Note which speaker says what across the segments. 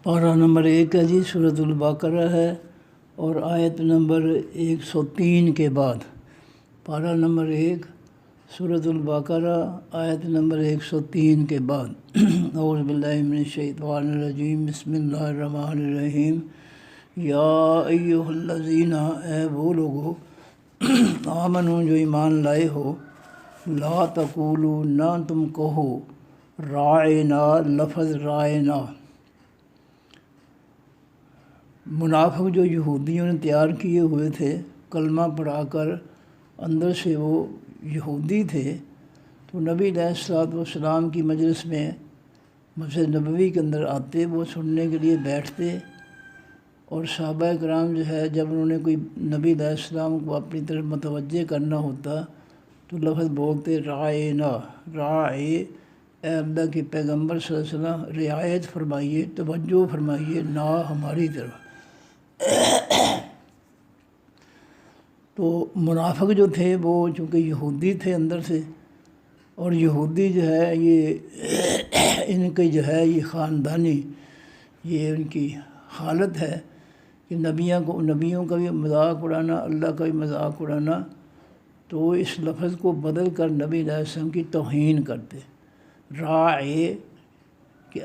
Speaker 1: پارہ نمبر 1 ہے جی، سورۃ البقرہ ہے اور آیت نمبر 103 کے بعد۔ پارہ نمبر 1 سورۃ البقرہ آیت نمبر 103 کے بعد۔ اعوذ باللہ من الشیطان الرجیم، بسم اللہ الرحمن الرحیم۔ یا ایھا الذین، اے وہ لوگو، آمنو جو ایمان لائے ہو، لا تقولوا، نہ تم کہو، راعنا، لفظ راعنا۔ منافق جو یہودیوں نے تیار کیے ہوئے تھے، کلمہ پڑھا کر اندر سے وہ یہودی تھے، تو نبی علیہ الصلوۃ والسلام کی مجلس میں، مسجد نبوی کے اندر آتے، وہ سننے کے لیے بیٹھتے، اور صحابہ کرام جو ہے جب انہوں نے کوئی نبی علیہ السلام کو اپنی طرف متوجہ کرنا ہوتا تو لفظ بولتے راعنا، راعے، اے اللہ کے پیغمبر صلی اللہ علیہ وسلم رعایت فرمائیے، توجہ فرمائیے، نا ہماری طرف۔ تو منافق جو تھے وہ چونکہ یہودی تھے اندر سے، اور یہودی جو ہے یہ ان کی جو ہے یہ خاندانی، یہ ان کی حالت ہے کہ نبیوں کا بھی مذاق اڑانا، اللہ کا بھی مذاق اڑانا، تو اس لفظ کو بدل کر نبی علیہ السلام کی توہین کرتے۔ راعے کہ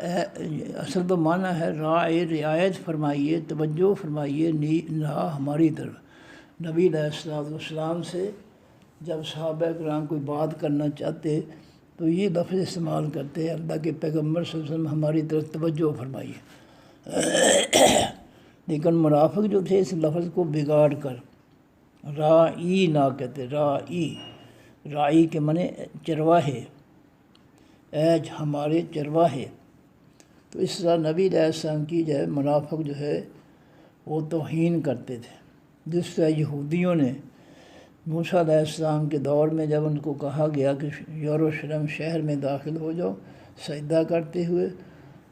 Speaker 1: اصل تو معنی ہے راعے، رعایت فرمائیے، توجہ فرمائیے، نا ہماری طرف۔ نبی علیہ السلام سے جب صحابہ کرام کوئی بات کرنا چاہتے تو یہ لفظ استعمال کرتے، اللہ کے پیغمبر صلی اللہ علیہ وسلم ہماری طرف توجہ فرمائیے۔ لیکن منافق جو تھے اس لفظ کو بگاڑ کر راعی نہ کہتے، راعی، راعی کے معنی چرواہے، اے ہمارے چرواہے۔ تو اس طرح نبی علیہ السلام کی جو ہے منافق جو ہے وہ توہین کرتے تھے، جس طرح یہودیوں نے موسیٰ علیہ السلام کے دور میں جب ان کو کہا گیا کہ یروشلم شہر میں داخل ہو جاؤ سجدہ کرتے ہوئے،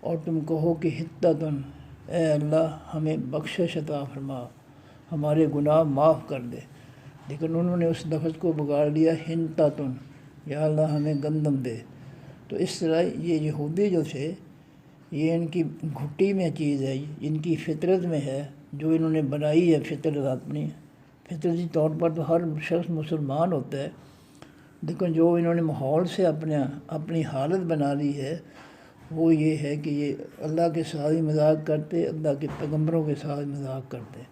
Speaker 1: اور تم کہو کہ حطۃ، اے اللہ ہمیں بخشش عطا فرما، ہمارے گناہ معاف کر دے، لیکن انہوں نے اس لفظ کو بگاڑ لیا حنطۃ، یا اللہ ہمیں گندم دے۔ تو اس طرح یہ یہودی جو تھے، یہ ان کی گھٹی میں چیز ہے، ان کی فطرت میں ہے، جو انہوں نے بنائی ہے فطرت اپنی۔ فطرتی طور پر تو ہر شخص مسلمان ہوتا ہے، لیکن جو انہوں نے ماحول سے اپنی حالت بنا لی ہے وہ یہ ہے کہ یہ اللہ کے ساتھ ہی مذاق کرتے، اللہ کے پیغمبروں کے ساتھ مذاق کرتے،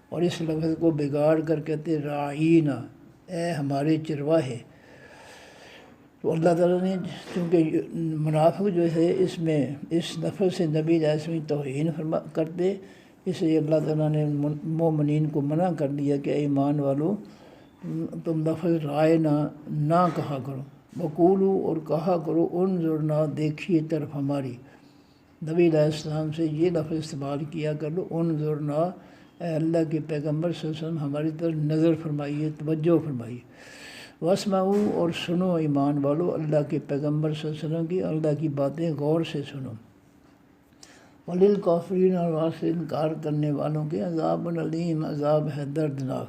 Speaker 1: اور اس لفظ کو بگاڑ کر کہتے راعینا، اے ہمارے چرواہے۔ تو اللہ تعالیٰ نے چونکہ منافق جو ہے اس لفظ سے نبی علیہ السلام کی توہین کرتے، اس لیے اللہ تعالیٰ نے مومنین کو منع کر دیا کہ اے ایمان والو، تم لفظ رائنا نہ کہا کرو، وقولو، اور کہا کرو، انظرنا، دیکھیے طرف ہماری۔ نبی علیہ السلام سے یہ لفظ استعمال کیا کرو، انظرنا، اے اللہ کے پیغمبر صلی اللہ علیہ وسلم ہماری طرف نظر فرمائیے، توجہ فرمائیے۔ واسمعوا، اور سنو ایمان والو، اللہ کے پیغمبر صلی اللہ علیہ وسلم کی اللہ کی باتیں غور سے سنو۔ وللکافرین، اور واسطے انکار کرنے والوں کے عذاب علیم، عذاب ہے دردناک۔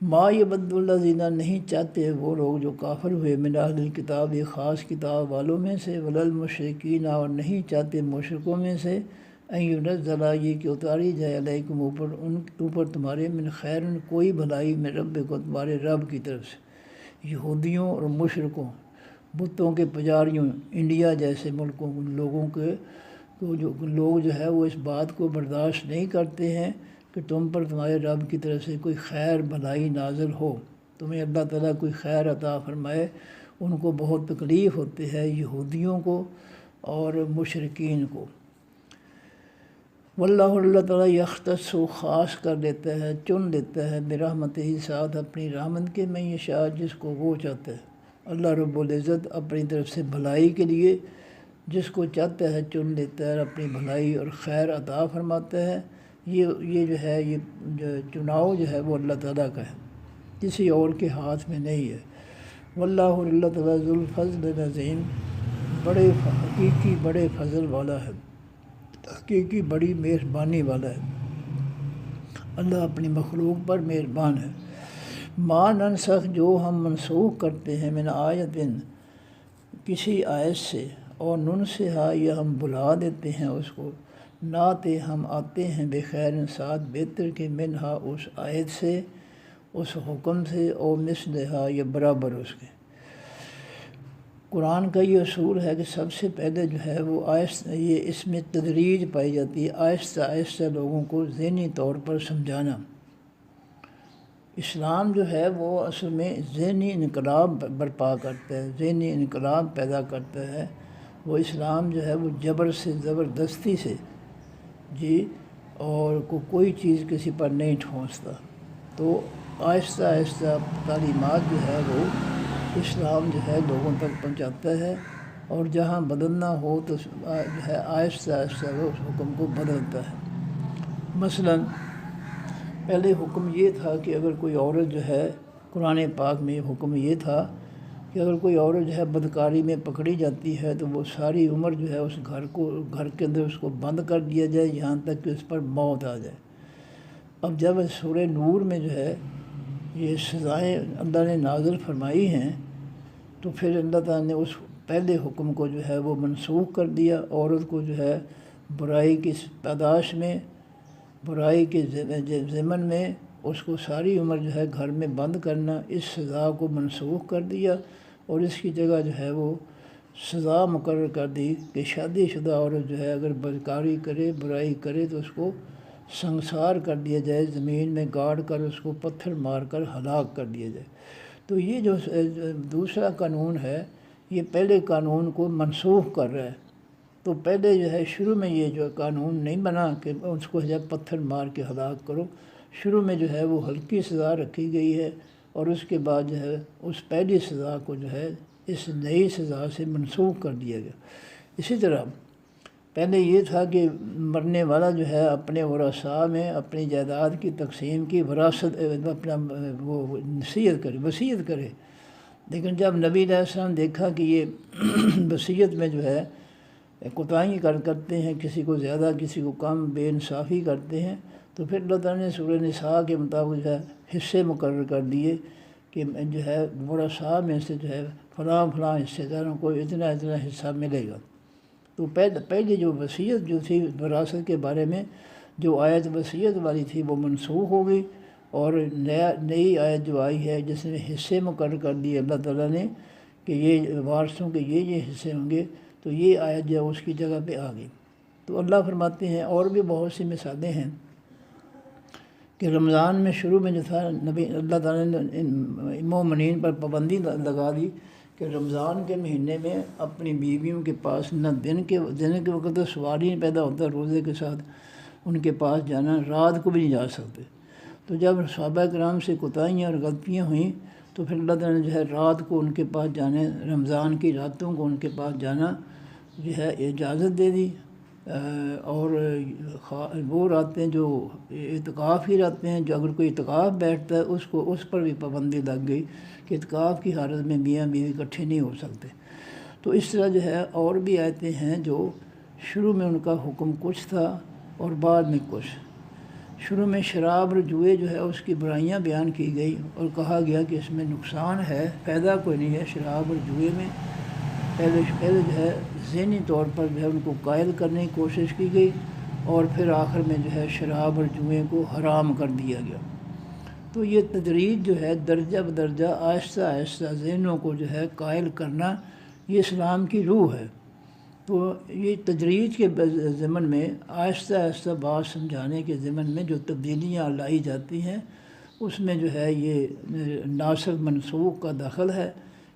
Speaker 1: ما یود الذین، نہیں چاہتے وہ لوگ جو کافر ہوئے، من اہل الکتاب، یہ خاص کتاب والوں میں سے، وللمشرکین، اور نہیں چاہتے مشرکوں میں سے، ان ینزل، یہ کہ اتاری جائے، علیکم، اوپر تمہارے، من خیر، کوئی بھلائی، من ربکم، تمہارے رب کی طرف سے۔ یہودیوں اور مشرکوں، بتوں کے پجاریوں، انڈیا جیسے ملکوں لوگوں کے لوگ جو ہے وہ اس بات کو برداشت نہیں کرتے ہیں کہ تم پر تمہارے رب کی طرف سے کوئی خیر بھلائی نازل ہو، تمہیں اللہ تعالیٰ کوئی خیر عطا فرمائے۔ ان کو بہت تکلیف ہوتی ہے، یہودیوں کو اور مشرکین کو۔ واللہ، اللہ تعالیٰ یختص، خاص کر لیتا ہے، چن لیتا ہے، برحمتہ ہی، ساتھ اپنی رحمت کے، من یشاء، جس کو وہ چاہتا ہے۔ اللہ رب العزت اپنی طرف سے بھلائی کے لیے جس کو چاہتا ہے چن لیتا ہے، اپنی بھلائی اور خیر عطا فرماتا ہے۔ یہ جو ہے یہ چناؤ جو ہے وہ اللہ تعالیٰ کا ہے، کسی اور کے ہاتھ میں نہیں ہے۔ واللہ، اللہ تعالیٰ، ذو الفضل العظیم، حقیقی بڑے فضل والا ہے، حقیقی بڑی مہربانی والا ہے۔ اللہ اپنی مخلوق پر مہربان ہے۔ ما ننسخ، جو ہم منسوخ کرتے ہیں، من آیت، کسی آیت سے، اور ننسہا یا ہم بھلا دیتے ہیں اس کو، ناتے ہم آتے ہیں بخیر ساتھ بہتر کے منہا اس آیت سے، اس حکم سے، اور مثلہا یا برابر اس کے۔ قرآن کا یہ اصول ہے کہ سب سے پہلے جو ہے وہ یہ اس میں تدریج پائی جاتی ہے، آہستہ آہستہ لوگوں کو ذہنی طور پر سمجھانا۔ اسلام جو ہے وہ اصل میں ذہنی انقلاب برپا کرتا ہے، ذہنی انقلاب پیدا کرتا ہے۔ وہ اسلام جو ہے وہ جبر سے، زبردستی سے اور کوئی چیز کسی پر نہیں ٹھونستا۔ تو آہستہ آہستہ تعلیمات جو ہے وہ اسلام جو ہے لوگوں تک پہنچاتا ہے، اور جہاں بدلنا ہو تو جو ہے آہستہ آہستہ وہ اس حکم کو بدلتا ہے۔ مثلاً پہلے حکم یہ تھا کہ اگر کوئی عورت جو ہے، قرآن پاک میں حکم یہ تھا کہ اگر کوئی عورت جو ہے بدکاری میں پکڑی جاتی ہے تو وہ ساری عمر جو ہے اس گھر کے اندر اس کو بند کر دیا جائے یہاں تک کہ اس پر موت آ جائے۔ اب جب سورہ نور میں جو ہے یہ سزائیں اللہ نے نازل فرمائی ہیں، تو پھر اللہ تعالیٰ نے اس پہلے حکم کو جو ہے وہ منسوخ کر دیا۔ عورت کو جو ہے برائی کی پاداش میں، برائی کے ضمن میں اس کو ساری عمر جو ہے گھر میں بند کرنا، اس سزا کو منسوخ کر دیا، اور اس کی جگہ جو ہے وہ سزا مقرر کر دی کہ شادی شدہ عورت جو ہے اگر بدکاری کرے، برائی کرے تو اس کو سنسار کر دیا جائے، زمین میں گاڑ کر اس کو پتھر مار کر ہلاک کر دیا جائے۔ تو یہ جو دوسرا قانون ہے یہ پہلے قانون کو منسوخ کر رہا ہے۔ تو پہلے جو ہے شروع میں یہ جو قانون نہیں بنا کہ اس کو جب پتھر مار کے ہلاک کرو، شروع میں جو ہے وہ ہلکی سزا رکھی گئی ہے، اور اس کے بعد جو ہے اس پہلی سزا کو جو ہے اس نئی سزا سے منسوخ کر دیا گیا۔ اسی طرح پہلے یہ تھا کہ مرنے والا جو ہے اپنے ورثاء میں اپنی جائیداد کی تقسیم کی وراثت اپنا وہ وصیت کرے، لیکن جب نبی علیہ السلام دیکھا کہ یہ وصیت میں جو ہے کوتاہی کرتے ہیں، کسی کو زیادہ کسی کو کم، بے انصافی کرتے ہیں، تو پھر اللہ تعالیٰ نے سورہ نساء کے مطابق جو ہے حصے مقرر کر دیے کہ جو ہے ورثاء میں سے جو ہے فلاں حصے داروں کو اتنا حصہ ملے گا۔ تو پہلے جو وصیت جو تھی وراثت کے بارے میں جو آیت وصیت والی تھی وہ منسوخ ہو گئی، اور نئی آیت جو آئی ہے جس نے حصے مقرر کر دیے اللہ تعالیٰ نے کہ یہ وارثوں کے یہ حصے ہوں گے، تو یہ آیت جو اس کی جگہ پہ آ گئی۔ تو اللہ فرماتے ہیں، اور بھی بہت سی مثالیں ہیں کہ رمضان میں شروع میں جو تھا اللہ تعالیٰ نے مومنین پر پابندی لگا دی کہ رمضان کے مہینے میں اپنی بیویوں کے پاس نہ دن کے وقت تو سوال ہی نہیں پیدا ہوتا روزے کے ساتھ ان کے پاس جانا، رات کو بھی نہیں جا سکتے۔ تو جب صحابہ کرام سے کوتاہیاں اور غلطیاں ہوئیں تو پھر اللہ تعالیٰ نے جو ہے رات کو ان کے پاس جانے، رمضان کی راتوں کو ان کے پاس جانا جو ہے اجازت دے دی، اور وہ راتیں جو اعتکاف کی راتیں ہیں، جو اگر کوئی اعتکاف بیٹھتا ہے اس پر بھی پابندی لگ گئی کہ اعتکاف کی حالت میں میاں بیوی اکٹھے نہیں ہو سکتے۔ تو اس طرح جو ہے اور بھی آیتیں ہیں جو شروع میں ان کا حکم کچھ تھا اور بعد میں کچھ۔ شروع میں شراب اور جوئے جو ہے اس کی برائیاں بیان کی گئی اور کہا گیا کہ اس میں نقصان ہے، فائدہ کوئی نہیں ہے شراب اور جوئے میں۔ پہلے جو ہے ذہنی طور پر جو ہے ان کو قائل کرنے کی کوشش کی گئی، اور پھر آخر میں جو ہے شراب اور جوئے کو حرام کر دیا گیا۔ تو یہ تدریج جو ہے درجہ بدرجہ آہستہ آہستہ ذہنوں کو جو ہے قائل کرنا، یہ اسلام کی روح ہے۔ تو یہ تدریج کے ضمن میں آہستہ آہستہ بات سمجھانے کے ضمن میں جو تبدیلیاں لائی جاتی ہیں اس میں جو ہے یہ ناسخ منسوخ کا دخل ہے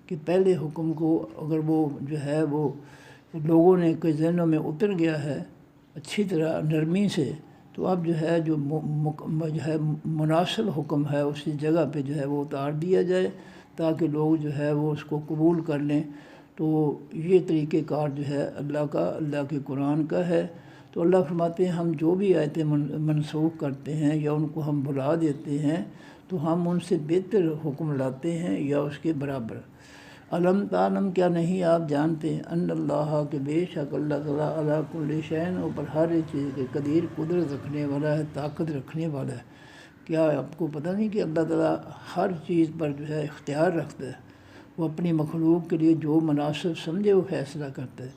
Speaker 1: کہ پہلے حکم کو اگر وہ جو ہے وہ لوگوں نے کے ذہنوں میں اتر گیا ہے اچھی طرح نرمی سے، تو اب جو ہے جو مناسب حکم ہے اسی جگہ پہ جو ہے وہ اتار دیا جائے تاکہ لوگ جو ہے وہ اس کو قبول کر لیں۔ تو یہ طریقہ کار جو ہے اللہ کے قرآن کا ہے۔ تو اللہ فرماتے ہیں ہم جو بھی آیتیں منسوخ کرتے ہیں یا ان کو ہم بھلا دیتے ہیں تو ہم ان سے بہتر حکم لاتے ہیں یا اس کے برابر۔ علم تعلم، کیا نہیں آپ جانتے ان اللہ کہ بے شک اللہ تعالیٰ علی کل شیء اوپر ہر ایک چیز کے قدیر، قدرت رکھنے والا ہے، طاقت رکھنے والا ہے۔ کیا آپ کو پتہ نہیں کہ اللہ تعالیٰ ہر چیز پر جو ہے اختیار رکھتا ہے، وہ اپنی مخلوق کے لیے جو مناسب سمجھے وہ فیصلہ کرتا ہے۔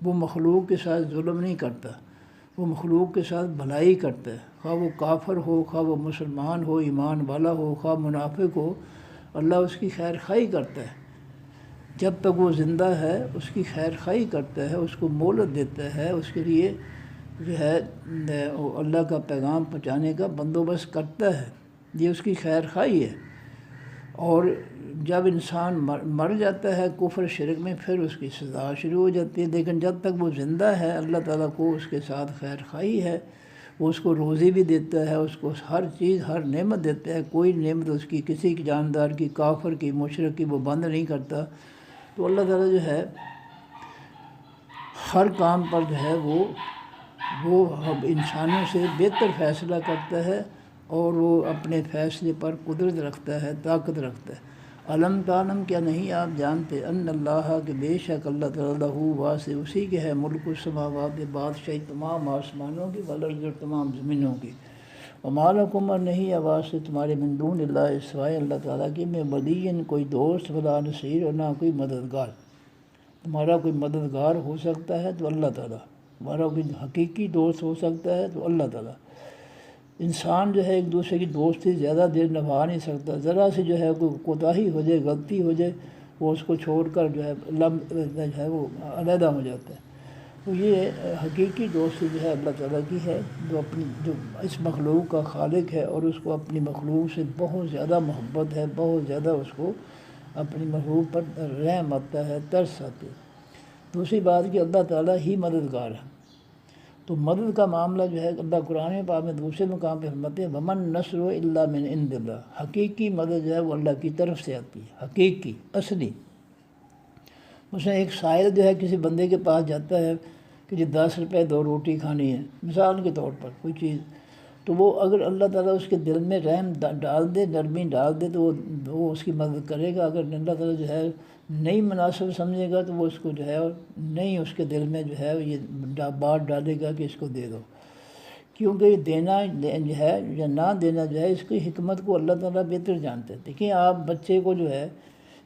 Speaker 1: وہ مخلوق کے ساتھ ظلم نہیں کرتا، وہ مخلوق کے ساتھ بھلائی کرتا ہے، خواہ وہ کافر ہو، خواہ وہ مسلمان ہو، ایمان والا ہو، خواہ منافق ہو، اللہ اس کی خیر خواہی کرتا ہے۔ جب تک وہ زندہ ہے اس کی خیر خواہی کرتا ہے، اس کو مہلت دیتا ہے، اس کے لیے جو ہے اللہ کا پیغام پہنچانے کا بندوبست کرتا ہے، یہ اس کی خیر خواہی ہے۔ اور جب انسان مر جاتا ہے کفر شرک میں، پھر اس کی سزا شروع ہو جاتی ہے، لیکن جب تک وہ زندہ ہے اللہ تعالیٰ کو اس کے ساتھ خیر خواہی ہے، وہ اس کو روزی بھی دیتا ہے، اس کو ہر چیز ہر نعمت دیتا ہے، کوئی نعمت اس کی کسی کی جاندار کی، کافر کی، مشرک کی وہ بند نہیں کرتا۔ تو اللہ تعالیٰ جو ہے ہر کام پر جو ہے وہ انسانوں سے بہتر فیصلہ کرتا ہے، اور وہ اپنے فیصلے پر قدرت رکھتا ہے، طاقت رکھتا ہے۔ علم تعلم، کیا نہیں آپ جانتے، ان اللہ کہ بے شک اللہ تعالیٰ واسع اسی کے ہے ملک السماوات، بادشاہی تمام آسمانوں کی، والارض اور تمام زمینوں کی۔ وما لکم، اور نہیں آواز سے تمہارے من دون اللہ سوائے اللہ تعالیٰ کی، میں ولی کوئی دوست ولا نصیر، اور نہ کوئی مددگار۔ تمہارا کوئی مددگار ہو سکتا ہے تو اللہ تعالیٰ، تمہارا کوئی حقیقی دوست ہو سکتا ہے تو اللہ تعالیٰ۔ انسان جو ہے ایک دوسرے کی دوستی زیادہ دیر نبھا نہیں سکتا، ذرا سے جو ہے کوئی کوتاہی ہو جائے، غلطی ہو جائے، وہ اس کو چھوڑ کر جو ہے وہ علیحدہ ہو جاتا ہے۔ تو یہ حقیقی دوستی جو ہے اللہ تعالیٰ کی ہے، جو اس مخلوق کا خالق ہے، اور اس کو اپنی مخلوق سے بہت زیادہ محبت ہے، بہت زیادہ اس کو اپنی مخلوق پر رحم آتا ہے، ترس آتی ہے۔ دوسری بات کہ اللہ تعالیٰ ہی مددگار ہے، تو مدد کا معاملہ جو ہے اللہ قرآن پاک میں دوسرے مقام پہ فرماتے ہیں ومن نصر الا من عند اللہ، حقیقی مدد جو ہے وہ اللہ کی طرف سے آتی ہے، حقیقی اصلی۔ اس میں ایک سائل جو ہے کسی بندے کے پاس جاتا ہے کہ جی 10 روپے 2 روٹی کھانی ہے مثال کے طور پر کوئی چیز، تو وہ اگر اللہ تعالیٰ اس کے دل میں رحم ڈال دے، نرمی ڈال دے، تو وہ اس کی مدد کرے گا۔ اگر اللہ تعالیٰ جو ہے نہیں مناسب سمجھے گا تو وہ اس کو جو ہے نہیں، اس کے دل میں جو ہے یہ بات ڈالے گا کہ اس کو دے دو، کیونکہ یہ دینا جو ہے یا نہ دینا جو ہے اس کی حکمت کو اللہ تعالیٰ بہتر جانتے ہیں۔ دیکھیں آپ بچے کو جو ہے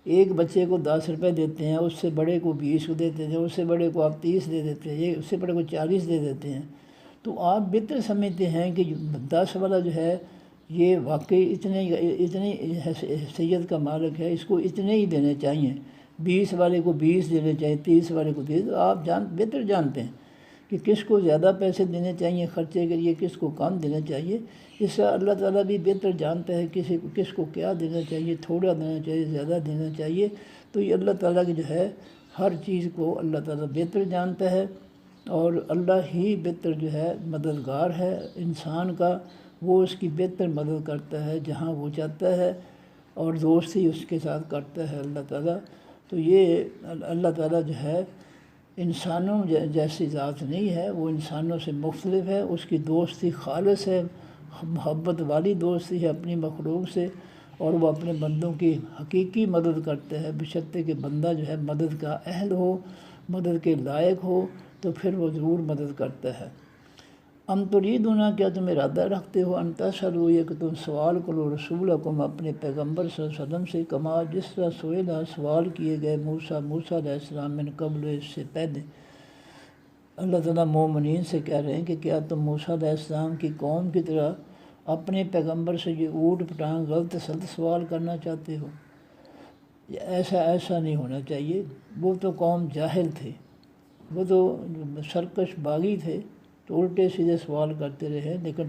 Speaker 1: ایک بچے کو 10 روپے دیتے ہیں، اس سے بڑے کو 20 کو دیتے ہیں، اس سے بڑے کو آپ 30 دے دیتے ہیں، اس سے بڑے کو 40 دے دیتے ہیں، تو آپ بہتر سمجھتے ہیں کہ 10 والا جو ہے یہ واقعی اتنی حیثیت کا مالک ہے، اس کو اتنے ہی دینے چاہیے، 20 والے کو 20 دینے چاہیے، 30 والے کو 30۔ تو آپ بہتر جانتے ہیں کہ کس کو زیادہ پیسے دینے چاہیے خرچے کے لیے، کس کو کم دینا چاہیے۔ اس سے اللہ تعالیٰ بھی بہتر جانتا ہے کس کو کیا دینا چاہیے، تھوڑا دینا چاہیے، زیادہ دینا چاہیے۔ تو یہ اللہ تعالیٰ کی جو ہے ہر چیز کو اللہ تعالیٰ بہتر جانتا ہے، اور اللہ ہی بہتر جو ہے مددگار ہے انسان کا، وہ اس کی بہتر مدد کرتا ہے جہاں وہ چاہتا ہے، اور دوستی اس کے ساتھ کرتا ہے اللہ تعالیٰ۔ تو یہ اللہ تعالیٰ جو ہے انسانوں جیسی ذات نہیں ہے، وہ انسانوں سے مختلف ہے، اس کی دوستی خالص ہے، محبت والی دوستی ہے اپنی مخلوق سے، اور وہ اپنے بندوں کی حقیقی مدد کرتا ہے، بشرطے کہ بندہ جو ہے مدد کا اہل ہو، مدد کے لائق ہو، تو پھر وہ ضرور مدد کرتا ہے۔ ام تریدون، کیا تم ارادہ رکھتے ہو، ان تسألوا، یہ کہ تم سوال کرو رسولکم اپنے پیغمبر صلی اللہ علیہ وسلم سے، کما جس طرح سئلا سوال کیے گئے موسیٰ علیہ السلام من قبل، اس سے پہلے۔ اللہ تعالیٰ مومنین سے کہہ رہے ہیں کہ کیا تم موسیٰ علیہ السلام کی قوم کی طرح اپنے پیغمبر سے یہ اوٹ پٹانگ غلط سلط سوال کرنا چاہتے ہو؟ ایسا نہیں ہونا چاہیے۔ وہ تو قوم جاہل تھے، وہ تو سرکش باغی تھے، تو الٹے سیدھے سوال کرتے رہے، لیکن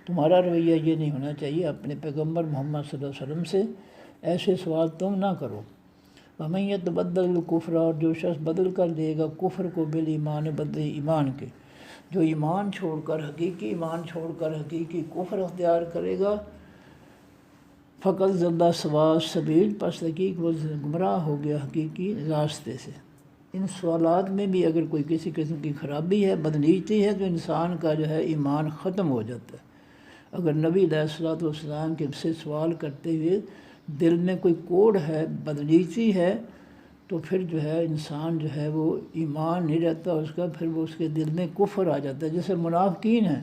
Speaker 1: تمہارا رویہ یہ نہیں ہونا چاہیے اپنے پیغمبر محمد صلی اللہ علیہ وسلم سے، ایسے سوال تم نہ کرو۔ وَمَن يَتَبَدَّلِ الْكُفْرَ، اور جو شخص بدل کر دے گا کفر کو بالایمان، بدلے ایمان کے، جو ایمان چھوڑ کر حقیقی ایمان چھوڑ کر حقیقی کفر اختیار کرے گا، فقط ضل سواء السبیل، پس تحقیق وہ گمراہ ہو گیا حقیقی راستے سے۔ ان سوالات میں بھی اگر کوئی کسی قسم کی خرابی ہے، بدنیتی ہے، تو انسان کا جو ہے ایمان ختم ہو جاتا ہے۔ اگر نبی علیہ الصلوۃ والسلام کے سے سوال کرتے ہوئے دل میں کوئی کوڑ ہے، بدنیتی ہے، تو پھر جو ہے انسان جو ہے وہ ایمان نہیں رہتا اس کا، پھر وہ اس کے دل میں کفر آ جاتا ہے۔ جیسے منافقین ہیں،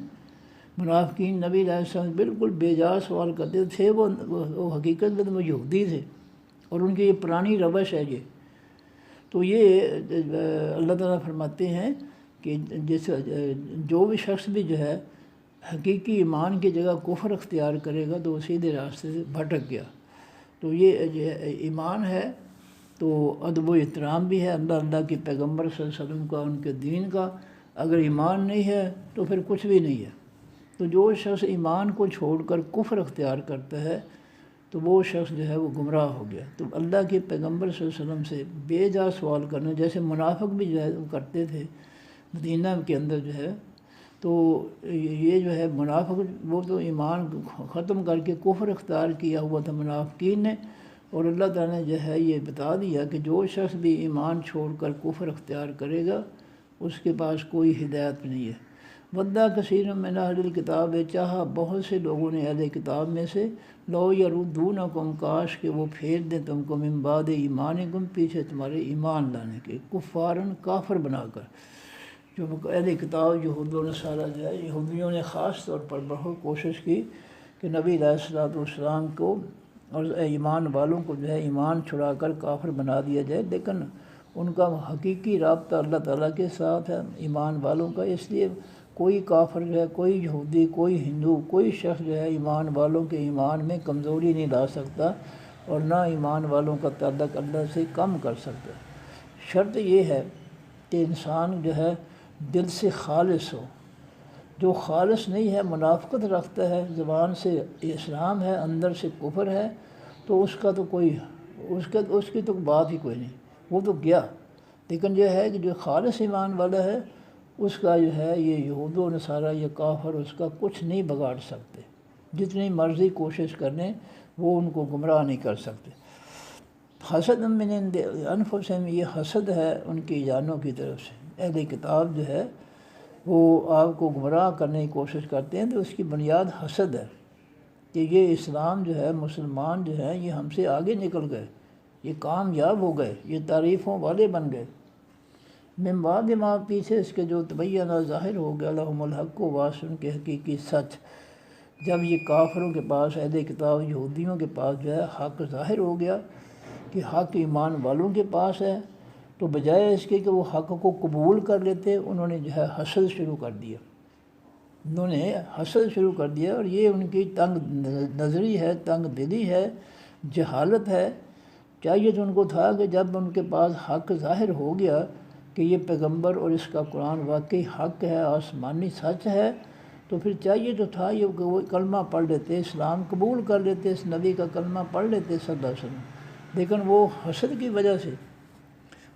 Speaker 1: منافقین نبی علیہ السلام بالکل بے جا سوال کرتے تھے، وہ حقیقت میں وہ یہودی تھے، اور ان کی یہ پرانی روش ہے یہ۔ تو یہ اللہ تعالیٰ فرماتے ہیں کہ جیسے جو بھی شخص بھی جو ہے حقیقی ایمان کی جگہ کفر اختیار کرے گا تو وہ سیدھے راستے سے بھٹک گیا۔ تو یہ ایمان ہے تو ادب و احترام بھی ہے اللہ کے پیغمبر صلی اللہ علیہ وسلم کا، ان کے دین کا۔ اگر ایمان نہیں ہے تو پھر کچھ بھی نہیں ہے۔ تو جو شخص ایمان کو چھوڑ کر کفر اختیار کرتا ہے تو وہ شخص جو ہے وہ گمراہ ہو گیا۔ تو اللہ کے پیغمبر صلی اللہ علیہ وسلم سے بے جا سوال کرنا، جیسے منافق بھی جو ہے وہ کرتے تھے مدینہ کے اندر جو ہے، تو یہ جو ہے منافق وہ تو ایمان ختم کر کے کفر اختیار کیا ہوا تھا منافقین نے، اور اللہ تعالیٰ نے جو ہے یہ بتا دیا کہ جو شخص بھی ایمان چھوڑ کر کفر اختیار کرے گا اس کے پاس کوئی ہدایت نہیں ہے۔ ودّا کثیر من اہل الکتاب، چاہا بہت سے لوگوں نے اہل کتاب میں سے، لو یردونکم، کاش کہ وہ پھیر دیں تم کو، من بعد ایمانکم، پیچھے تمہارے ایمان لانے کے، کفارن، کافر بنا کر۔ جو اہل کتاب یہود و نصارہ جو ہے، یہودیوں نے خاص طور پر بہت کوشش کی کہ نبی علیہ الصلوۃ والسلام کو اور ایمان والوں کو جو ہے ایمان چھڑا کر کافر بنا دیا جائے، لیکن ان کا حقیقی رابطہ اللہ تعالیٰ کے ساتھ ہے ایمان والوں کا، اس لیے کوئی کافر جو ہے، کوئی یہودی، کوئی ہندو، کوئی شخص جو ہے ایمان والوں کے ایمان میں کمزوری نہیں لا سکتا اور نہ ایمان والوں کا تعلق اللہ سے کم کر سکتا۔ شرط یہ ہے کہ انسان جو ہے دل سے خالص ہو۔ جو خالص نہیں ہے، منافقت رکھتا ہے، زبان سے اسلام ہے، اندر سے کفر ہے، تو اس کا تو کوئی اس کی تو بات ہی کوئی نہیں، وہ تو گیا۔ لیکن یہ ہے کہ جو خالص ایمان والا ہے اس کا جو ہے یہ یہود و نصارہ یہ کافر اس کا کچھ نہیں بگاڑ سکتے، جتنی مرضی کوشش کرنے وہ ان کو گمراہ نہیں کر سکتے۔ حسد من عند انفسہم، یہ حسد ہے ان کی جانوں کی طرف سے۔ اہل کتاب جو ہے وہ آپ کو گمراہ کرنے کی کوشش کرتے ہیں تو اس کی بنیاد حسد ہے کہ یہ اسلام جو ہے، مسلمان جو ہے یہ ہم سے آگے نکل گئے، یہ کامیاب ہو گئے، یہ تعریفوں والے بن گئے۔ من بعد ما، پیچھے اس کے جو تبینہ ظاہر ہو گیا، لہم الحق و واصل، کے حقیقی سچ۔ جب یہ کافروں کے پاس، اہل کتاب یہودیوں کے پاس جو ہے حق ظاہر ہو گیا کہ حق ایمان والوں کے پاس ہے، تو بجائے اس کے کہ وہ حق کو قبول کر لیتے، انہوں نے جو ہے حسد شروع کر دیا، انہوں نے حسد شروع کر دیا، اور یہ ان کی تنگ نظری ہے، تنگ دلی ہے، جہالت ہے۔ چاہیے تو ان کو تھا کہ جب ان کے پاس حق ظاہر ہو گیا کہ یہ پیغمبر اور اس کا قرآن واقعی حق ہے، آسمانی سچ ہے، تو پھر چاہیے تو تھا یہ کہ وہ کلمہ پڑھ لیتے، اسلام قبول کر لیتے، اس نبی کا کلمہ پڑھ لیتے صلی اللہ علیہ وسلم۔ لیکن وہ حسد کی وجہ سے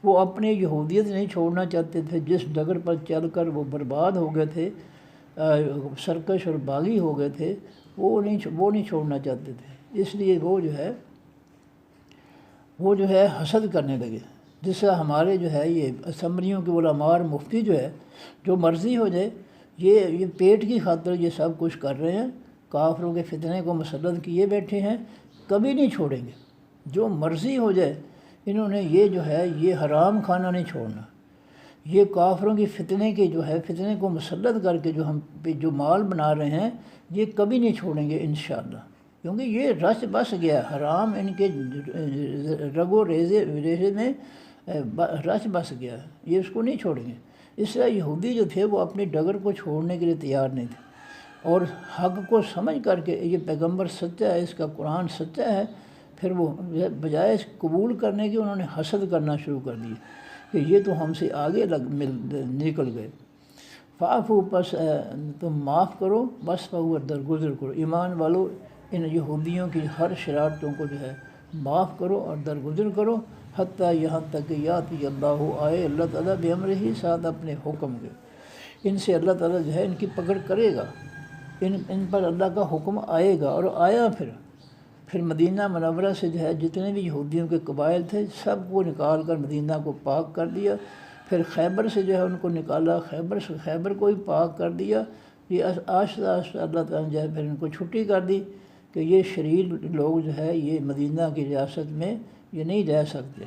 Speaker 1: وہ اپنی یہودیت نہیں چھوڑنا چاہتے تھے، جس ڈگر پر چل کر وہ برباد ہو گئے تھے، سرکش اور باغی ہو گئے تھے، وہ نہیں چھوڑنا چاہتے تھے، اس لیے وہ جو ہے حسد کرنے لگے۔ جس سے ہمارے جو ہے یہ اسمبلیوں کے علماء اور مفتی جو ہے، جو مرضی ہو جائے، یہ پیٹ کی خاطر یہ سب کچھ کر رہے ہیں، کافروں کے فتنے کو مسلط کیے بیٹھے ہیں، کبھی نہیں چھوڑیں گے۔ جو مرضی ہو جائے، انہوں نے یہ جو ہے یہ حرام کھانا نہیں چھوڑنا، یہ کافروں کی فتنے کے جو ہے فتنے کو مسلط کر کے جو ہم پہ جو مال بنا رہے ہیں، یہ کبھی نہیں چھوڑیں گے انشاءاللہ، کیونکہ یہ رچ بس گیا، حرام ان کے رگ و ریزے میں رچ بس گیا، یہ اس کو نہیں چھوڑیں گے۔ اس طرح یہودی جو تھے وہ اپنی ڈگر کو چھوڑنے کے لیے تیار نہیں تھے، اور حق کو سمجھ کر کے یہ پیغمبر سچا ہے، اس کا قرآن سچا ہے، پھر وہ بجائے اس قبول کرنے کے انہوں نے حسد کرنا شروع کر دی کہ یہ تو ہم سے آگے نکل گئے۔ فاعفو، پس تم معاف کرو، بس فہو، درگزر کرو، ایمان والو ان یہودیوں کی ہر شرارتوں کو جو ہے معاف کرو اور درگزر کرو، حتیٰ یہاں تک کہ یاتی اللہ، آئے اللہ تعالیٰ بامرہ، ساتھ اپنے حکم کے۔ ان سے اللہ تعالیٰ جو ہے ان کی پکڑ کرے گا، ان پر اللہ کا حکم آئے گا، اور آیا پھر مدینہ منورہ سے جو ہے جتنے بھی یہودیوں کے قبائل تھے سب کو نکال کر مدینہ کو پاک کر دیا، پھر خیبر سے جو ہے ان کو نکالا، خیبر کو بھی پاک کر دیا۔ یہ آہستہ آہستہ اللہ تعالیٰ نے جو ہے پھر ان کو چھٹی کر دی کہ یہ شریر لوگ جو ہے یہ مدینہ کی ریاست میں یہ نہیں رہ سکتے۔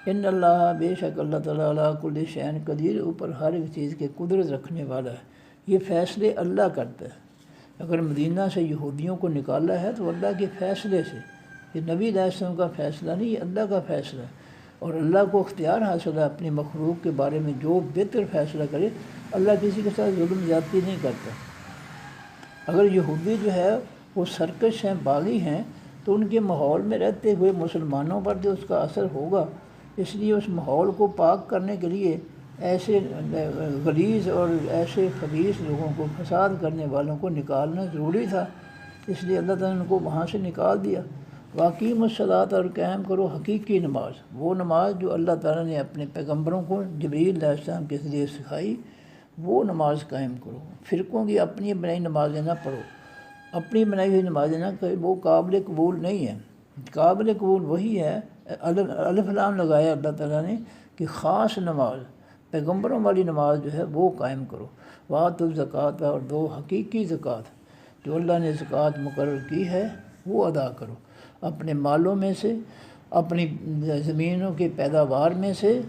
Speaker 1: ان اللہ، بے شک اللہ تعالیٰ، علی کل شیء قدیر، اوپر ہر ایک چیز کے قدرت رکھنے والا ہے۔ یہ فیصلے اللہ کرتا ہے۔ اگر مدینہ سے یہودیوں کو نکالا ہے تو اللہ کے فیصلے سے، یہ نبی علیہ السلام کا فیصلہ نہیں، یہ اللہ کا فیصلہ ہے۔ اور اللہ کو اختیار حاصل ہے اپنی مخلوق کے بارے میں جو بہتر فیصلہ کرے۔ اللہ کسی کے ساتھ ظلم زیادتی نہیں کرتا۔ اگر یہودی جو ہے وہ سرکش ہیں، باغی ہیں، تو ان کے ماحول میں رہتے ہوئے مسلمانوں پر جو اس کا اثر ہوگا، اس لیے اس ماحول کو پاک کرنے کے لیے ایسے غلیظ اور ایسے خبیث لوگوں کو، فساد کرنے والوں کو نکالنا ضروری تھا، اس لیے اللہ تعالیٰ نے ان کو وہاں سے نکال دیا۔ واقیم الصلاۃ، اور قائم کرو حقیقی نماز، وہ نماز جو اللہ تعالیٰ نے اپنے پیغمبروں کو جبریل علیہ السلام کے ذریعے سکھائی، وہ نماز قائم کرو۔ فرقوں کی اپنی بنائی نمازیں نہ پڑھو، اپنی بنائی ہوئی نمازیں نہ کہ وہ قابل قبول نہیں ہے۔ قابل قبول وہی ہے، الف لام لگایا اللہ تعالیٰ نے کہ خاص نماز، پیغمبروں والی نماز جو ہے وہ قائم کرو۔ وآتوا الزکوٰۃ، اور دو حقیقی زکوٰۃ، جو اللہ نے زکوٰۃ مقرر کی ہے وہ ادا کرو، اپنے مالوں میں سے، اپنی زمینوں کی پیداوار میں سے۔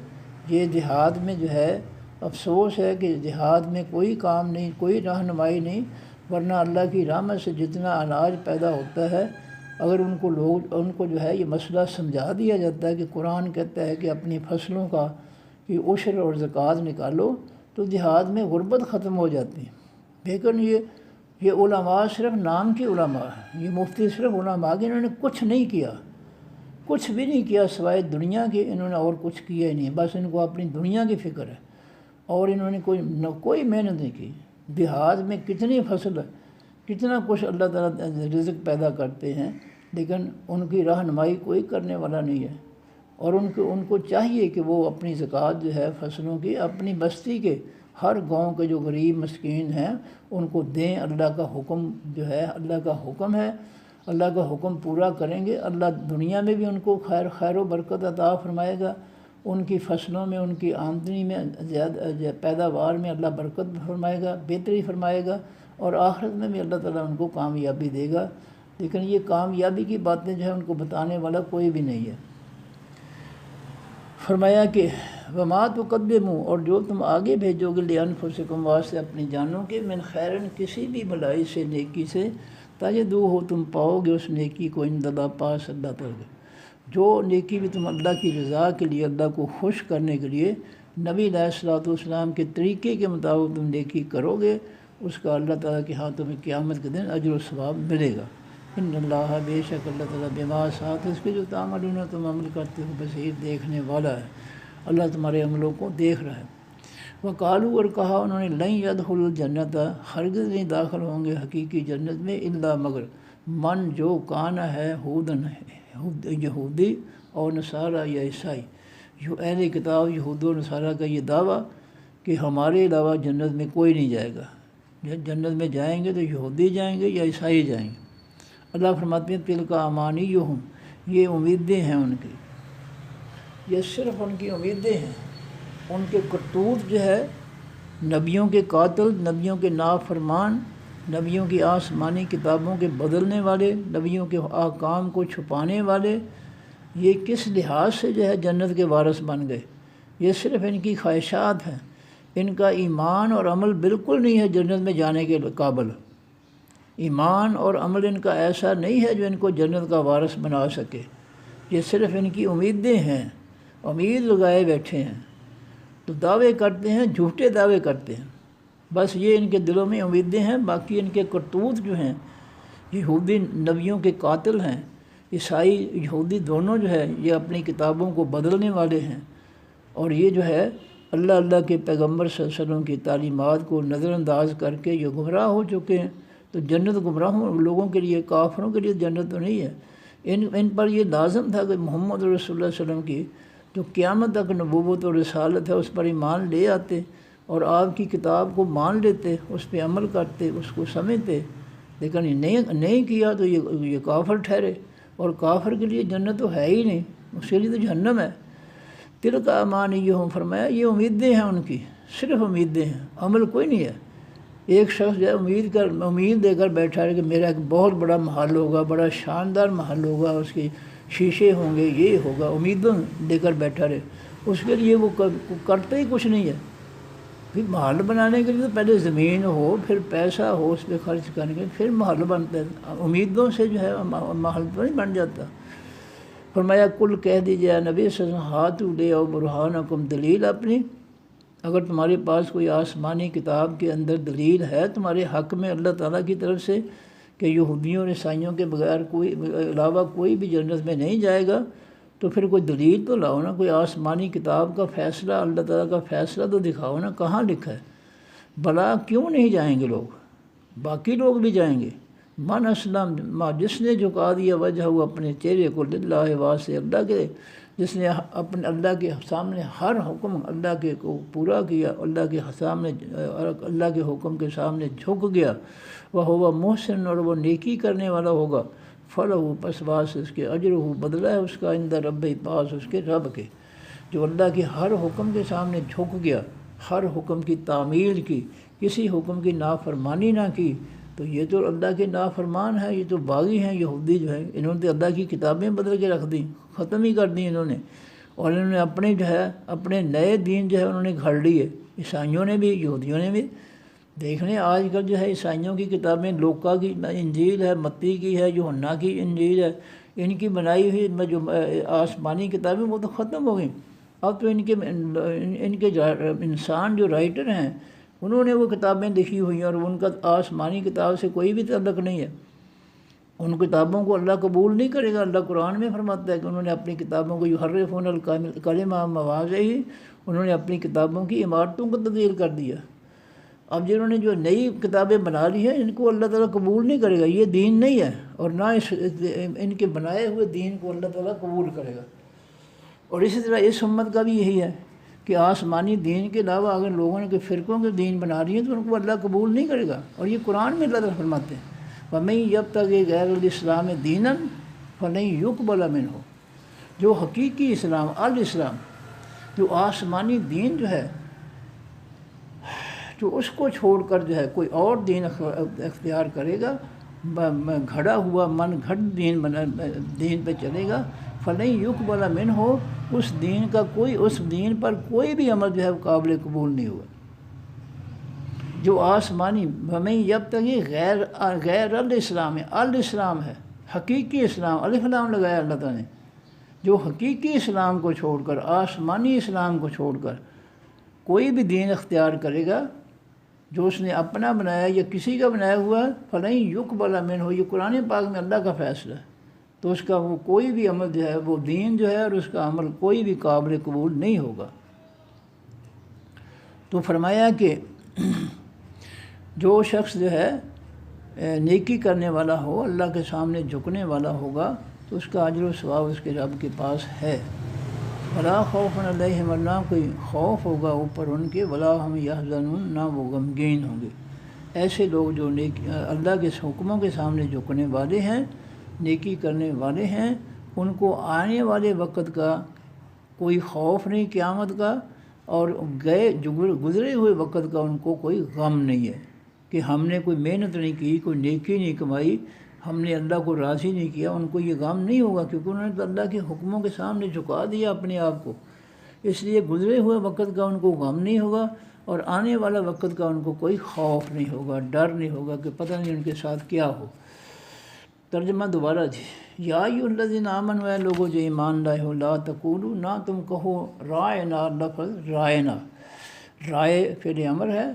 Speaker 1: یہ جہاد میں جو ہے افسوس ہے کہ جہاد میں کوئی کام نہیں، کوئی رہنمائی نہیں، ورنہ اللہ کی رحمت سے جتنا اناج پیدا ہوتا ہے، اگر ان کو جو ہے یہ مسئلہ سمجھا دیا جاتا ہے کہ قرآن کہتا ہے کہ اپنی فصلوں کا کہ عشر اور زکوٰۃ نکالو، تو جہاد میں غربت ختم ہو جاتی ہے۔ لیکن یہ علماء صرف نام کے علماء ہیں، یہ مفتی صرف علماء کے، انہوں نے کچھ نہیں کیا، کچھ بھی نہیں کیا سوائے دنیا کے، انہوں نے اور کچھ کیا ہی نہیں، بس ان کو اپنی دنیا کی فکر ہے، اور انہوں نے کوئی محنت نہیں کی۔ دیہات میں کتنی فصل ہے، کتنا کچھ اللہ تعالیٰ رزق پیدا کرتے ہیں، لیکن ان کی رہنمائی کوئی کرنے والا نہیں ہے۔ اور ان کو چاہیے کہ وہ اپنی زکوٰۃ جو ہے فصلوں کی اپنی بستی کے ہر گاؤں کے جو غریب مسکین ہیں ان کو دیں۔ اللہ کا حکم جو ہے، اللہ کا حکم ہے، اللہ کا حکم پورا کریں گے، اللہ دنیا میں بھی ان کو خیر و برکت عطا فرمائے گا، ان کی فصلوں میں، ان کی آمدنی میں، زیادہ پیداوار میں اللہ برکت فرمائے گا، بہتری فرمائے گا، اور آخرت میں بھی اللہ تعالیٰ ان کو کامیابی دے گا۔ لیکن یہ کامیابی کی باتیں جو ہے ان کو بتانے والا کوئی بھی نہیں ہے۔ فرمایا کہ وما تقدموا، اور جو تم آگے بھیجو گے لانفسکم، واسطے اپنی جانوں کے، من خیرن، کسی بھی بھلائی سے، نیکی سے، تجدوہ، تم پاؤ گے اس نیکی کو، عند اللہ، پاس اللہ تعالیٰ۔ جو نیکی بھی تم اللہ کی رضا کے لیے، اللہ کو خوش کرنے کے لیے نبی علیہ الصلوۃ والسلام کے طریقے کے مطابق تم نیکی کرو گے، اس کا اللہ تعالیٰ کے ہاں تمہیں قیامت کے دن اجر و ثواب ملے گا۔ ان اللہ، بے شک اللہ تعالیٰ، بما، ساتھ اس کے جو تعملون، تم عمل کرتے ہو، بصیر، دیکھنے والا ہے، اللہ تمہارے عملوں کو دیکھ رہا ہے۔ وقالوا، اور کہا انہوں نے، لن يدخلوا الجنت، ہرگز نہیں داخل ہوں گے حقیقی جنت میں، الا مگر من، جو کان ہے ہودن، یہودی، اور نصارہ یا عیسائی۔ جو اہل کتاب یہود و نصارہ کا یہ دعویٰ کہ ہمارے علاوہ جنت میں کوئی نہیں جائے گا، جنت میں جائیں گے تو یہودی جائیں گے یا عیسائی جائیں گے۔ اللہ فرماتے ہیں تلک امانیہم، یہ امیدیں ہیں ان کی، یہ صرف ان کی امیدیں ہیں۔ ان کے کرتوت جو ہے نبیوں کے قاتل، نبیوں کے نافرمان، نبیوں کی آسمانی کتابوں کے بدلنے والے، نبیوں کے احکام کو چھپانے والے، یہ کس لحاظ سے جو ہے جنت کے وارث بن گئے؟ یہ صرف ان کی خواہشات ہیں، ان کا ایمان اور عمل بالکل نہیں ہے جنت میں جانے کے قابل۔ ایمان اور عمل ان کا ایسا نہیں ہے جو ان کو جنت کا وارث بنا سکے، یہ صرف ان کی امیدیں ہیں، امید لگائے بیٹھے ہیں، تو دعوے کرتے ہیں، جھوٹے دعوے کرتے ہیں، بس یہ ان کے دلوں میں امیدیں ہیں۔ باقی ان کے کرتوت جو ہیں، یہودی نبیوں کے قاتل ہیں، عیسائی یہودی دونوں جو ہے یہ اپنی کتابوں کو بدلنے والے ہیں، اور یہ جو ہے اللہ کے پیغمبر صلی اللہ علیہ وسلم کی تعلیمات کو نظر انداز کر کے یہ گمراہ ہو چکے ہیں۔ تو جنت گمراہوں لوگوں کے لیے، کافروں کے لیے جنت تو نہیں ہے۔ ان پر یہ لازم تھا کہ محمد رسول اللہ صلی اللہ علیہ وسلم کی جو قیامت تک نبوت اور رسالت ہے اس پر ایمان لے آتے، اور آپ کی کتاب کو مان لیتے، اس پہ عمل کرتے، اس کو سمجھتے، لیکن نہیں کیا تو یہ کافر ٹھہرے، اور کافر کے لیے جنت تو ہے ہی نہیں، اس کے لیے تو جہنم ہے۔ تلک امانیہم، فرمایا یہ امیدیں ہیں ان کی، صرف امیدیں ہیں، عمل کوئی نہیں ہے۔ ایک شخص جو ہے امید دے کر بیٹھا ہے کہ میرا ایک بہت بڑا محل ہوگا، بڑا شاندار محل ہوگا، اس کے شیشے ہوں گے، یہ ہوگا، امیدوں دے کر بیٹھا رہے، اس کے لیے وہ کرتے ہی کچھ نہیں ہے۔ پھر محل بنانے کے لیے تو پہلے زمین ہو، پھر پیسہ ہو اس پہ خرچ کرنے کے، پھر محل بنتا ہے۔ امیدوں سے جو ہے محل تو نہیں بن جاتا۔ فرمایا کل کہہ دیجیے اے نبی صلی اللہ علیہ وسلم ہاتھ لے آؤ برہانکم دلیل اپنی، اگر تمہارے پاس کوئی آسمانی کتاب کے اندر دلیل ہے تمہارے حق میں اللہ تعالیٰ کی طرف سے کہ یہودیوں اور عیسائیوں کے بغیر کوئی علاوہ کوئی بھی جنت میں نہیں جائے گا، تو پھر کوئی دلیل تو لاؤ نا، کوئی آسمانی کتاب کا فیصلہ، اللہ تعالیٰ کا فیصلہ تو دکھاؤ نا، کہاں لکھا ہے؟ بھلا کیوں نہیں جائیں گے لوگ؟ باقی لوگ بھی جائیں گے۔ من اسلم، جس نے جھکا دیا وجہ ہو اپنے چہرے کو للہ واسطے اللہ کے، جس نے اپنے اللہ کے سامنے ہر حکم اللہ کے کو پورا کیا، اللہ کے سامنے اللہ کے حکم کے سامنے جھک گیا، وہ ہوا محسن، اور وہ نیکی کرنے والا ہوگا، فلہ پس باس اس کے اجر ہو، بدلہ ہے اس کا عند رب پاس اس کے رب کے۔ جو اللہ کے ہر حکم کے سامنے جھک گیا، ہر حکم کی تعمیل کی، کسی حکم کی نافرمانی نہ کی، تو یہ تو اللہ کے نافرمان ہے، یہ تو باغی ہیں یہودی جو ہے، انہوں نے اللہ کی کتابیں بدل کے رکھ دیں، ختم ہی کر دیں انہوں نے، اور انہوں نے اپنے جو ہے اپنے نئے دین جو ہے انہوں نے گھڑ لیے، عیسائیوں نے بھی یہودیوں نے بھی۔ دیکھ لیں آج کل جو ہے عیسائیوں کی کتابیں، لوکا کی انجیل ہے، متی کی ہے، یوحنا کی انجیل ہے، ان کی بنائی ہوئی جو آسمانی کتابیں وہ تو ختم ہو گئیں۔ اب تو ان کے انسان جو رائٹر ہیں انہوں نے وہ کتابیں لکھی ہوئی ہیں، اور ان کا آسمانی کتاب سے کوئی بھی تعلق نہیں ہے۔ ان کتابوں کو اللہ قبول نہیں کرے گا۔ اللہ قرآن میں فرماتا ہے کہ انہوں نے اپنی کتابوں کو یحرفون الکلم عن مواضعہ، انہوں نے اپنی کتابوں کی عمارتوں کو تبدیل کر دیا۔ اب جنہوں نے جو نئی کتابیں بنا لی ہیں ان کو اللہ تعالیٰ قبول نہیں کرے گا، یہ دین نہیں ہے، اور نہ ان کے بنائے ہوئے دین کو اللہ تعالیٰ قبول کرے گا۔ اور اسی طرح اس امت کا بھی یہی ہے کہ آسمانی دین کے علاوہ اگر لوگوں نے فرقوں کے دین بنا لیے تو ان کو اللہ قبول نہیں کرے گا، اور یہ قرآن میں اللہ تعالیٰ فرماتے ہیں وَمَن يَبْتَغِ غَيْرَ الْإِسْلَامِ دِينًا فَلَن يُقْبَلَ مِنْهُ، جو حقیقی اسلام الاسلام، جو آسمانی دین جو ہے، جو اس کو چھوڑ کر جو ہے کوئی اور دین اختیار کرے گا، گھڑا ہوا من گھڑ دین پہ چلے گا، فَلَن يُقْبَلَ مِنْهُ، اس دین کا اس دین پر کوئی بھی عمل جو ہے قابل قبول نہیں ہوگا۔ جو آسمانی وَمَن يَبْتَغِ غیر الاسلام، الاسلام ہے حقیقی اسلام، الف لام لگایا اللہ تعالیٰ نے، جو حقیقی اسلام کو چھوڑ کر، آسمانی اسلام کو چھوڑ کر کوئی بھی دین اختیار کرے گا جو اس نے اپنا بنایا یا کسی کا بنایا ہوا، فَلَن يُقْبَلَ مِنْهُ، یہ قرآن پاک میں اللہ کا فیصلہ ہے، تو اس کا وہ کوئی بھی عمل جو ہے، وہ دین جو ہے اور اس کا عمل کوئی بھی قابل قبول نہیں ہوگا۔ تو فرمایا کہ جو شخص جو ہے نیکی کرنے والا ہو، اللہ کے سامنے جھکنے والا ہوگا، تو اس کا اجر و ثواب اس کے رب کے پاس ہے۔ ولا خوف علیہم، نہ کوئی خوف ہوگا اوپر ان کے، ولا ہم یحزنون، نہ وہ غمگین ہوں گے۔ ایسے لوگ جو اللہ کے حکموں کے سامنے جھکنے والے ہیں، نیکی کرنے والے ہیں، ان کو آنے والے وقت کا کوئی خوف نہیں قیامت کا، اور گزرے ہوئے وقت کا ان کو کوئی غم نہیں ہے کہ ہم نے کوئی محنت نہیں کی، کوئی نیکی نہیں کمائی، ہم نے اللہ کو راضی نہیں کیا، ان کو یہ غم نہیں ہوگا، کیونکہ انہوں نے تو اللہ کے حکموں کے سامنے جھکا دیا اپنے آپ کو، اس لیے گزرے ہوئے وقت کا ان کو غم نہیں ہوگا، اور آنے والا وقت کا ان کو کوئی خوف نہیں ہوگا، ڈر نہیں ہوگا کہ پتہ نہیں ان کے ساتھ کیا ہو۔ ترجمہ دوبارہ جی، یا ایھا الذین آمنوا، اے لوگو جو ایمان لائے ہو، لا تقولوا، نہ تم کہو رائنا، لفظ رائنا، رائے فعل امر ہے،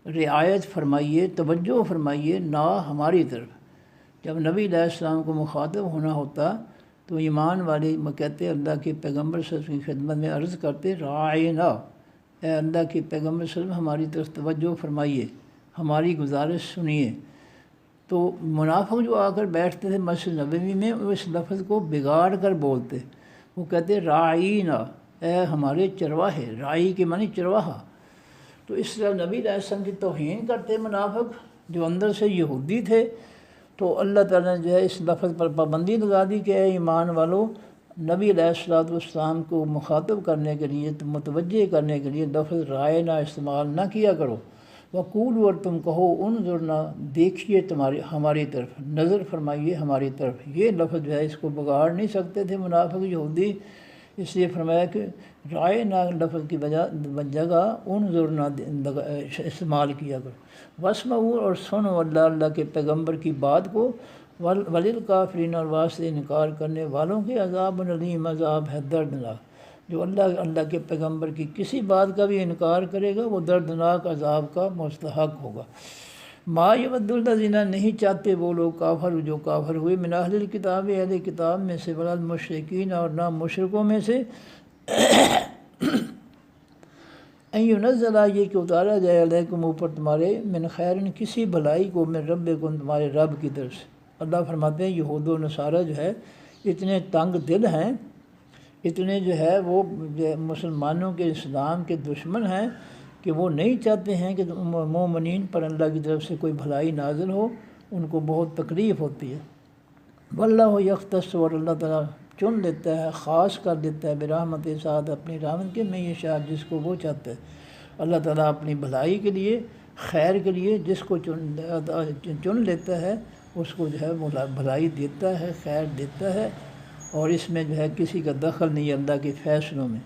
Speaker 1: رعایت فرمائیے، توجہ فرمائیے، نہ ہماری طرف۔ جب نبی علیہ السلام کو مخاطب ہونا ہوتا تو ایمان والے کہتے اللہ کے پیغمبر صلی اللہ علیہ وسلم کی خدمت میں عرض کرتے رائنا، اے اللہ کے پیغمبر صلی اللہ علیہ وسلم ہماری طرف توجہ فرمائیے، ہماری گزارش سنیے۔ تو منافق جو آ کر بیٹھتے تھے مسجد نبوی میں، وہ اس لفظ کو بگاڑ کر بولتے، وہ کہتے رائینا، اے ہمارے چرواہے، رائی کے معنی چرواہا۔ تو اس طرح نبی علیہ السلام کی توہین کرتے منافق جو اندر سے یہودی تھے۔ تو اللہ تعالیٰ نے جو ہے اس لفظ پر پابندی لگا دی کہ اے ایمان والو، نبی علیہ السلام کو مخاطب کرنے کے لیے، متوجہ کرنے کے لیے لفظ رائنا استعمال نہ کیا کرو۔ وقولوا، اور تم کہو انظرنا، دیکھیے ہماری طرف، نظر فرمائیے ہماری طرف۔ یہ لفظ جو ہے اس کو بگاڑ نہیں سکتے تھے منافق یہودی، اس لیے فرمایا کہ رائنا لفظ کی جگہ انظرنا استعمال کیا کرو۔ واسمعوا، اور سنو اللہ کے پیغمبر کی بات کو، وللکافرین اور واسطے انکار کرنے والوں کے عذاب علیم، عذاب ہے دردناک۔ جو اللہ کے پیغمبر کی کسی بات کا بھی انکار کرے گا وہ دردناک عذاب کا مستحق ہوگا۔ ما یود الذین، نہیں چاہتے وہ لوگ کافر جو کافر ہوئے، من اہل الکتاب، اہل کتاب میں سے، ولا المشرکین، اور نہ مشرکوں میں سے، ان ینزل، یہ کہ اتارا جائے، علیکم اوپر تمہارے، من خیرن کسی بھلائی کو، من ربکم تمہارے رب کی طرف سے۔ اللہ فرماتے ہیں یہود و نصارہ جو ہے اتنے تنگ دل ہیں، اتنے جو ہے وہ مسلمانوں کے، اسلام کے دشمن ہیں کہ وہ نہیں چاہتے ہیں کہ مومنین پر اللہ کی طرف سے کوئی بھلائی نازل ہو، ان کو بہت تکلیف ہوتی ہے۔ واللہ یختص، اور اللہ تعالیٰ چن لیتا ہے، خاص کر دیتا ہے، برحمت ساتھ اپنی رحمت کے، میں یہ شاہ جس کو وہ چاہتا ہے۔ اللہ تعالیٰ اپنی بھلائی کے لیے، خیر کے لیے جس کو چن لیتا ہے اس کو جو ہے بھلائی دیتا ہے، خیر دیتا ہے، اور اس میں جو ہے کسی کا دخل نہیں ہے اللہ کے فیصلوں میں۔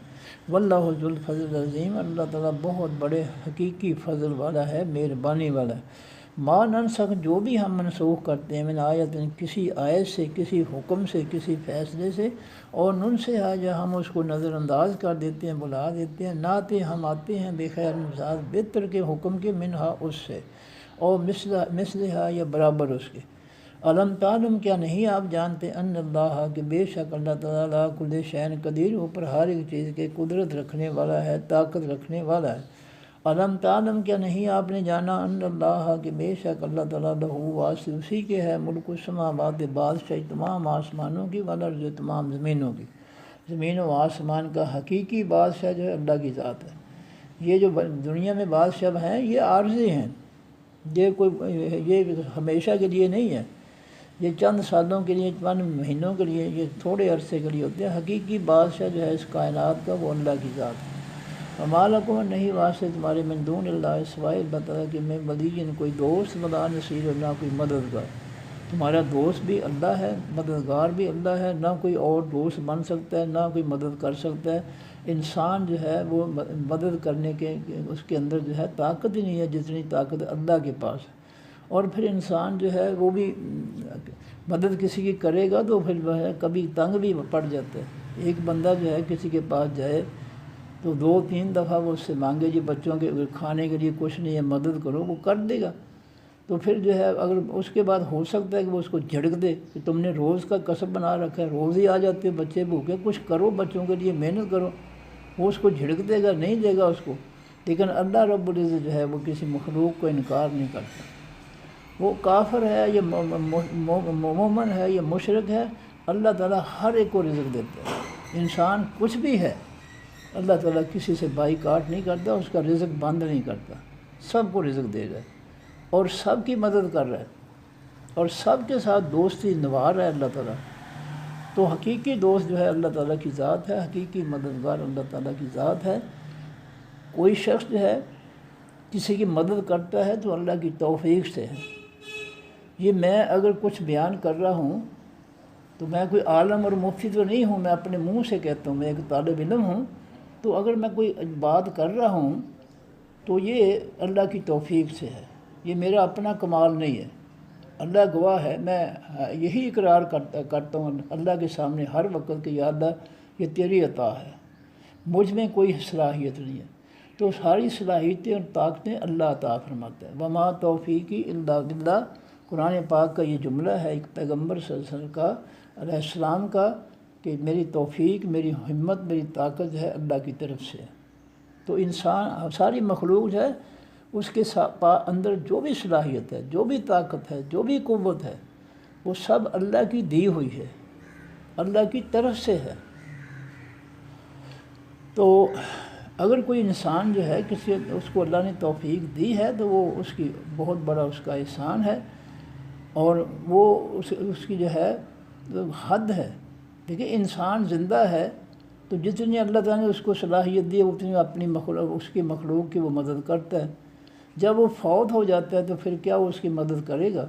Speaker 1: واللہ ذو الفضل العظیم، اللہ تعالیٰ بہت بڑے حقیقی فضل والا ہے، مہربانی والا ہے۔ ما ننسخ، جو بھی ہم منسوخ کرتے ہیں، من آیت، کسی آیت سے، کسی حکم سے، کسی فیصلے سے، اور ننسخ، جو ہم اس کو نظر انداز کر دیتے ہیں، بلا دیتے ہیں، ناتے ہم آتے ہیں بخیر مزاج، بہتر کے حکم کے، منہا اس سے، اور مثلہا یا برابر اس کے۔ علم تعلم، کیا نہیں آپ جانتے، ان اللہ، کہ بے شک اللہ تعالیٰ کل شیء قدیر، اوپر ہر ایک چیز کے قدرت رکھنے والا ہے، طاقت رکھنے والا ہے۔ علم تعلم، کیا نہیں آپ نے جانا، ان اللہ، کہ بے شک اللہ تعالیٰ، لہو، واسطے اسی کے ہے، ملک السماوات، بادشاہی تمام آسمانوں کی، والارض، تمام زمینوں کی۔ زمین و آسمان کا حقیقی بادشاہ جو ہے اللہ کی ذات ہے۔ یہ جو دنیا میں بادشاہ ہیں یہ عارضی ہیں، یہ ہمیشہ کے لیے نہیں ہے، یہ چند سالوں کے لیے، چند مہینوں کے لیے، یہ تھوڑے عرصے کے لیے ہوتے ہیں۔ حقیقی بادشاہ جو ہے اس کائنات کا وہ اللہ کی ذات ہے۔ وما لکم، نہیں واسطے تمہارے، من دون اللہ، سوائے اللہ تعالیٰ کہ میں ولی، کوئی دوست، ولا نصیر، نہ کوئی مددگار۔ تمہارا دوست بھی اللہ ہے، مددگار بھی اللہ ہے، نہ کوئی اور دوست بن سکتا ہے، نہ کوئی مدد کر سکتا ہے۔ انسان جو ہے وہ مدد کرنے کے، اس کے اندر جو ہے طاقت ہی نہیں ہے جتنی طاقت اللہ کے پاس ہے۔ اور پھر انسان جو ہے وہ بھی مدد کسی کی کرے گا تو پھر وہ ہے کبھی تنگ بھی پڑ جاتا ہے۔ ایک بندہ جو ہے کسی کے پاس جائے تو 2-3 دفعہ وہ اس سے مانگے، جی بچوں کے کھانے کے لیے کچھ نہیں ہے، مدد کرو، وہ کر دے گا۔ تو پھر جو ہے اگر اس کے بعد ہو سکتا ہے کہ وہ اس کو جھڑک دے کہ تم نے روز کا کسب بنا رکھا ہے، روز ہی آ جاتے بچے بھوکے، کچھ کرو بچوں کے لیے، محنت کرو، وہ اس کو جھڑک دے گا، نہیں دے گا اس کو۔ لیکن اللہ رب العزت جو ہے وہ کسی مخلوق کو انکار نہیں کرتا۔ وہ کافر ہے یا مومن ہے یا مشرک ہے، اللہ تعالیٰ ہر ایک کو رزق دیتا ہے۔ انسان کچھ بھی ہے، اللہ تعالیٰ کسی سے بائی کاٹ نہیں کرتا، اس کا رزق بند نہیں کرتا، سب کو رزق دے رہا ہے اور سب کی مدد کر رہا ہے اور سب کے ساتھ دوستی نبھا رہا ہے اللہ تعالیٰ۔ تو حقیقی دوست جو ہے اللہ تعالیٰ کی ذات ہے، حقیقی مددگار اللہ تعالیٰ کی ذات ہے۔ کوئی شخص جو ہے کسی کی مدد کرتا ہے تو اللہ کی توفیق سے ہے۔ یہ میں اگر کچھ بیان کر رہا ہوں تو میں کوئی عالم اور مفتی تو نہیں ہوں، میں اپنے منہ سے کہتا ہوں، میں ایک طالب علم ہوں، تو اگر میں کوئی بات کر رہا ہوں تو یہ اللہ کی توفیق سے ہے، یہ میرا اپنا کمال نہیں ہے۔ اللہ گواہ ہے، میں یہی اقرار کرتا ہوں اللہ کے سامنے ہر وقت کہ یا اللہ یہ تیری عطا ہے، مجھ میں کوئی صلاحیت نہیں ہے۔ تو ساری صلاحیتیں اور طاقتیں اللہ عطا فرماتا ہے۔ وما توفیقی الا باللہ، قرآن پاک کا یہ جملہ ہے ایک پیغمبر صلی اللہ علیہ وسلم کا، علیہ السلام کا، کہ میری توفیق، میری ہمت، میری طاقت ہے اللہ کی طرف سے۔ تو انسان، ساری مخلوق جو ہے اس کے اندر جو بھی صلاحیت ہے، جو بھی طاقت ہے، جو بھی قوت ہے، وہ سب اللہ کی دی ہوئی ہے، اللہ کی طرف سے ہے۔ تو اگر کوئی انسان جو ہے کسی، اس کو اللہ نے توفیق دی ہے تو وہ اس کی بہت بڑا اس کا احسان ہے، اور وہ اس کی جو ہے حد ہے۔ دیکھیں انسان زندہ ہے تو جتنی اللہ تعالیٰ نے اس کو صلاحیت دی ہے اتنی اپنی مخلوق، اس کی مخلوق کی وہ مدد کرتا ہے۔ جب وہ فوت ہو جاتا ہے تو پھر کیا وہ اس کی مدد کرے گا؟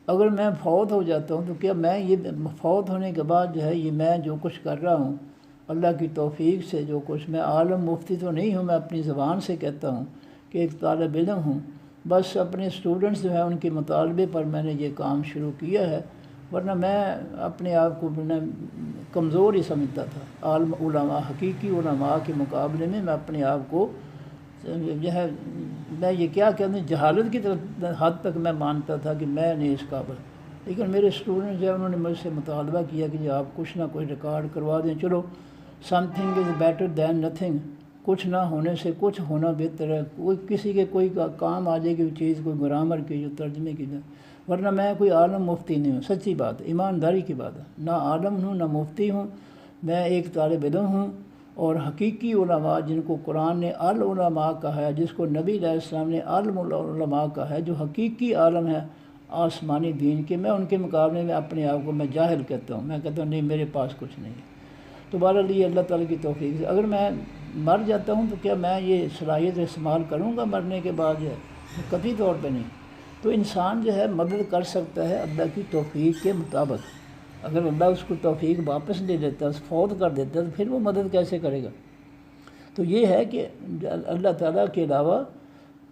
Speaker 1: اگر میں فوت ہو جاتا ہوں تو کیا میں یہ فوت ہونے کے بعد جو ہے یہ میں جو کچھ کر رہا ہوں اللہ کی توفیق سے، جو کچھ، میں عالم مفتی تو نہیں ہوں، میں اپنی زبان سے کہتا ہوں کہ ایک طالب علم ہوں، بس اپنے اسٹوڈنٹس جو ہیں ان کے مطالبے پر میں نے یہ کام شروع کیا ہے، ورنہ میں اپنے آپ کو کمزور ہی سمجھتا تھا۔ عالم علماء، حقیقی علماء کے مقابلے میں میں اپنے آپ کو جو ہے، میں یہ کیا کہتے ہیں، جہالت کی طرف حد تک میں مانتا تھا کہ میں نہیں اس قابل۔ لیکن میرے اسٹوڈنٹ جو ہے انہوں نے مجھ سے مطالبہ کیا کہ جی آپ کچھ نہ کچھ ریکارڈ کروا دیں، چلو some thing is better than nothing, کچھ نہ ہونے سے کچھ ہونا بہتر ہے، کوئی کسی کے کوئی کام آ جائے کوئی چیز، کوئی گرامر کی جو ترجمے کی جائے۔ ورنہ میں کوئی عالم مفتی نہیں ہوں، سچی بات ہے، ایمانداری کی بات ہے، نہ عالم ہوں نہ مفتی ہوں، میں ایک طالب علم ہوں۔ اور حقیقی علماء جن کو قرآن نے العلماء کہا ہے، جس کو نبی علیہ السلام نے العلماء کہا ہے، جو حقیقی عالم ہے آسمانی دین کے، میں ان کے مقابلے میں اپنے آپ کو میں جاہل کہتا ہوں، میں کہتا ہوں نہیں میرے پاس کچھ نہیں ہے۔ تو بہرحال یہ اللہ تعالیٰ کی توفیق سے اگر میں مر جاتا ہوں تو کیا میں یہ صلاحیت استعمال کروں گا مرنے کے بعد؟ جو ہے قطعی طور پہ نہیں۔ تو انسان جو ہے مدد کر سکتا ہے اللہ کی توفیق کے مطابق۔ اگر اللہ اس کو توفیق واپس لے لیتا ہے، فوت کر دیتا ہے، تو پھر وہ مدد کیسے کرے گا؟ تو یہ ہے کہ اللہ تعالیٰ کے علاوہ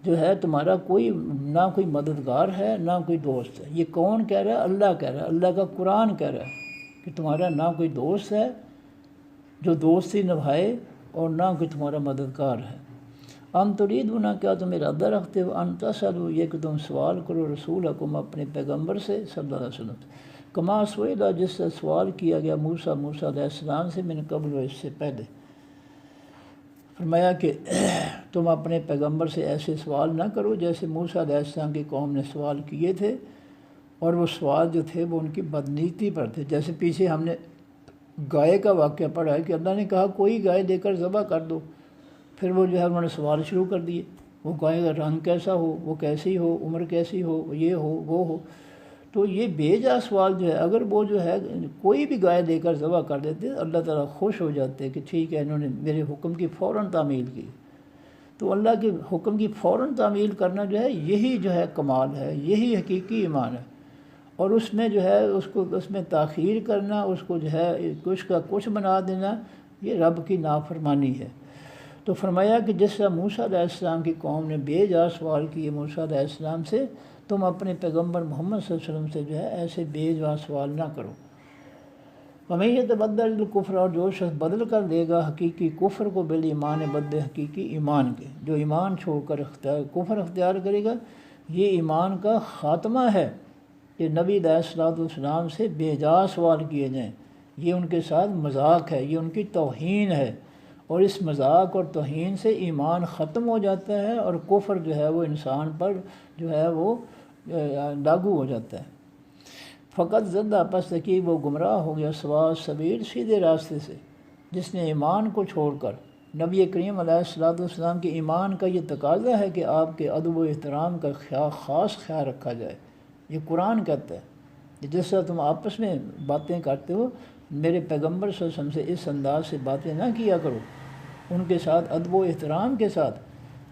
Speaker 1: جو ہے تمہارا کوئی نہ کوئی مددگار ہے نہ کوئی دوست ہے۔ یہ کون کہہ رہا ہے؟ اللہ کہہ رہا ہے، اللہ کا قرآن کہہ رہا ہے کہ تمہارا نہ کوئی دوست ہے جو دوستی نبھائے اور نہ کوئی تمہارا مددگار ہے۔ ام تریدون، کیا تم ارادہ رکھتے ہو، ان تسألوا، یہ کہ تم سوال کرو رسولکم، اپنے پیغمبر سے صلی اللہ علیہ وسلم، کما سئل، جس سے سوال کیا گیا موسیٰ علیہ السلام سے، من قبل، اس سے پہلے۔ فرمایا کہ تم اپنے پیغمبر سے ایسے سوال نہ کرو جیسے موسیٰ علیہ السلام کی قوم نے سوال کیے تھے، اور وہ سوال جو تھے وہ ان کی بدنیتی پر تھے۔ جیسے پیچھے ہم نے گائے کا واقعہ پڑھا ہے کہ اللہ نے کہا کوئی گائے دے کر ذبح کر دو، پھر وہ جو ہے انہوں نے سوال شروع کر دیے، وہ گائے کا رنگ کیسا ہو، وہ کیسی ہو، عمر کیسی ہو، یہ ہو وہ ہو۔ تو یہ بے جا سوال جو ہے، اگر وہ جو ہے کوئی بھی گائے دے کر ذبح کر دیتے، اللہ تعالیٰ خوش ہو جاتے کہ ٹھیک ہے انہوں نے میرے حکم کی فوراً تعمیل کی۔ تو اللہ کے حکم کی فوراً تعمیل کرنا جو ہے یہی جو ہے کمال ہے، یہی حقیقی ایمان ہے۔ اور اس میں جو ہے اس میں تاخیر کرنا، اس کو جو ہے کچھ کا کچھ بنا دینا، یہ رب کی نافرمانی ہے۔ تو فرمایا کہ جس طرح موسیٰ علیہ السلام کی قوم نے بے جا سوال کیے موسیٰ علیہ السلام سے، تم اپنے پیغمبر محمد صلی اللہ علیہ وسلم سے جو ہے ایسے بے جا سوال نہ کرو۔ وَمَن يَتَبَدَّلِ الْكُفْرَ، اور جو شخص بدل کر دے گا حقیقی کفر کو بالایمان، بدلے حقیقی ایمان کے، جو ایمان چھوڑ کر کفر اختیار کرے گا، یہ ایمان کا خاتمہ ہے کہ نبی علیہ السلام سے بے جا سوال کیے جائیں۔ یہ ان کے ساتھ مذاق ہے، یہ ان کی توہین ہے، اور اس مذاق اور توہین سے ایمان ختم ہو جاتا ہے، اور کفر جو ہے وہ انسان پر جو ہے وہ لاگو ہو جاتا ہے۔ فقط زدہ، پس کہ وہ گمراہ ہو گیا، سوا سبیل، سیدھے راستے سے، جس نے ایمان کو چھوڑ کر، نبی کریم علیہ السلام کے ایمان کا یہ تقاضا ہے کہ آپ کے ادب و احترام کا خاص خیال رکھا جائے۔ یہ قرآن کہتا ہے جس طرح تم آپس میں باتیں کرتے ہو، میرے پیغمبر صلی اللہ علیہ وسلم سے اس انداز سے باتیں نہ کیا کرو، ان کے ساتھ ادب و احترام کے ساتھ۔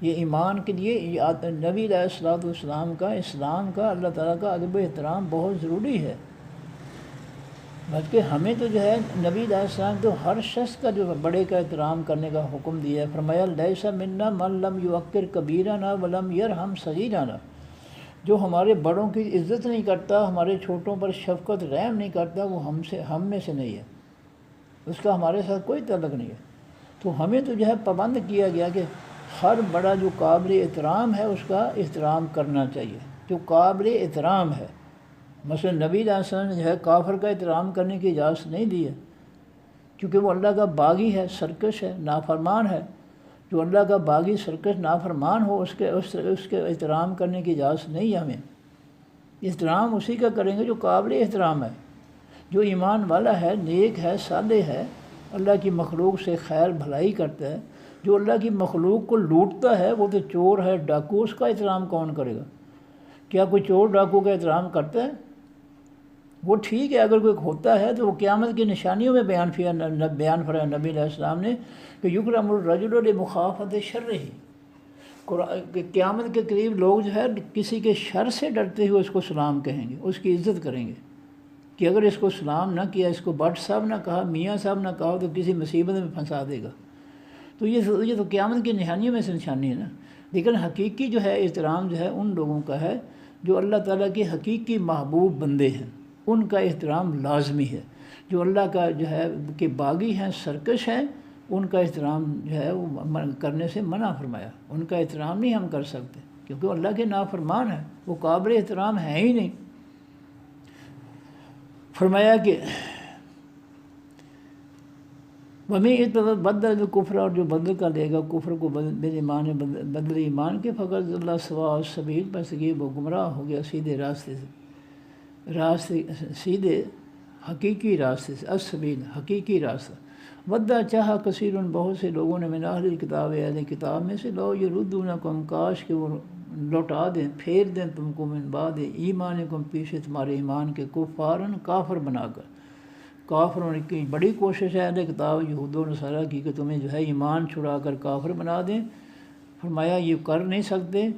Speaker 1: یہ ایمان کے لیے نبی علیہ السلام کا، اسلام کا، اللہ تعالیٰ کا ادب و احترام بہت ضروری ہے۔ بلکہ ہمیں تو جو ہے نبی علیہ السلام تو ہر شخص کا جو بڑے کا احترام کرنے کا حکم دیا ہے۔ فرمایا لیس منا من لم یوقر کبیرنا ولم یرحم صغیرنا، جو ہمارے بڑوں کی عزت نہیں کرتا، ہمارے چھوٹوں پر شفقت رحم نہیں کرتا، وہ ہم میں سے نہیں ہے، اس کا ہمارے ساتھ کوئی تعلق نہیں ہے۔ تو ہمیں تو جو ہے پابند کیا گیا کہ ہر بڑا جو قابل احترام ہے اس کا احترام کرنا چاہیے، جو قابل احترام ہے۔ مثلا نبی علیہ السلام نے جو ہے کافر کا احترام کرنے کی اجازت نہیں دی ہے، کیونکہ وہ اللہ کا باغی ہے، سرکش ہے، نافرمان ہے۔ جو اللہ کا باغی، سرکش، نافرمان ہو اس کے احترام کرنے کی اجازت نہیں ہے ہمیں۔ احترام اسی کا کریں گے جو قابل احترام ہے، جو ایمان والا ہے، نیک ہے، صالح ہے، اللہ کی مخلوق سے خیر بھلائی کرتا ہے۔ جو اللہ کی مخلوق کو لوٹتا ہے وہ تو چور ہے، ڈاکو، اس کا احترام کون کرے گا؟ کیا کوئی چور ڈاکو کا احترام کرتا ہے؟ وہ ٹھیک ہے اگر کوئی ہوتا ہے تو وہ قیامت کی نشانیوں میں بیان فرمایا نبی علیہ السلام نے کہ یکرم الرجل لمخافۃ شرہ، قیامت کے قریب لوگ جو ہے کسی کے شر سے ڈرتے ہوئے اس کو سلام کہیں گے، اس کی عزت کریں گے، کہ اگر اس کو سلام نہ کیا، اس کو بٹ صاحب نہ کہا، میاں صاحب نہ کہا تو کسی مصیبت میں پھنسا دے گا۔ تو یہ تو قیامت کی نشانیوں میں سے نشانی ہے نا۔ لیکن حقیقی جو ہے احترام جو ہے ان لوگوں کا ہے جو اللہ تعالیٰ کے حقیقی محبوب بندے ہیں، ان کا احترام لازمی ہے۔ جو اللہ کا جو ہے کہ باغی ہیں، سرکش ہیں، ان کا احترام جو ہے وہ کرنے سے منع فرمایا۔ ان کا احترام نہیں ہم کر سکتے کیونکہ وہ اللہ کے نافرمان ہیں، وہ قابل احترام ہیں ہی نہیں۔ فرمایا کہ وَمِن بدل کفر، اور جو بدل کر دے گا کفر کو ایمان بدل ایمان کے، فقط اللہ سوا السبیل، بس یہ وہ گمراہ ہو گیا سیدھے راستے سے، سیدھے حقیقی راستے سے، السبیل حقیقی راستہ۔ ودّا چاہا کثیر، بہت سے لوگوں نے من اہل الکتاب، اہل کتاب میں سے، لو یردونکم، کاش کہ وہ لوٹا دیں، پھیر دیں تم کو، من بعد ایمانکم، پیچھے تمہارے ایمان کے، کفارن، کافر بنا کر۔ کافروں کی بڑی کوشش ہے اہل کتاب یہود و نصارہ کی کہ تمہیں جو ہے ایمان چھڑا کر کافر بنا دیں۔ فرمایا یہ کر نہیں سکتے،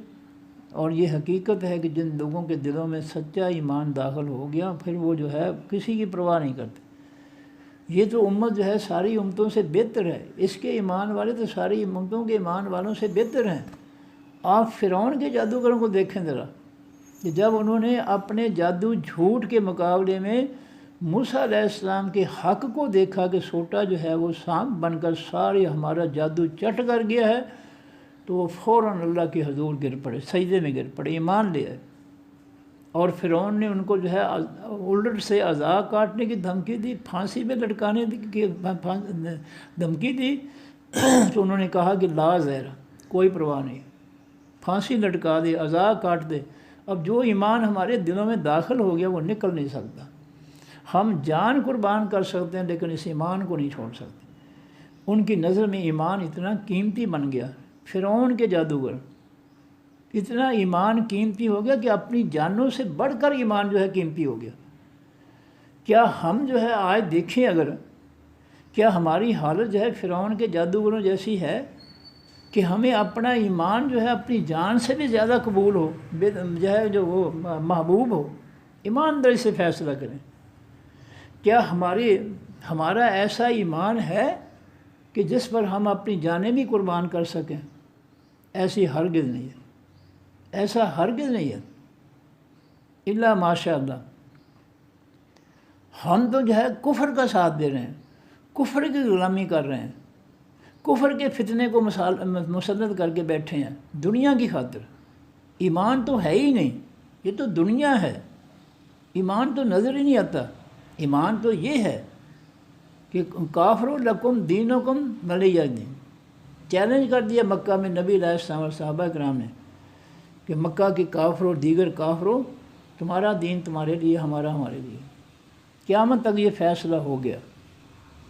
Speaker 1: اور یہ حقیقت ہے کہ جن لوگوں کے دلوں میں سچا ایمان داخل ہو گیا پھر وہ جو ہے کسی کی پرواہ نہیں کرتے۔ یہ تو امت جو ہے ساری امتوں سے بہتر ہے، اس کے ایمان والے تو ساری امتوں کے ایمان والوں سے بہتر ہیں۔ آپ فرعون کے جادوگروں کو دیکھیں ذرا، کہ جب انہوں نے اپنے جادو جھوٹ کے مقابلے میں موسیٰ علیہ السلام کے حق کو دیکھا کہ سوٹا جو ہے وہ سانپ بن کر سارے ہمارا جادو چٹ کر گیا ہے، تو وہ فوراً اللہ کے حضور گر پڑے، سجدے میں گر پڑے، ایمان لے آئے۔ اور فرعون نے ان کو جو ہے الٹ سے عذاب کاٹنے کی دھمکی دی، پھانسی میں لٹکانے کی دھمکی دی، تو انہوں نے کہا کہ لا زہر، کوئی پرواہ نہیں، پھانسی لٹکا دے، عذاب کاٹ دے۔ اب جو ایمان ہمارے دلوں میں داخل ہو گیا وہ نکل نہیں سکتا۔ ہم جان قربان کر سکتے ہیں لیکن اس ایمان کو نہیں چھوڑ سکتے۔ ان کی نظر میں ایمان اتنا قیمتی بن گیا، فرعون کے جادوگر، اتنا ایمان قیمتی ہو گیا کہ اپنی جانوں سے بڑھ کر ایمان جو ہے قیمتی ہو گیا۔ کیا ہم جو ہے آج دیکھیں، اگر کیا ہماری حالت جو ہے فرعون کے جادوگروں جیسی ہے کہ ہمیں اپنا ایمان جو ہے اپنی جان سے بھی زیادہ قبول ہو، جو ہے جو وہ محبوب ہو، ایمانداری سے فیصلہ کریں۔ کیا ہمارا ایسا ایمان ہے کہ جس پر ہم اپنی جانیں بھی قربان کر سکیں؟ ایسی ہرگز نہیں ہے، ایسا ہرگز نہیں ہے، الا ماشاء اللہ۔ ہم تو جو ہے کفر کا ساتھ دے رہے ہیں، کفر کی غلامی کر رہے ہیں، کفر کے فتنے کو مسلط کر کے بیٹھے ہیں دنیا کی خاطر۔ ایمان تو ہے ہی نہیں، یہ تو دنیا ہے، ایمان تو نظر ہی نہیں آتا۔ ایمان تو یہ ہے کہ کافروا لکم دینکم ولی دین۔ چیلنج کر دیا مکہ میں نبی علیہ السلام اور صحابہ کرام نے کہ مکہ کے کافروں، دیگر کافروں، تمہارا دین تمہارے لیے، ہمارا ہمارے لیے۔ قیامت تک یہ فیصلہ ہو گیا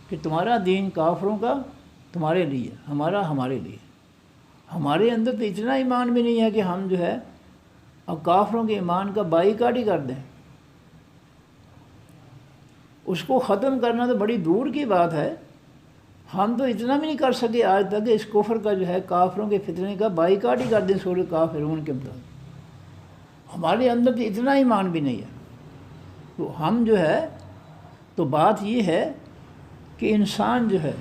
Speaker 1: کہ تمہارا دین کافروں کا تمہارے لیے، ہمارا ہمارے لیے۔ ہمارے اندر تو اتنا ایمان بھی نہیں ہے کہ ہم جو ہے اب کافروں کے ایمان کا بائیکاٹ ہی کر دیں۔ اس کو ختم کرنا تو بڑی دور کی بات ہے، ہم تو اتنا بھی نہیں کر سکے آج تک کہ اس کفر کا جو ہے کافروں کے فتنے کا بائیکاٹ ہی کر دیں سورہ کافرون کے مطابق۔ ہمارے اندر تو اتنا ایمان بھی نہیں ہے۔ تو ہم جو ہے، تو بات یہ ہے کہ انسان جو ہے،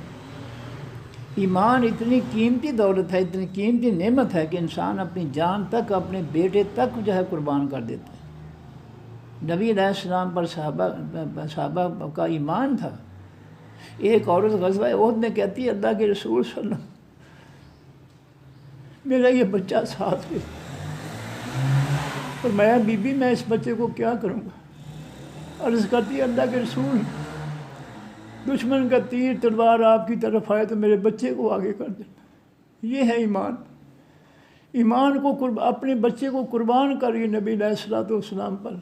Speaker 1: ایمان اتنی قیمتی دولت ہے، اتنی قیمتی نعمت ہے کہ انسان اپنی جان تک، اپنے بیٹے تک جو ہے قربان کر دیتا ہے۔ نبی علیہ السلام پر صحابہ کا ایمان تھا۔ ایک عورت غزوہ احد میں کہتی ہے اللہ کے رسول صلی اللہ علیہ وسلم میرا یہ بچہ ساتھ ہے، اور میں بی بی میں اس بچے کو کیا کروں گا؟ عرض کرتی ہے اللہ کے رسول، دشمن کا تیر تلوار آپ کی طرف آئے تو میرے بچے کو آگے کر دینا۔ یہ ہے ایمان۔ ایمان کو اپنے بچے کو قربان کریے نبی علیہ الصلوۃ والسلام پر،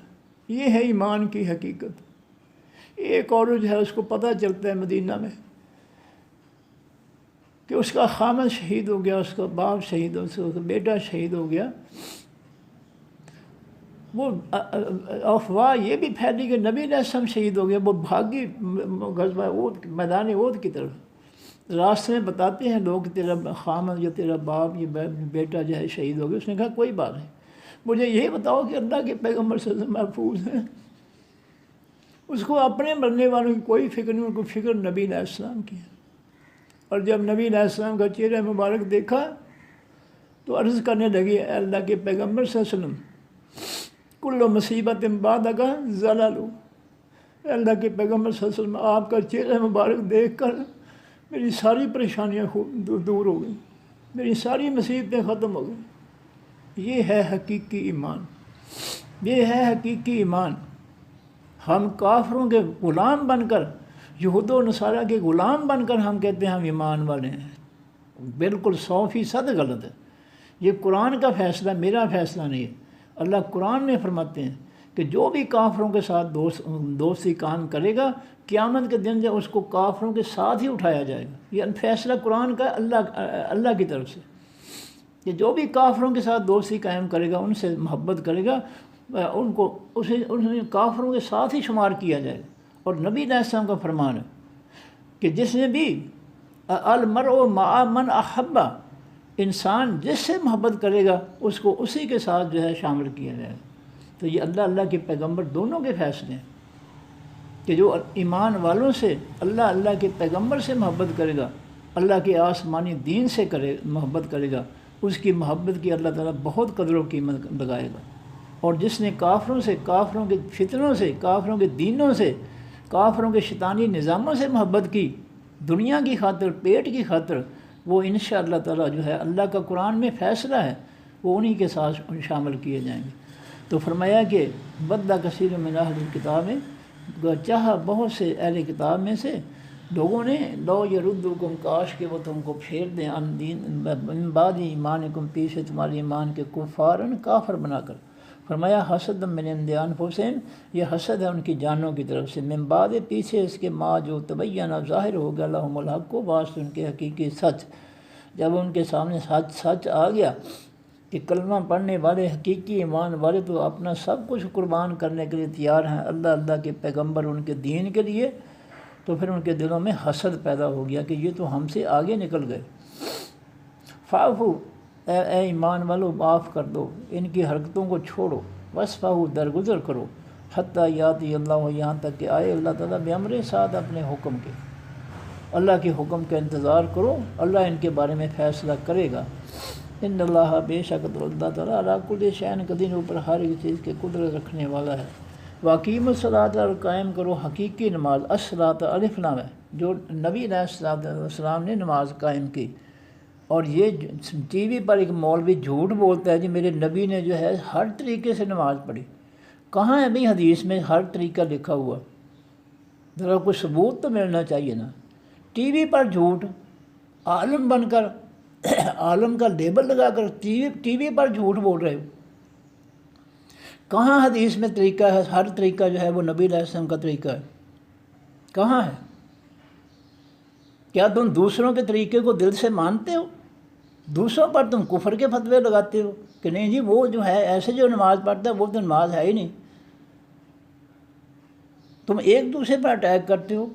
Speaker 1: یہ ہے ایمان کی حقیقت۔ ایک عورت جو ہے اس کو پتہ چلتا ہے مدینہ میں کہ اس کا خامد شہید ہو گیا، اس کا باپ شہید ہو گیا، اس کا بیٹا شہید ہو گیا۔ وہ افواہ یہ بھی پھیلی کہ نبی علیہ السلام شہید ہو گیا۔ وہ بھاگی غزوہ احد، میدان احد کی طرف، راستے میں بتاتے ہیں لوگ کہ تیرا خامد یا تیرا باپ یا بیٹا جو ہے شہید ہو گیا۔ اس نے کہا کوئی بات نہیں، مجھے یہ بتاؤ کہ اللہ کے پیغمبر صلی اللہ علیہ وسلم محفوظ ہیں۔ اس کو اپنے مرنے والوں کی کوئی فکر نہیں، ان کو فکر نبی علیہ السلام کی ہے۔ اور جب نبی علیہ السلام کا چہرہ مبارک دیکھا تو عرض کرنے لگی، اے اللہ کے پیغمبر صلی اللہ علیہ وسلم، کل مصیبت بعدک زلل، اللہ کے پیغمبر صلی اللہ علیہ وسلم آپ کا چہرہ مبارک دیکھ کر میری ساری پریشانیاں دور ہو گئیں، میری ساری مصیبتیں ختم ہو گئیں۔ یہ ہے حقیقی ایمان، یہ ہے حقیقی ایمان۔ ہم کافروں کے غلام بن کر، یہود و نصارہ کے غلام بن کر ہم کہتے ہیں ہم ایمان والے ہیں، بالکل 100% غلط ہے۔ یہ قرآن کا فیصلہ، میرا فیصلہ نہیں ہے۔ اللہ قرآن میں فرماتے ہیں کہ جو بھی کافروں کے ساتھ دوستی کام کرے گا، قیامت کے دن جو اس کو کافروں کے ساتھ ہی اٹھایا جائے گا۔ یہ فیصلہ قرآن کا اللہ کی طرف سے، کہ جو بھی کافروں کے ساتھ دوستی قائم کرے گا، ان سے محبت کرے گا، ان کو اسے کافروں کے ساتھ ہی شمار کیا جائے گا۔ اور نبی علیہ السلام کا فرمان ہے کہ جس نے بھی المرء مع من احب، انسان جس سے محبت کرے گا اس کو اسی کے ساتھ جو ہے شامل کیا جائے گا۔ تو یہ اللہ کے پیغمبر دونوں کے فیصلے ہیں کہ جو ایمان والوں سے اللہ کے پیغمبر سے محبت کرے گا، اللہ کے آسمانی دین سے محبت کرے گا، اس کی محبت کی اللہ تعالیٰ بہت قدر و قیمت لگائے گا۔ اور جس نے کافروں سے، کافروں کے فتنوں سے، کافروں کے دینوں سے، کافروں کے شیطانی نظاموں سے محبت کی، دنیا کی خاطر، پیٹ کی خاطر، وہ انشاءاللہ تعالیٰ جو ہے اللہ کا قرآن میں فیصلہ ہے، وہ انہی کے ساتھ شامل کیے جائیں گے۔ تو فرمایا کہ ود کثیر من اہل الکتاب، چاہا بہت سے اہل کتاب میں سے لوگوں نے، لو یردکم، کاش کہ وہ تم کو پھیر دیں، عن دین من بعد ایمانکم، پیچھے تمہارے ایمان کے، کفارن، کافر بنا کر۔ فرمایا حسد من عند انفسہم، یہ حسد ہے ان کی جانوں کی طرف سے، من بعد، پیچھے اس کے، ما جو تبین، ظاہر ہو گیا، لہم الحق، واسطے ان کے حقیقی سچ۔ جب ان کے سامنے سچ آ گیا کہ کلمہ پڑھنے والے، حقیقی ایمان والے تو اپنا سب کچھ قربان کرنے کے لیے تیار ہیں اللہ کے پیغمبر، ان کے دین کے لیے، تو پھر ان کے دلوں میں حسد پیدا ہو گیا کہ یہ تو ہم سے آگے نکل گئے۔ فاعفو، اے ایمان والو معاف کر دو، ان کی حرکتوں کو چھوڑو، وصفحوا، درگزر کرو، حتیٰ یاتی اللہ، یہاں تک کہ آئے اللہ تعالیٰ بامر، ساتھ اپنے حکم کے۔ اللہ کے حکم کا انتظار کرو، اللہ ان کے بارے میں فیصلہ کرے گا۔ ان اللہ، بے شک اللہ تعالیٰ، علی کل شیء قدیر، اوپر ہر ایک چیز کے قدرت رکھنے والا ہے۔ واقیم الصلاۃ، اور قائم کرو حقیقی نماز، الصلاۃ الف لام ہے، جو نبی علیہ السلام نے نماز قائم کی۔ اور یہ ٹی وی پر ایک مولوی جھوٹ بولتا ہے جی میرے نبی نے جو ہے ہر طریقے سے نماز پڑھی۔ کہاں ہے بھئی حدیث میں ہر طریقہ لکھا ہوا؟ ذرا کوئی ثبوت تو ملنا چاہیے نا۔ ٹی وی پر جھوٹ، عالم بن کر، عالم کا لیبل لگا کر ٹی وی پر جھوٹ بول رہے ہو۔ کہاں حدیث میں طریقہ ہے؟ ہر طریقہ جو ہے وہ نبی علیہ السلام کا طریقہ ہے، کہاں ہے؟ کیا تم دوسروں کے طریقے کو دل سے مانتے ہو؟ دوسروں پر تم کفر کے فتوے لگاتے ہو کہ نہیں جی وہ جو ہے ایسے جو نماز پڑھتا ہے وہ تو نماز ہے ہی نہیں۔ تم ایک دوسرے پر اٹیک کرتے ہو،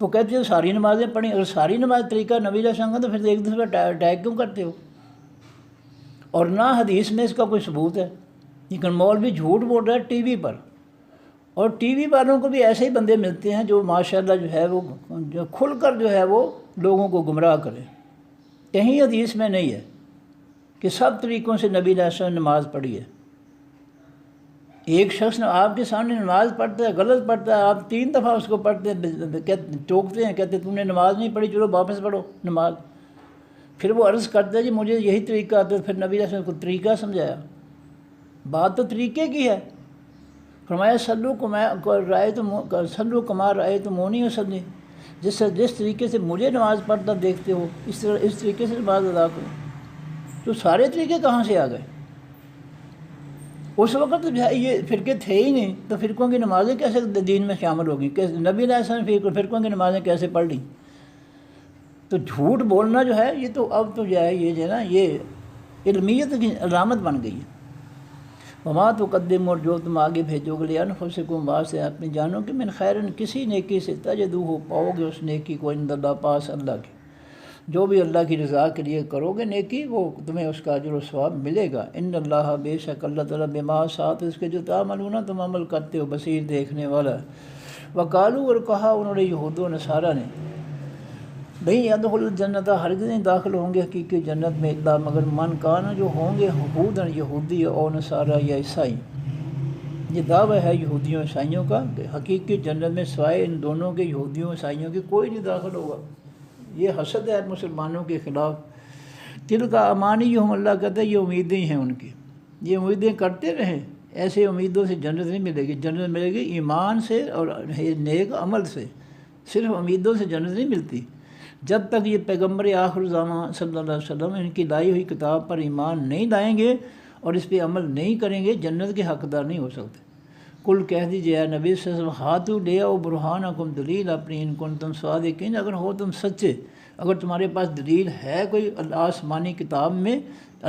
Speaker 1: تو کہتے ہو ساری نمازیں پڑھیں، اگر ساری نماز طریقہ نبی علیہ السلام کا تو پھر ایک دوسرے پر اٹیک کیوں کرتے ہو؟ اور نہ حدیث میں اس کا کوئی ثبوت ہے، لیکن مولوی جھوٹ بول رہا ہے ٹی وی پر۔ اور ٹی وی والوں کو بھی ایسے ہی بندے ملتے ہیں جو ماشاءاللہ جو ہے وہ جو کھل کر جو ہے وہ لوگوں کو گمراہ کرے۔ کہیں حدیث میں نہیں ہے کہ سب طریقوں سے نبی علیہ السلام نے نماز پڑھی ہے۔ ایک شخص نے آپ کے سامنے نماز پڑھتا ہے، غلط پڑھتا ہے، آپ 3 دفعہ اس کو پڑھتے ہیں، ٹوکتے ہیں، کہتے ہیں تم نے نماز نہیں پڑھی، چلو واپس پڑھو نماز۔ پھر وہ عرض کرتا ہے جی مجھے یہی طریقہ آتا ہے، پھر نبی علیہ السلام کو طریقہ سمجھایا۔ بات تو طریقے کی ہے۔ فرمایا سلو کما رأیتمونی اصلی، جس طریقے سے مجھے نماز پڑھتا دیکھتے ہو اس طریقے سے نماز ادا کرو۔ تو سارے طریقے کہاں سے آ گئے؟ اس وقت جو ہے یہ فرقے تھے ہی نہیں، تو فرقوں کی نمازیں کیسے دین میں شامل ہو گئیں؟ نبی علیہ السلام نے فرقوں کی نمازیں کیسے پڑھ لیں؟ تو جھوٹ بولنا جو ہے یہ تو اب تو جو ہے یہ جو ہے نا یہ علمیت کی علامت بن گئی ہے۔ وما تقدم، اور جو تم آگے بھیجو گے، انفسکم، واسطے اپنی جانوں کے، من خیرن، کسی نیکی سے، تجدوہ، پاؤ گے اس نیکی کو، عند اللہ، پاس اللہ کے۔ جو بھی اللہ کی رضا کے لیے کرو گے نیکی، وہ تمہیں اس کا اجر و ثواب ملے گا۔ ان اللہ، بے شک اللہ تعالیٰ، بما، ساتھ اس کے جو تعملون، تم عمل کرتے ہو، بصیر، دیکھنے والا ہے۔ وقالو، اور کہا انہوں نے یہود و نصارہ نے، نہیں یدخل الجنت، ہرگز نہیں داخل ہوں گے حقیقی جنت میں، الا مگر من کان، جو ہوں گے ہودن، یہودی، اور نصارہ یا عیسائی۔ یہ دعویٰ ہے یہودیوں عیسائیوں کا کہ حقیقی جنت میں سوائے ان دونوں کے یہودیوں عیسائیوں کے کوئی نہیں داخل ہوگا۔ یہ حسد ہے مسلمانوں کے خلاف۔ دل کا امانی ہم، اللہ کہتے ہیں یہ امیدیں ہیں ان کی، یہ امیدیں کرتے رہیں، ایسے امیدوں سے جنت نہیں ملے گی۔ جنت ملے گی ایمان سے اور نیک عمل سے، صرف امیدوں سے جنت نہیں ملتی۔ جب تک یہ پیغمبر آخر الزمان صلی اللہ علیہ وسلم ان کی لائی ہوئی کتاب پر ایمان نہیں لائیں گے اور اس پہ عمل نہیں کریں گے، جنت کے حقدار نہیں ہو سکتے۔ کل کہہ دیجیے اے نبی صلی اللہ علیہ وسلم، ہاتھو لے آؤ برہانکم، دلیل اپنی، ان کنتم صادقین، اگر ہو تم سچے، اگر تمہارے پاس دلیل ہے کوئی آسمانی کتاب میں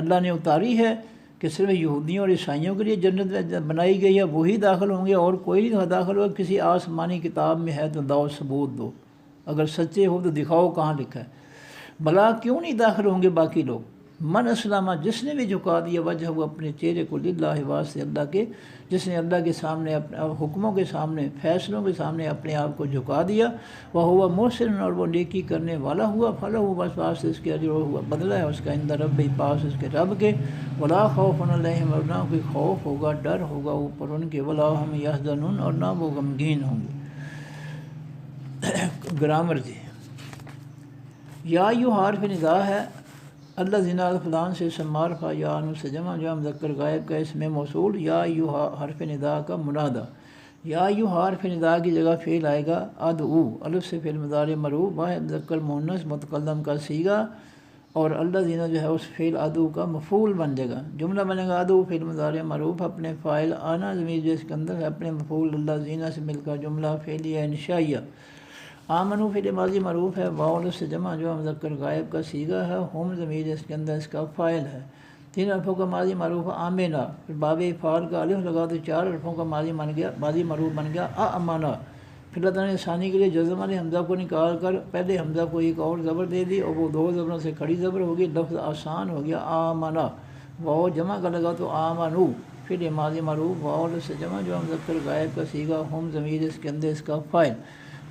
Speaker 1: اللہ نے اتاری ہے کہ صرف یہودیوں اور عیسائیوں کے لیے جنت بنائی گئی ہے، وہی داخل ہوں گے اور کوئی نہیں داخل ہوگا، کسی آسمانی کتاب میں ہے تو لاؤ ثبوت دو، اگر سچے ہو تو دکھاؤ کہاں لکھا ہے۔ بھلا کیوں نہیں داخل ہوں گے باقی لوگ؟ من اسلامہ، جس نے بھی جھکا دیا وجہ وہ اپنے چہرے کو للہ، واسطے اللہ کے، جس نے اللہ کے سامنے اپنے حکموں کے سامنے، فیصلوں کے سامنے اپنے آپ کو جھکا دیا، وہ ہوا محسن، اور وہ نیکی کرنے والا ہوا، فلا ہوا، بس پاس اس کے اجر ہوا، بدلہ ہے اس کا عند رب، پاس اس کے رب کے، ولا خوف علیہم، اور نہ کوئی خوف ہوگا، ڈر ہوگا اوپر ان کے، ولا ہم یحزنون، اور نہ وہ غمگین ہوں گے۔ گرامر جی، یا یو حرف ندا ہے، اللہ زنا فلان سے سمارفا، یا انو سے جمع، جو مذکر غائب کا اس میں موصول، یا یو حرف ندا کا منادہ، یا یو حرف ندا کی جگہ فعل آئے گا ادعو، الف سے فعل مضارع مرفوع، واحد مذکر مؤنث متکلم کا صیغہ، اور اللہ زینا جو ہے اس فعل ادعو کا مفعول بن جائے گا۔ جملہ بنے گا ادعو فعل مضارع مرفوع، اپنے فاعل آنا ضمیر جو اس کے اندر ہے، اپنے مفعول اللہ زینا سے مل کر جملہ فعلیہ انشائیہ۔ آمنو فعل ماضی معروف ہے، واو سے جمع جو مذکر غائب کا صیغہ ہے، ہم ضمیر اس کے اندر اس کا فاعل ہے۔ تین حرفوں کا ماضی معروف آمنا، پھر باب افعال کا الف لگا تو چار حرفوں کا ماضی بن گیا، ماضی معروف بن گیا امانا۔ پھر اللہ تعالیٰ نے ثانی کے لیے جزم والے حمزہ کو نکال کر پہلے حمزہ کو ایک اور زبر دے دی، اور وہ دو زبروں سے کھڑی زبر ہوگی، لفظ آسان ہو گیا آمنا۔ واو جمع کا لگا تو آمنو، پھر ماضی معروف واو سے جمع جو مذکر غائب کا صیغہ، ہم ضمیر اس کے اندر اس کا فاعل۔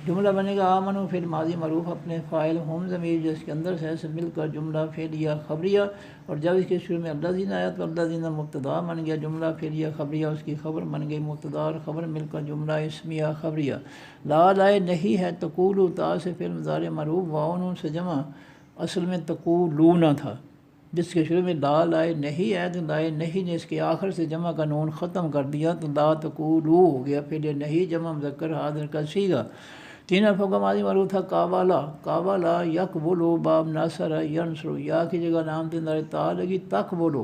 Speaker 1: جملہ بنے گا آمنو پھر ماضی معروف اپنے فاعل، ہم ضمیر جو اس کے اندر سے مل کر جملہ فعلیہ خبریہ، اور جب اس کے شروع میں اللہ زینہ آیا تو اللہ زینہ مبتدا بن گیا، جملہ فعلیہ خبریہ اس کی خبر بن گئی، مبتدا اور خبر مل کر جملہ اسمیہ خبریہ۔ لا لائے نہیں ہے، تقولو تا سے فعل مضارع مرفوع، واو نون سے جمع، اصل میں تقولون تھا، جس کے شروع میں لا لائے نہیں ہے تو لائے نہیں نے اس کے آخر سے جمع کا نون ختم کر دیا تو لا تقولو ہو گیا، پھر نہیں جمع مذکر حاضر کا صیغہ۔ تین حرفوں کا ماضی معروف تھا قابلا، قابلا یقبلو، باب ناصر ینصر، یا کی جگہ لام تندار تا لگی تقبلو،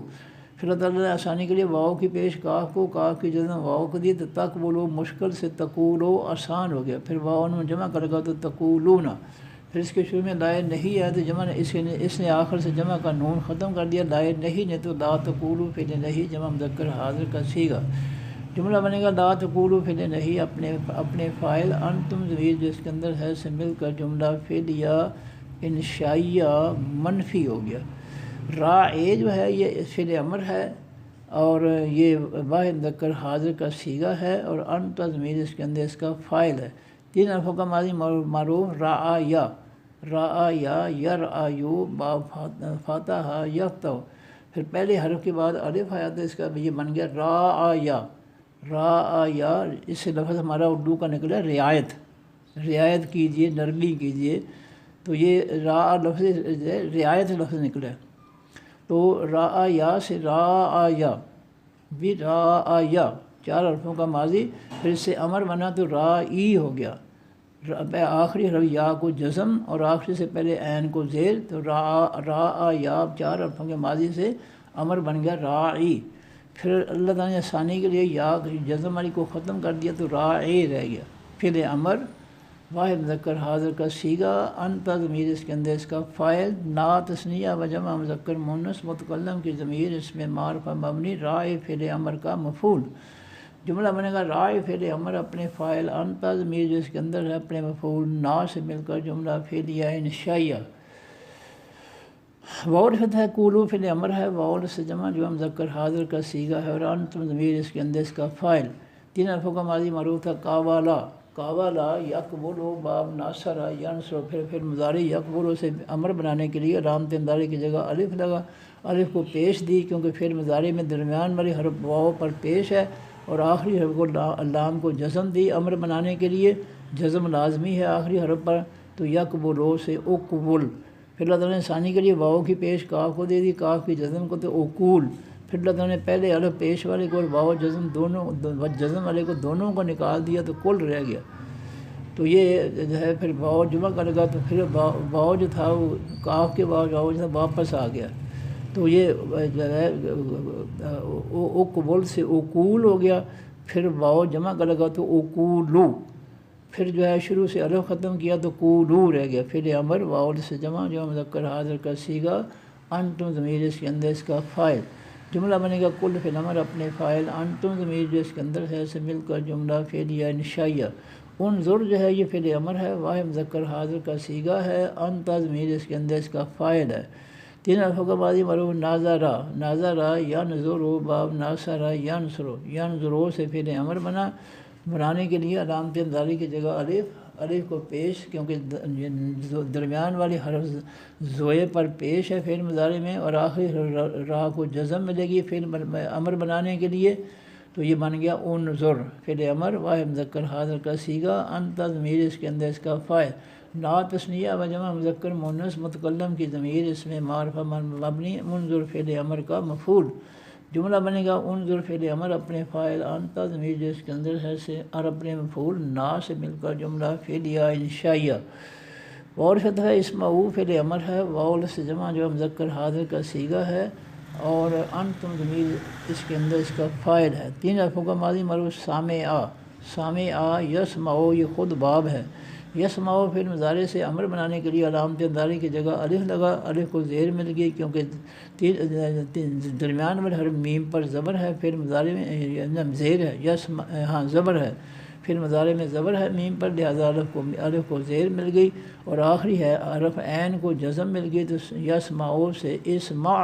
Speaker 1: پھر اللہ تعالیٰ نے آسانی کے لیے واؤ کی پیش کاف کو، کاف کی جگہ واؤ کو دی تو تقبلو مشکل سے تقولو آسان ہو گیا، پھر واؤ میں جمع کر گا تو تقولون، پھر اس کے شروع میں لائے نہیں ہے تو جمع نے اس نے آخر سے جمع کا نون ختم کر دیا، لائے نہیں نے تو لا تقولو پھر نہیں جمع مذکر حاضر کا صیغہ۔ جملہ بنے گا لا تقولو فعل نہیں، اپنے فاعل انتم ضمیر جو اس کے اندر ہے سے مل کر جملہ فعلیہ انشائیہ منفی ہو گیا۔ راعے جو ہے یہ فعل امر ہے اور یہ واحد مذکر حاضر کا صیغہ ہے، اور انت ضمیر اس کے اندر اس کا فاعل ہے۔ تین حرفوں کا ماضی معروف رعایا، رعایا یرعیو، باب فاتحہ یفتح، پھر پہلے حرف کے بعد الف آیا تو اس کا یہ بن گیا رعایا، رعایا، اس سے لفظ ہمارا اردو کا نکلا رعایت، رعایت کیجئے، نرمی کیجئے، تو یہ لفظ رعایت لفظ نکلا، تو رعایا سے رعایا بھی رعایا، چار حرفوں کا ماضی، پھر اس سے امر بنا تو رائی ہو گیا، آخری حرف یا کو جزم اور آخری سے پہلے عین کو زیر، تو رعایا چار حرفوں کے ماضی سے امر بن گیا رائی، پھر اللہ تعالیٰ نے ثانی کے لیے یا جزم والی کو ختم کر دیا تو راعی رہ گیا، پھر امر واحد مذکر حاضر کا صیغہ، انت ضمیر اس کے اندر اس کا فاعل، نا تثنیہ و جمع مذکر مؤنث متکلم کی ضمیر اس میں معرفہ مبنی، راعی فعل امر کا مفعول۔ جملہ بنے گا راعی فعل امر اپنے فاعل، انت ضمیر جو اس کے اندر ہے اپنے مفعول، نا سے مل کر جملہ فعلیہ انشائیہ۔ واؤ فتح ہے، کولو فعل امر ہے، واؤ سے جمع جو مذکر حاضر کا صیغہ ہے، اور انتم ضمیر اس کے اندر اس کا فاعل۔ تین حرفوں کا ماضی معروف تھا قاوالا، قاوالا یقبلو، باب ناصر ینصر، پھر مضارع یقبلو سے امر بنانے کے لیے علامت امداری کی جگہ الف لگا، الف کو پیش دی کیونکہ پھر مضارع میں درمیان والی حرف واؤ پر پیش ہے، اور آخری حرف کو لام کو جزم دی امر بنانے کے لیے، جزم لازمی ہے آخری حرف پر، تو یقبلو سے اقبل۔ پھر اللہ تعالیٰ نے ثانی کے لیے واؤ کی پیش کاف کو دے دی، کاف کی جزم کو تو اقول۔ پھر اللہ تعالیٰ نے پہلے الف پیش والے کو اور واؤ جزم دونوں جزم والے کو دونوں کو نکال دیا تو کل رہ گیا۔ تو یہ جو ہے پھر واؤ جمع کر لگا تو پھر واؤ جو تھا وہ کاف کے بعد واؤ جو تھا واپس آ گیا، تو یہ جو ہے اقبل سے اقول ہو گیا۔ پھر واؤ جمع کر لگا تو اقولو، پھر جو ہے شروع سے الف ختم کیا تو قولو رہ گیا۔ پھر امر واؤ سے جمع جو مذکر حاضر کا صیغہ، انتم ضمیر اس کے اندر اس کا فاعل، جملہ بنے گا کل فعل امر اپنے فاعل، انتم ضمیر جو اس کے اندر ہے سے مل کر جملہ فعلیہ انشائیہ۔ انظر جو ہے یہ فعل امر ہے، واحد مذکر حاضر کا صیغہ ہے، انت ضمیر اس کے اندر اس کا فاعل ہے۔ تین حرفوں کا ماضی مرفوع ناظرہ، ناظرہ ینظرو باب ناصرہ ینصرو، ینظرو سے فعل امر بنانے کے لیے علامت انذاری کی جگہ الف کو پیش، کیونکہ درمیان والی حرف زوئے پر پیش ہے فعل مضارع میں، اور آخری راہ کو جزم ملے گی فعل امر بنانے کے لیے، تو یہ بن گیا انظر فعل امر واحد مذکر حاضر کا صیغہ، انت ضمیر اس کے اندر اس کا فاعل، نا تثنیہ و جمع مذکر مؤنث متکلم کی ضمیر اس میں معرفہ مبنی، انظر فعل امر کا مفعول، جملہ بنے گا انظر فعل امر اپنے فاعل، انت ضمیر جو اس کے اندر ہے سے اور اپنے مفعول نا سے مل کر جملہ فعلیہ انشائیہ۔ اور فتح اسمعو فعل امر ہے، واؤ سے جمع جو مذکر حاضر کا صیغہ ہے، اور انتم ضمیر اس کے اندر اس کا فاعل ہے۔ تین حرفوں کا ماضی مرفوع سامعہ، سامعہ یسمعو یہ خود باب ہے، یسمعو فعل مضارع سے امر بنانے کے لیے علامت انذاری کی جگہ الف لگا، الف کو زیر مل گئی کیونکہ درمیان والے حرف میم پر زبر ہے، فعل مضارع میں زیر ہے، زبر ہے، فعل مضارع میں زبر ہے میم پر، لہذا الف کو زیر مل گئی، اور آخری ہے حرف عین کو جزم مل گئی، تو یسمعو سے اسمع،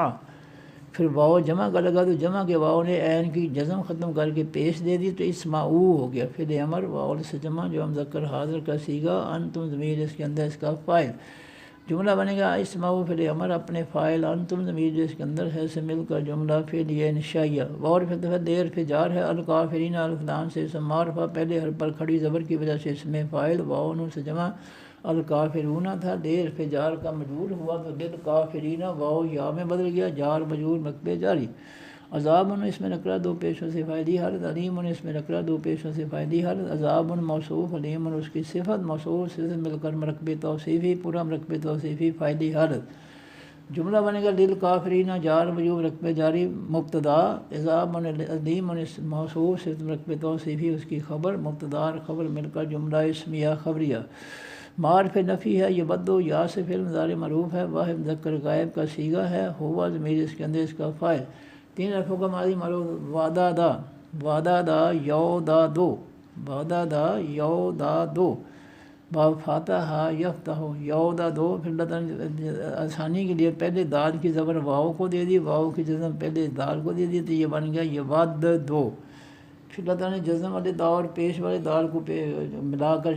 Speaker 1: پھر واؤ جمع کا لگا تو جمع کے واؤ نے عین کی جزم ختم کر کے پیش دے دی تو اسمعو ہو گیا، فعل امر واؤ سے جمع جو مذکر حاضر کا صیغہ، انتم ضمیر اس کے اندر اس کا فاعل، جملہ بنے گا اسمعو فعل امر اپنے فاعل، انتم ضمیر جو اس کے اندر ہے سے مل کر جملہ فعلیہ انشائیہ۔ واو فتح دیر فجار ہے، الکافرین الفلام سے اسم معرفہ، پہلے حرف پر کھڑی زبر کی وجہ سے اس میں فاعل، واو نون سے جمع الکافرون تھا، دیر فجار کا مجرور ہوا تو للکافرین واو یا میں بدل گیا، جار مجرور مکبے جاری، عذاب اس میں نکرہ دو پیشوں سے فائدی حالت، علیم اس میں نکرہ دو پیشوں سے فائدی حالت، عذاب موصوف، علیم اس کی صفت، موصوف سے مل کر مرکب توصیفی، پورا مرکب توصیفی فائدی حالت، جملہ بنے گا للکافرین جار مجرور مرکب جاری مبتدا، عذاب علیم موصوف سے مرکب توصیفی اس کی خبر، مبتدا خبر مل کر جملہ اسمیہ خبریہ۔ معرف نفی ہے، یہ بدو یا سے فعل مضارع معروف ہے، واحد مذکر غائب کا صیغہ ہے، ہوا ضمیر اس کے اندر اس کا فاعل، تین حرفوں کا ماضی معروف وعدہ دا، وعدہ دا یو دا دو، وعدہ دا یو دا دو، باب فاتحہ یفتح یو دا دو، پھر اللہ تعالیٰ نے آسانی کے لیے پہلے دال کی زبر واؤ کو دے دی، واؤ کی جزم پہلے دال کو دے دی تو یہ بن گیا یہ ود دو، پھر اللہ تعالیٰ نے جزم والے دا اور پیش والے دال کو ملا کر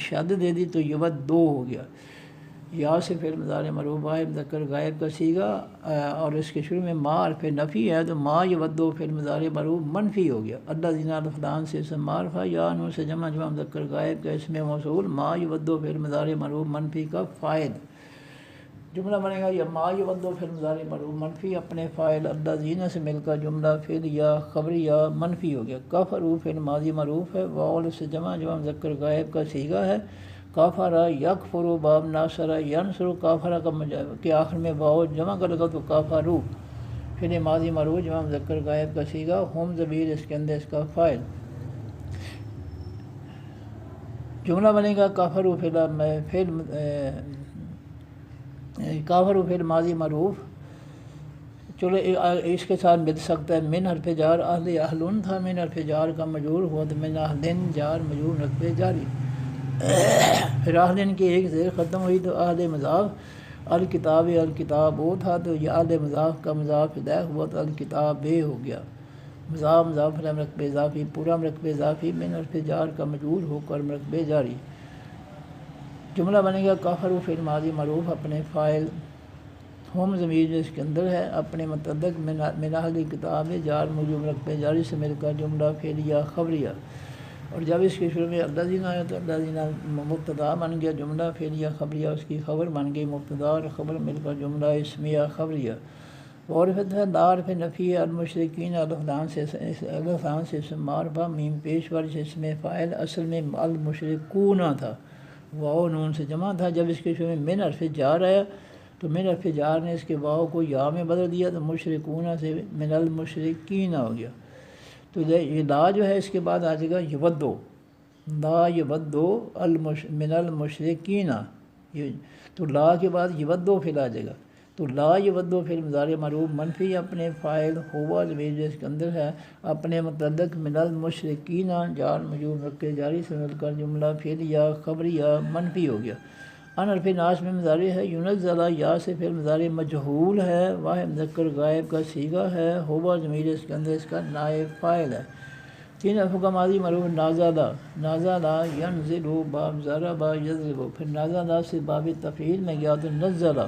Speaker 1: شد دے دی تو یہ ود دو ہو گیا، یا سے فعل مضارع معروف واحد مذکر غائب کا صیغہ، اور اس کے شروع میں ما حرف نفی ہے تو ما یودو فعل مضارع معروف منفی ہو گیا، اللہ زینا الفلان سے اسم معرفہ، یا نون سے جمع مذکر غائب کا اسم موصول، ما یودو فعل مضارع معروف منفی کا فاعل، جملہ بنے گا یا ما یودو فعل مضارع معروف منفی اپنے فاعل، اللہ زینا سے مل کر جملہ فعلیہ خبریہ منفی ہو گیا، کفروا فعل ماضی معروف ہے، واو سے جمع مذکر غائب کا صیغہ ہے، کافرہ یکفروا باب ناصرہ ینصروا، کافرہ کا کے آخر میں واو جمع کر لگا تو کافروا فعل ماضی معروف جمع مذکر غائب کا صیغہ، ہم ضمیر اس کے اندر اس کا فاعل، جملہ بنے گا کافروا فعل ماضی معروف، چلو اس کے ساتھ مل سکتا ہے، من حرف جار اہلن تھا، من حرف جار کا مجرور ہوا تو من اہلن جار مجرور رکھتے جاری، پھر اہلن کی ایک زیر ختم ہوئی تو اہل مضاف، الکتاب الکتاب وہ تھا تو یہ اہل مضاف کا مضاف الیہ ہوا تو الکتاب بے ہو گیا، مضاف مضاف الیہ مرکب اضافی، پورا مرکب اضافی من حرف جار کا مجرور ہو کر مرکب جاری، جملہ بنے گا کافروا فعل ماضی معروف اپنے فاعل، ہم ضمیر جو اس کے اندر ہے اپنے متعلق من اہل کتاب جار مجرور رقبے جاری سے مل کر جملہ فعلیہ خبریہ، اور جب اس کے شروع میں الذین آیا تو الذین مبتدا بن گیا جملہ فعلیہ خبریہ، اس کی خبر بن گئی مبتدا اور خبر مل کر جملہ اسمیہ خبریہ۔ اور پھر دار پہ نفی المشرکین الف لام سے اسم معرفہ، میم پیش ور سے اسم فاعل، اصل میں المشرکون تھا، واو نون سے جمع تھا۔ جب اس کے شروع میں من حرف جار آیا تو من حرف جار نے اس کے واو کو یا میں بدل دیا تو مشرکون سے من المشرکین ہو گیا۔ تو یہ لا جو ہے اس کے بعد آ جائے گا یودو، لا یودو من المشرکین، تو لا کے بعد یودو پھر آ جائے گا۔ تو لا یودو فعل مضارع مرفوع منفی اپنے فاعل ہوا ضمیر جو اس کے اندر ہے اپنے متعلق من المشرکین جار مجرور رکھ کے جاری سے مل کر جملہ فعلیہ خبریہ منفی ہو گیا۔ ان حرف ناصب میں مضارع ہے، ينزل یا سے فعل مضارع مجہول ہے، واحد مذکر غائب کا صیغہ ہے، ہوا ضمیر اس کے اندر اس کا نائب فاعل ہے۔ تین حرف کا ماضی مرفوع نازل، نازل ینزل باب ضرب یضرب، پھر نازل سے باب تفعیل میں گیا تو نزل،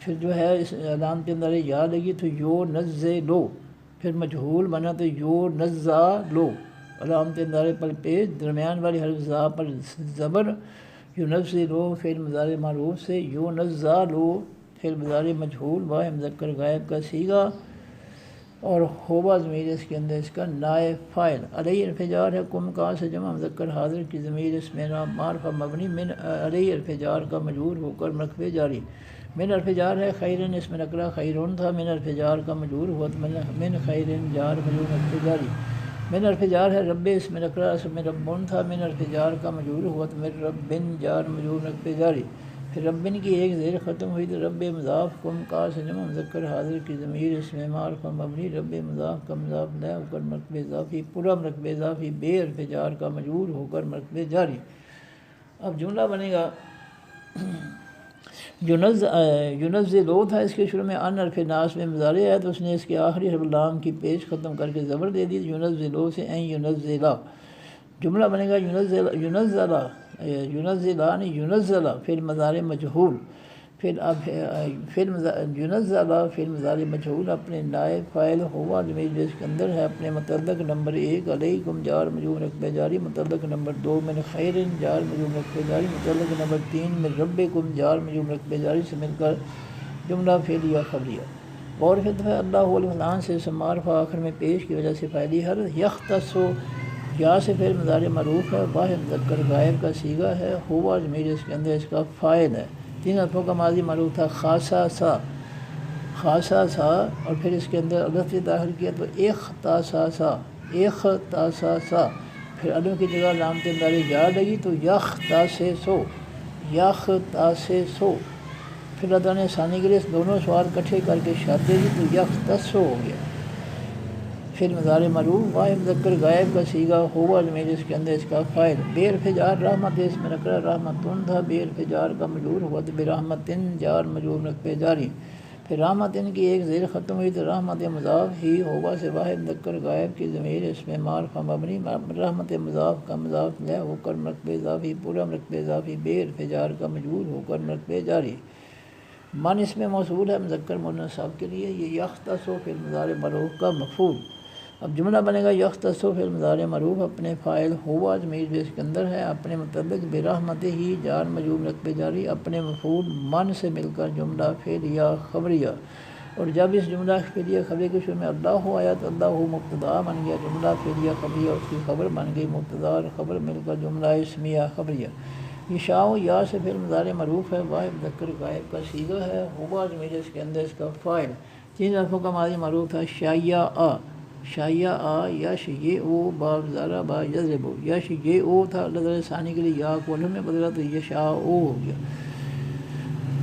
Speaker 1: پھر جو ہے اس علامت اندر یا لگی تو یو نزلو، پھر مجہول بنا تو یو نزالو، علامت اندر پر پیش درمیان والی حرف زا پر زبر، یونزلو فعل مضارع معروف سے یونزالو فعل مضارع مجہول واحد مذکر غائب کا صیغہ، اور ہوا ضمیر اس کے اندر اس کا نائب فاعل۔ علیہ حرف جار ہے، کم کا سے جمع مذکر حاضر کی ضمیر اس میں نام معرفہ مبنی من علیہ حرف جار کا مجرور ہو کر مرفوع جاری۔ من حرف جار ہے، خیرن اس میں نکرہ خیرون تھا، من حرف جار کا مجرور ہوا تو من خیرن جار مجرور مرفوع جاری۔ من حرف جار ہے، رب اس میں نکرہ اس میں ربن تھا، من حرف جار کا مجرور ہوا تو من ربن جار مجرور مرفوع جاری۔ پھر ربن کی ایک زیر ختم ہوئی تو رب مضاف کم کا سے جمع مذکر حاضر کی ضمیر اس میں معرفہ مبنی رب مضاف کا مضاف لے ہو کر مرتبہ اضافی پورا مرتبہ اضافی بے حرف جار کا مجرور ہو کر مرتبہ جاری۔ اب جملہ بنے گا ینزلو تھا، اس کے شروع میں ان حرف ناصب میں مضارع ہے تو اس نے اس کے آخری حرف لام کی پیش ختم کر کے زبر دے دی، ینزلو سے این ینزلا، جملہ بنے گا ینزلا فعل مضارع مجہول، پھر اب ینزلا فعل مضارع مجہول اپنے نائب فاعل ہوا ضمیر جو اس کے اندر ہے اپنے متعلق نمبر 1 علیکم جار مجرور رقبہ جاری، متعلق نمبر 2 من خیرن جار مجرور رقبہ جاری، متعلق نمبر 3 من ربکم جار مجرور رقبہ جاری سے مل کر جملہ فعلیہ خبریہ۔ اور پھر دفعہ اللہ والفلان سے اسم معرفہ آخر میں پیش کی وجہ سے فاعلی حرف، یختص یا سے فعل مضارع معروف ہے، واحد مذکر غائب کا صیغہ ہے، ہوا ضمیر اس کے اندر اس کا فاعل ہے۔ تین حرفوں کا ماضی معروف تھا خاصا سا، خاصا سا، اور پھر اس کے اندر الف سے داخل کیا تو اختاسا سا، اختاسا سا، پھر الف کی جگہ علامت اندر یا لگی تو یختاسسو، یختاسسو، پھر اللہ تعالیٰ نے ثانی کے لیے دونوں سوال کٹھے کر کے شاد دے دی تو یختسو ہو گیا۔ پھر مضارع معروف واحد مذکر غائب کا صیغہ ہوا ضمیر اس کے اندر اس کا فاعل، بے حرف جار رحمت اس میں نکرہ رحمتن تھا، بے حرف جار کا مجرور ہوا تو برحمتن جار مجرور رقبہ جاری۔ پھر رحمتن کی ایک زیر ختم ہوئی تو رحمت مضاف ہی ہوا سے واحد مذکر غائب کی ضمیر اس میں معرفہ مبنی رحمت مضاف کا مضاف لے ہو کر مرتبہ اضافی پورا مرتبہ اضافی بے حرف جار کا مجرور ہو کر مرتبہ جاری۔ من اس میں موصول ہے مذکر مؤنث صاحب کے لیے، یہ یختصو فعل مضارع معروف کا مفعول۔ اب جملہ بنے گا یختصو فعل مضارع معروف اپنے فاعل ہوا ضمیر جو اس کے اندر ہے اپنے متعلق برحمت ہی جار مجرور رقبہ جاری اپنے مفعول من سے مل کر جملہ فعلیہ خبریہ۔ اور جب اس جملہ فعلیہ خبریہ کے شروع میں اللہ آیا تو اللہ مبتدا بن گیا، جملہ فعلیہ خبریہ اس کی خبر بن گئی مبتدا اور خبر مل کر جملہ اسمیہ خبریہ۔ یشاء یا سے فعل مضارع معروف ہے، واحد مذکر غائب کا صیغہ ہے، ہوا ضمیر اس کے اندر اس کا فاعل۔ تین حرفوں کا ماضی معروف تھا شیعہ، شیعہ یش یہ او باب ضرب یضرب، یش یہ او تھا، اللہ تعالیٰ ثانی کے لیے یا کو الف میں بدلا تو یشاء او ہو گیا۔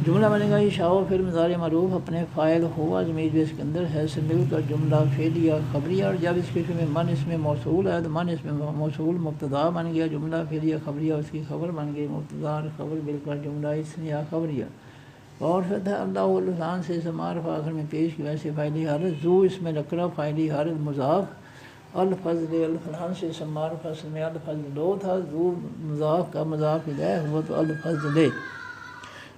Speaker 1: جملہ بنے گا یشاء فعل مضارع معروف اپنے فاعل ہوا ضمیر جو اس کے اندر ہے سے مل کر جملہ فعلیہ خبریہ، اور جب اس کے شروع میں من اس میں موصول ہے تو من اس میں موصول مبتدا بن گیا، جملہ فعلیہ خبریہ اس کی خبر بن گئی مبتدا اور خبر مل کر جملہ اسمیہ خبریہ۔ اور پھر اللہ والفلان سے اسم معرفہ آخر میں پیش کی وجہ سے فاعلی حرف، ذو اس میں نکرہ فاعلی حرف مضاف، الفضل الفلان سے اسم معرفہ اصل میں الفضل لو تھا، ذو مضاف کا مضاف الیہ ہوا تو الفضل۔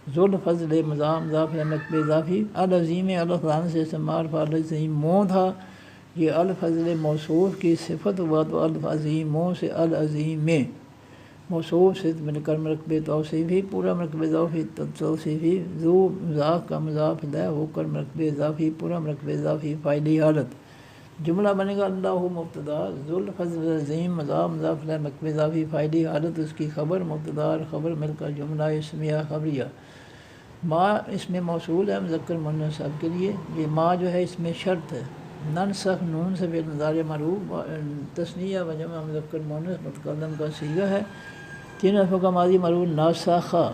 Speaker 1: ذل فضل مضاف نقب اضافی، العظیم الفلان سے معرفہ العظیم موں تھا، یہ الفضل موصوف کی صفت ہوا تو العظیموں سے العظیم میں موصوف سے من کر مرکب توصیفی، پورا مرکب اضافی توصیفی، ذو مضاف کا مضاف لہ ہو کر مرکب اضافی، پورا مرکب اضافی فاعلی حالت، جملہ بنے گا اللہ مبتدا، ذو الفضل العظیم مضاف لہ مرکب اضافی فاعلی حالت، اس کی خبر مبتدا اور خبر مل کر جملہ اسمیہ خبریہ، ما اس میں موصول ہے مذکر مؤنث سب کے لیے، یہ ما جو ہے اس میں شرط ہے، ننسخ نون سے فعل مضارع مرفوع، تثنیہ و جمع مذکر مؤنث متکلم کا صیغہ ہے، تین حرفوں کا ماضی مرفوع ناسخہ،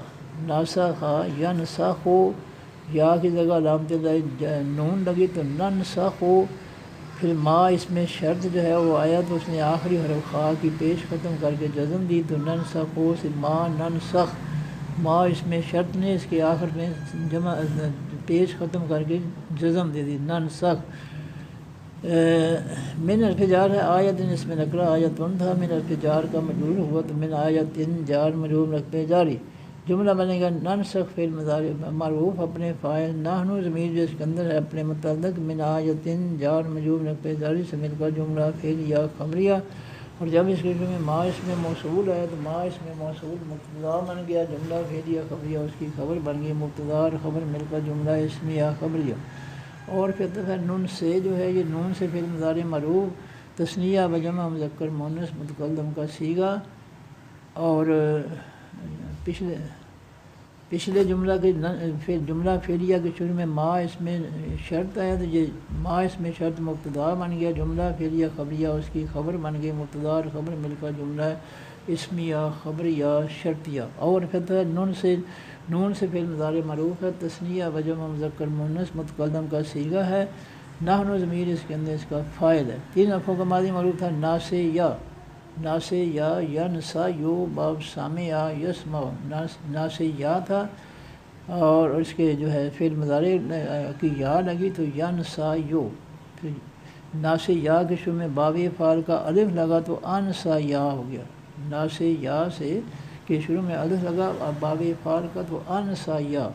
Speaker 1: ناسخہ ینسخو، یا کی جگہ علامت نون لگی تو ننسخو، پھر ما اس میں شرط جو ہے وہ آیا تو اس نے آخری حرف خا کی پیش ختم کر کے جزم دی تو ننسخو سے ما ننسخ، ما اس میں شرط نے اس کے آخر میں جمع پیش ختم کر کے جزم دے دی ننسخ، من حرف جار ہے آیت اس میں نکرہ آیت تھا، من حرف جار کا مجرور ہوا تو من آیت جار مجرور رکھتے جاری، جملہ بنے گا ننسخ فعل مضارع معروف اپنے فاعل، نحن ضمیر جو اس کے اندر ہے اپنے متعلق، من آیت جار مجرور رکھتے جاری سے مل کر جملہ فعل یا خبریہ، اور جب اس کے میں ما اس میں موصول ہے تو ما اس میں موصول مبتدا بن گیا، جملہ فعل یا خبریہ اس کی خبر بن گئی، مبتدا اور خبر مل کر جملہ اسمیہ خبریہ، اور پھر ہے نون سے جو ہے یہ نون سے فعل مضارع مرفوع تثنیہ و جمع مذکر مؤنث متکلم کا صیغہ، اور پچھلے جملہ کے جملہ فعلیہ کے شروع میں ما اس میں شرط ہے تو یہ ما اس میں شرط مبتدا بن گیا، جملہ فعلیہ خبریہ اس کی خبر بن گئی، مبتدا اور خبر مل کر جملہ اسمیہ خبریہ شرطیہ، اور پھر ہے نون سے فعل مضارع مرفوع ہے تثنیہ و جمع مذکر مؤنث متکلم کا صیغہ ہے، نحن ضمیر اس کے اندر اس کا فاعل ہے، تین حرفوں کا ماضی مرفوع تھا ناسے یا ینسا یو باب سامع یسمع، ناسے یا تھا اور اس کے جو ہے فعل مضارع کی یا لگی تو ینسا یو، پھر ناسے یا کے شروع میں باب فعل کا الف لگا تو انسا یا ہو گیا، ناسے یا سے کے شروع میں الف لگا اور باب فعل کا تو انسا یا،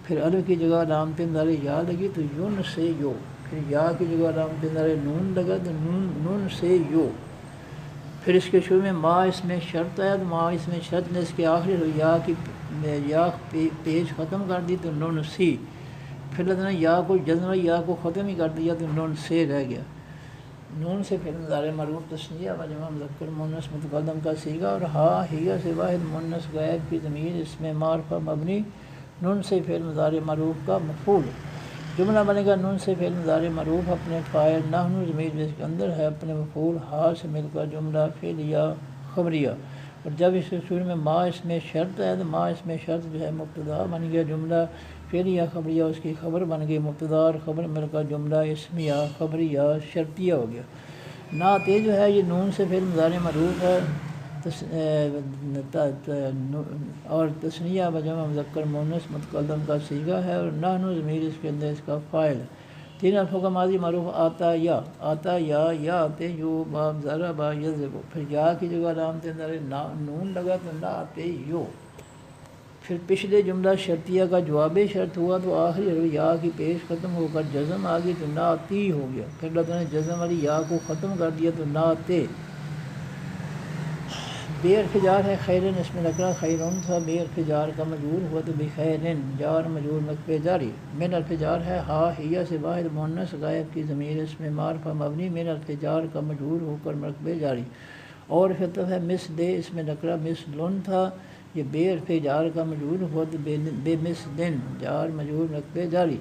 Speaker 1: پھر الف کی جگہ علامت مضارع یا لگی تو یون سے یو، پھر یا کی جگہ علامت مضارع نون لگا تو نون سے یو، پھر اس کے شروع میں ما اس میں شرط ہے تو ما اس میں شرط نے اس کے آخری یا پیش ختم کر دی تو نون سی، پھر نے یا کو جزم یا کو ختم ہی کر دیا تو نون سے رہ گیا، نون سے فعل مضارع مرفوع تثنیہ و جمع مذکر مؤنث متکلم کا صیغہ، اور ہیہ سے واحد مؤنث غائب کی ضمیر اس میں معرفہ مبنی، نون سے فعل مضارع مرفوع کا مفعول، جملہ بنے گا نون سے فعل مضارع مرفوع اپنے فاعل، نحن ضمیر جس کے اندر ہے اپنے مفعول، ہا سے مل کر جملہ فعلیہ خبریہ، اور جب اس کے شروع میں ما اس میں شرط ہے تو ما اس میں شرط جو ہے مبتدا بن گیا، جملہ فعلیہ خبریہ اس کی خبر بن گئی، مبتدا اور خبر مل کر جملہ اسمیہ خبریہ شرطیہ ہو گیا، نعت جو ہے یہ نون سے فعل مضارع مرفوع ہے اور تثنیہ و جمع مذکر مؤنث متکلم کا صیغہ ہے، اور نحن ضمیر اس کے اندر اس کا فاعل ہے، تین حرفوں کا ماضی معروف آتا یا آتے یو باب ضرب یضرب، پھر یا کی جگہ علامت نون لگا تو نہ آتے یو، پھر پچھلے جملہ شرطیہ کا جواب شرط ہوا تو آخری حرف یا کی پیش ختم ہو کر جزم آ گئی تو نہ آتی ہو گیا، پھر اللہ تعالیٰ نے جزم والی یا کو ختم کر دیا تو نہ آتے، بے حرف جار ہے خیرن اس میں نکرہ خیرون تھا، بے حرف جار کا مجرور ہوا تو بخیرن جار مجرور مکفے جاری، من حرف جار ہے ہا ہیہ سے واحد مؤنث غائب کی ضمیر اس میں معرفہ مبنی، من حرف جار کا مجرور ہو کر مرکبے جاری، اور خطب ہے مثل اس میں نکرہ مثلن تھا، یہ بے حرف جار کا مجرور ہوا تو بے مثلن جار مجرور مرکبے جاری،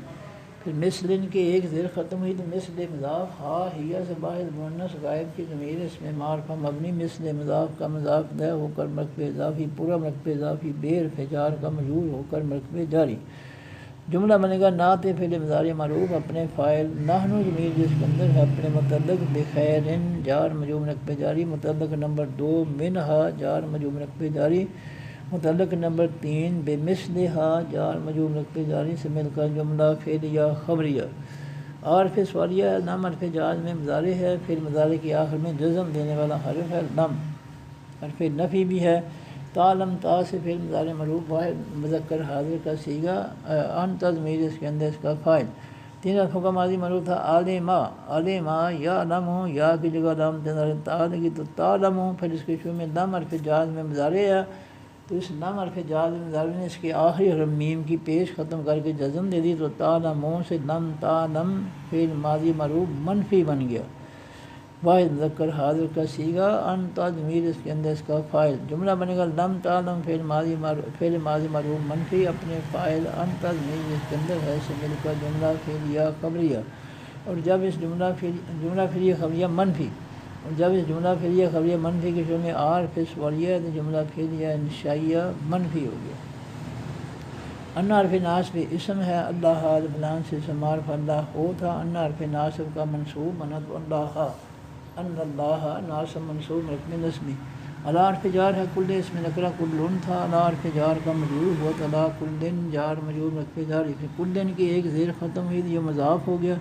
Speaker 1: پھر مثلن کے ایک زیر ختم ہوئی تو مثل مضاف ہا ہیہ سے واحد مؤنث غائب کی ضمیر اس میں معرفہ مبنی، مثل مضاف کا مضاف لہ ہو کر مرکب اضافی، پورا مرکب اضافی بے حرف جار کا مجرور ہو کر مرکب جاری، جملہ بنے گا نعت فعل مضارع معروف اپنے فاعل، نحن ضمیر جس کے اندر ہے اپنے متعلق، بخیرن جار مجرور مرکب جاری، متعلق نمبر 2 منہا جار مجرور مرکب جاری، متعلق نمبر 3 بے مثلہا جار مجرور مرکب جاری سے مل کر جملہ فعلیہ خبریہ، عارف سوالیہ نام حرف جاز میں مضارع ہے، فعل مضارع کے آخر میں جزم دینے والا حرف ہے، لم حرف نفی بھی ہے، تعلم تا سے فعل مضارع مرفوع واحد مذکر حاضر کا صیغہ، انت ضمیر اس کے اندر اس کا فاعل۔ تین حرفوں کا ماضی مرفوع تھا عالما، عالما یعلم، یا کی جگہ لام تا لگی تو تعلم، پھر اس کے شروع میں لام حرف جاز میں مضارع ہے، تو اس لام حرف جاز میں مضارع نے اس کے آخری حرف میم کی پیش ختم کر کے جزم دے دی، تو تعلموں سے لم تعلم فعل ماضی مرفوع منفی بن گیا، واحد مذکر حاضر کا صیغہ، انت ضمیر اس کے اندر اس کا فاعل۔ جملہ بنے گا لم تعلم فعل ماضی مرفوع منفی اپنے فاعل، انت ضمیر اس کے اندر ہے سے مل کر جملہ فعلیہ خبریہ، اور جب اس جملہ فعلیہ خبریہ منفی، اور جب اس جملہ فعلیہ خبریہ منفی کے شروع میں حرف سوالیہ تو جملہ فعلیہ انشائیہ منفی ہو گیا۔ ان حرف ناصب اسم ہے، اللہ فلان سے اسم عارف اللہ ہو تھا، ان حرف ناصب کا منصوب بنا تو اللہ، ان اللہ ناصب منصوب رقم نصبی۔ علی حرف جار ہے کل اسم نکرہ کلن تھا، علی حرف جار کا مجرور ہوا تو علی کلن جار مجرور رقم جاری، پھر کلن کی ایک زیر ختم ہوئی یہ مضاف ہو گیا۔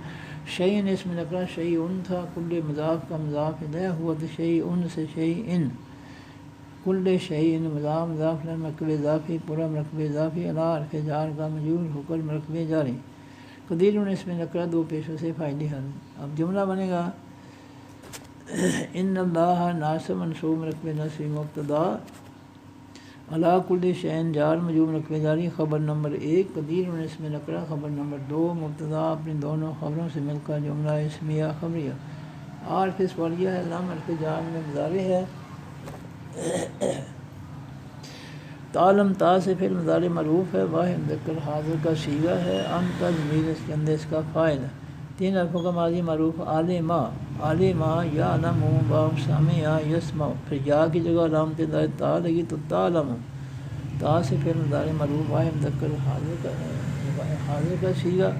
Speaker 1: شیئن اسم نکرہ شیئن تھا، کل مضاف کا مضاف الیہ ہوا تو شیئن سے شیئن، کل شیئن مضاف مرکب اضافی پورا مرکب اضافی، علی حرف جار کا مجرور ہو کر مرکب جاری۔ قدیر اسم نکرہ دو پیشوں سے فاعلی حل۔ اب جملہ بنے گا ان اللہ ناصب منصوب مرکب نصبی مبتدا، علی کل شیء جار مجرور مرکب جاری، خبر نمبر 1 قدیر اسم نکرہ، خبر نمبر 2 مبتدا اپنی دونوں خبروں سے مل کر جملہ اسمیہ خبریہ۔ حرف سوالیہ ہے، لام حرف جار میں مضارع ہے، تعلم تا سے فعل مضارع مرفوع ہے، واحد مذکر حاضر کا صیغہ ہے، انت ضمیر اس کے اندر اس کا فاعل ہے۔ تین حرفوں کا ماضی مرفوع عالما، عالما یعلم واو سامع یسمع، پھر یا کی جگہ علامت تا لگی تو تعلم، تا سے فعل مضارع مرفوع واحد مذکر حاضر کا صیغہ،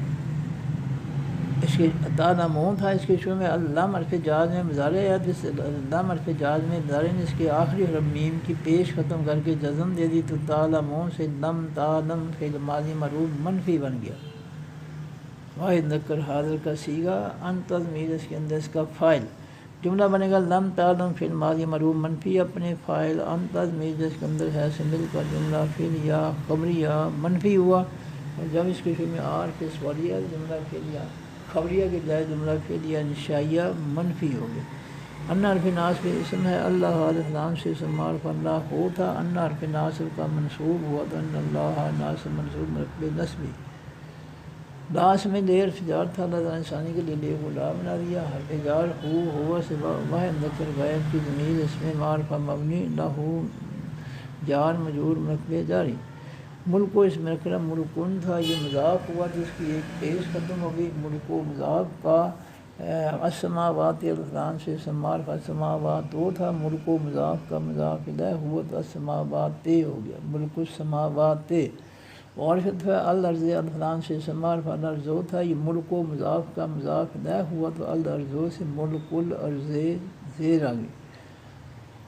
Speaker 1: اس کے تعلمون تھا، اس کے شروع میں لام حرف جاز میں مضارع ہے، جس لام حرف جاز میں مضارع نے اس کے آخری حرف میم کی پیش ختم کر کے جزم دے دی، تو تعلمون سے لم تعلم فعل ماضی مرفوع منفی بن گیا، واحد مذکر حاضر کا صیغہ، انت ضمیر اس کے اندر اس کا فاعل۔ جملہ بنے گا لم تعلم فعل ماضی مرفوع منفی اپنے فاعل، انت ضمیر جس کے اندر ہے سے مل کر جملہ فعلیہ خبریہ منفی ہوا، اور جب اس کے شروع میں حرف سوالیہ جملہ فعلیہ خبریہ کے بجائے جملہ فعلیہ انشائیہ منفی ہو گیا۔ ان حرف ناصب اسم ہے، اللہ فلان سے اسم عارف اللہ ہو تھا، ان حرف ناصب کا منصوب ہوا تو ان اللہ ناصب منصوب مرکب نصبی۔ لاس میں دیر جار تھا، اللہ تعالیٰ انسانی کے لیے لا بنا دیا، حرف جار ہوا سے واحد مذکر غائب کی ضمیر اس میں معرفہ مبنی لہو جار مجرور مرکب جاری۔ ملک و اس مرکب ملکن تھا، یہ مضاف ہوا جس کی ایک پیش ختم ہو گئی، ملک و مضاف کا السماوات الفلان سے سمارف السماوات وہ تھا، ملک و مضاف کا مضاف الیہ ہوا تو السماوات ہو گیا، ملک السماوات۔ اور الارض الفلان سے سمارف الارض تھا، یہ ملک و مضاف کا مضاف الیہ ہوا تو الارض سے ملک الارض زیر آ گئی۔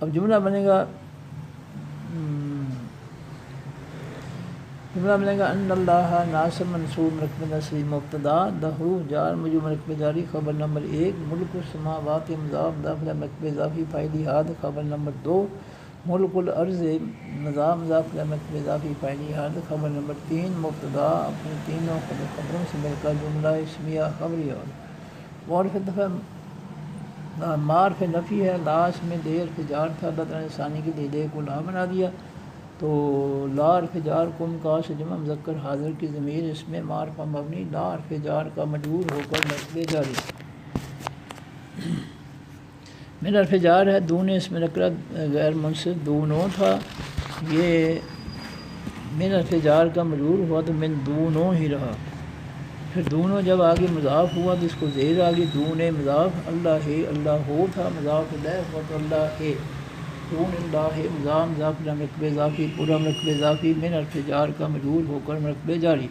Speaker 1: اب جملہ بنے گا ان اللہ ناصب منصوب مرکب نصبی مبتدا لہو جار مجرور مرکب جاری، خبر نمبر 1 ملک السماوات مضاف داخلہ مرکب اضافی فاعلی حاد، خبر نمبر 2 ملک الارض مضاف مرکب اضافی فاعلی حاد، خبر نمبر 3 مبتدا اپنے تینوں خبروں سے مل کر جملہ اسمیہ خبریہ۔ معرف نفی ہے، لاس میں دیر فجار تھا، اللہ تعالیٰ نے ثانی کے لیے دے کو لا بنا دیا، تو لا حرف جار کم کا سے جمع مذکر حاضر کی ضمیر اس میں معرفہ مبنی لا حرف جار کا مجرور ہو کر مرکب جاری۔ من حرف جار ہے، دون اس میں نکرہ غیر منصب دونوں تھا، یہ من حرف جار کا مجرور ہوا تو من دونوں ہی رہا، پھر دونوں جب آگے مضاف ہوا تو اس کو زیر آگے دون مضاف اللہ ہے اللہ ہو تھا، مضاف الیہ ہوا تو اللہ ہے، دون اللہ مضاف مرکب اضافی پورا مرکب اضافی، من حرف جار کا مجرور ہو کر مرکب جاری۔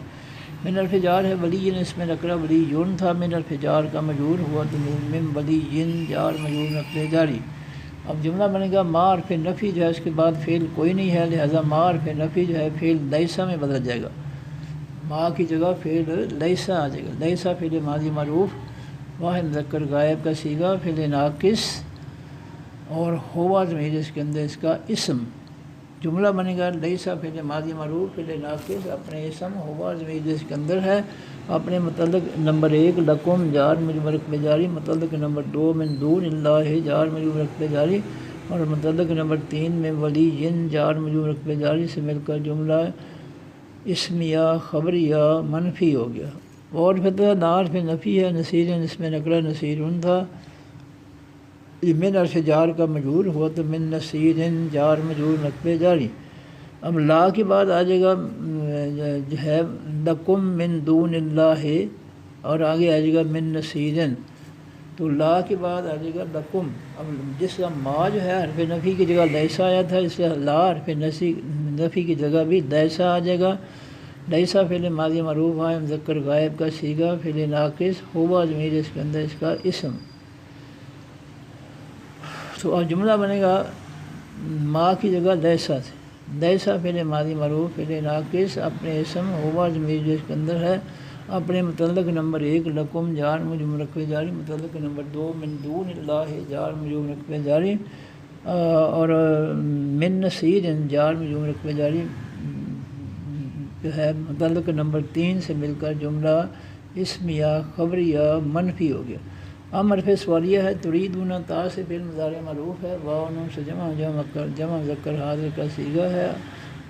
Speaker 1: من حرف جار ہے، ولی اس میں نکرہ ولی یون تھا، من حرف جار کا مجرور ہوا تو من ولی جار مجرور مرکب جاری۔ اب جملہ بنے گا ما حرف نفی جو ہے اس کے بعد فعل کوئی نہیں ہے، لہذا ما حرف نفی جو ہے فعل لیسا میں بدل جائے گا، ما کی جگہ فعل لیسا آ جائے گا، لیسا فعل ماضی معروف واحد مذکر غائب کا صیغہ، فعل ناقص، اور ہوا ضمیر اس کے اندر اس کا اسم، جملہ بنے گا لیسا فعل ماضی معروف فعل ناقص اپنے اسم ہوا ضمیر جس کے اندر ہے اپنے متعلق نمبر 1 لکم جار مجرور رقبے جاری، متعلق نمبر 2 من دون اللہ جار مجرور رقبے جاری، اور متعلق نمبر 3 میں ولی جار مجرور رقبے جاری سے مل کر جملہ اسمیہ خبریہ منفی ہو گیا۔ اور پھر نار پہ نفی ہے، نصیر اس میں نقرہ نصیر تھا، من عرف جار کا مجرور ہوا تو من نصیر جار مجرور رقبے جاری۔ اب لا کے بعد آ جائے گا جو ہے لکم من دون اللہ، اور آگے آ جائے گا من نصیر، تو لا کے بعد آ جائے گا لکم۔ اب جس کا ما جو ہے حرف نفی کی جگہ لیسا آیا تھا، اس لیے لا حرف نفی کی جگہ بھی لیسا آ جائے گا۔ لیسا فعل ماضی معروف ہے مذکر غائب کا صیغہ، فعل ناقص ہوا ضمیر اس کے اندر اس کا اسم۔ تو اب جملہ بنے گا ما کی جگہ لیسا سے، لیسا فعل ماضی معروف فعل ناقص اپنے اسم ہوا ضمیر جس کے اندر ہے اپنے متعلق نمبر 1 لکم جار مجرور رقبے جاری، متعلق نمبر 2 من دون اللہ جار مجرور رقبے جاری، اور من نصیر جار مجرور رقبے جاری جو ہے متعلق نمبر 3 سے مل کر جملہ اسمیہ خبریہ منفی ہو گیا۔ اب حرف سوالیہ ہے، تریدون تا سے فعل مضارع معروف ہے، واو نون سے جمع مذکر حاضر کا صیغہ ہے،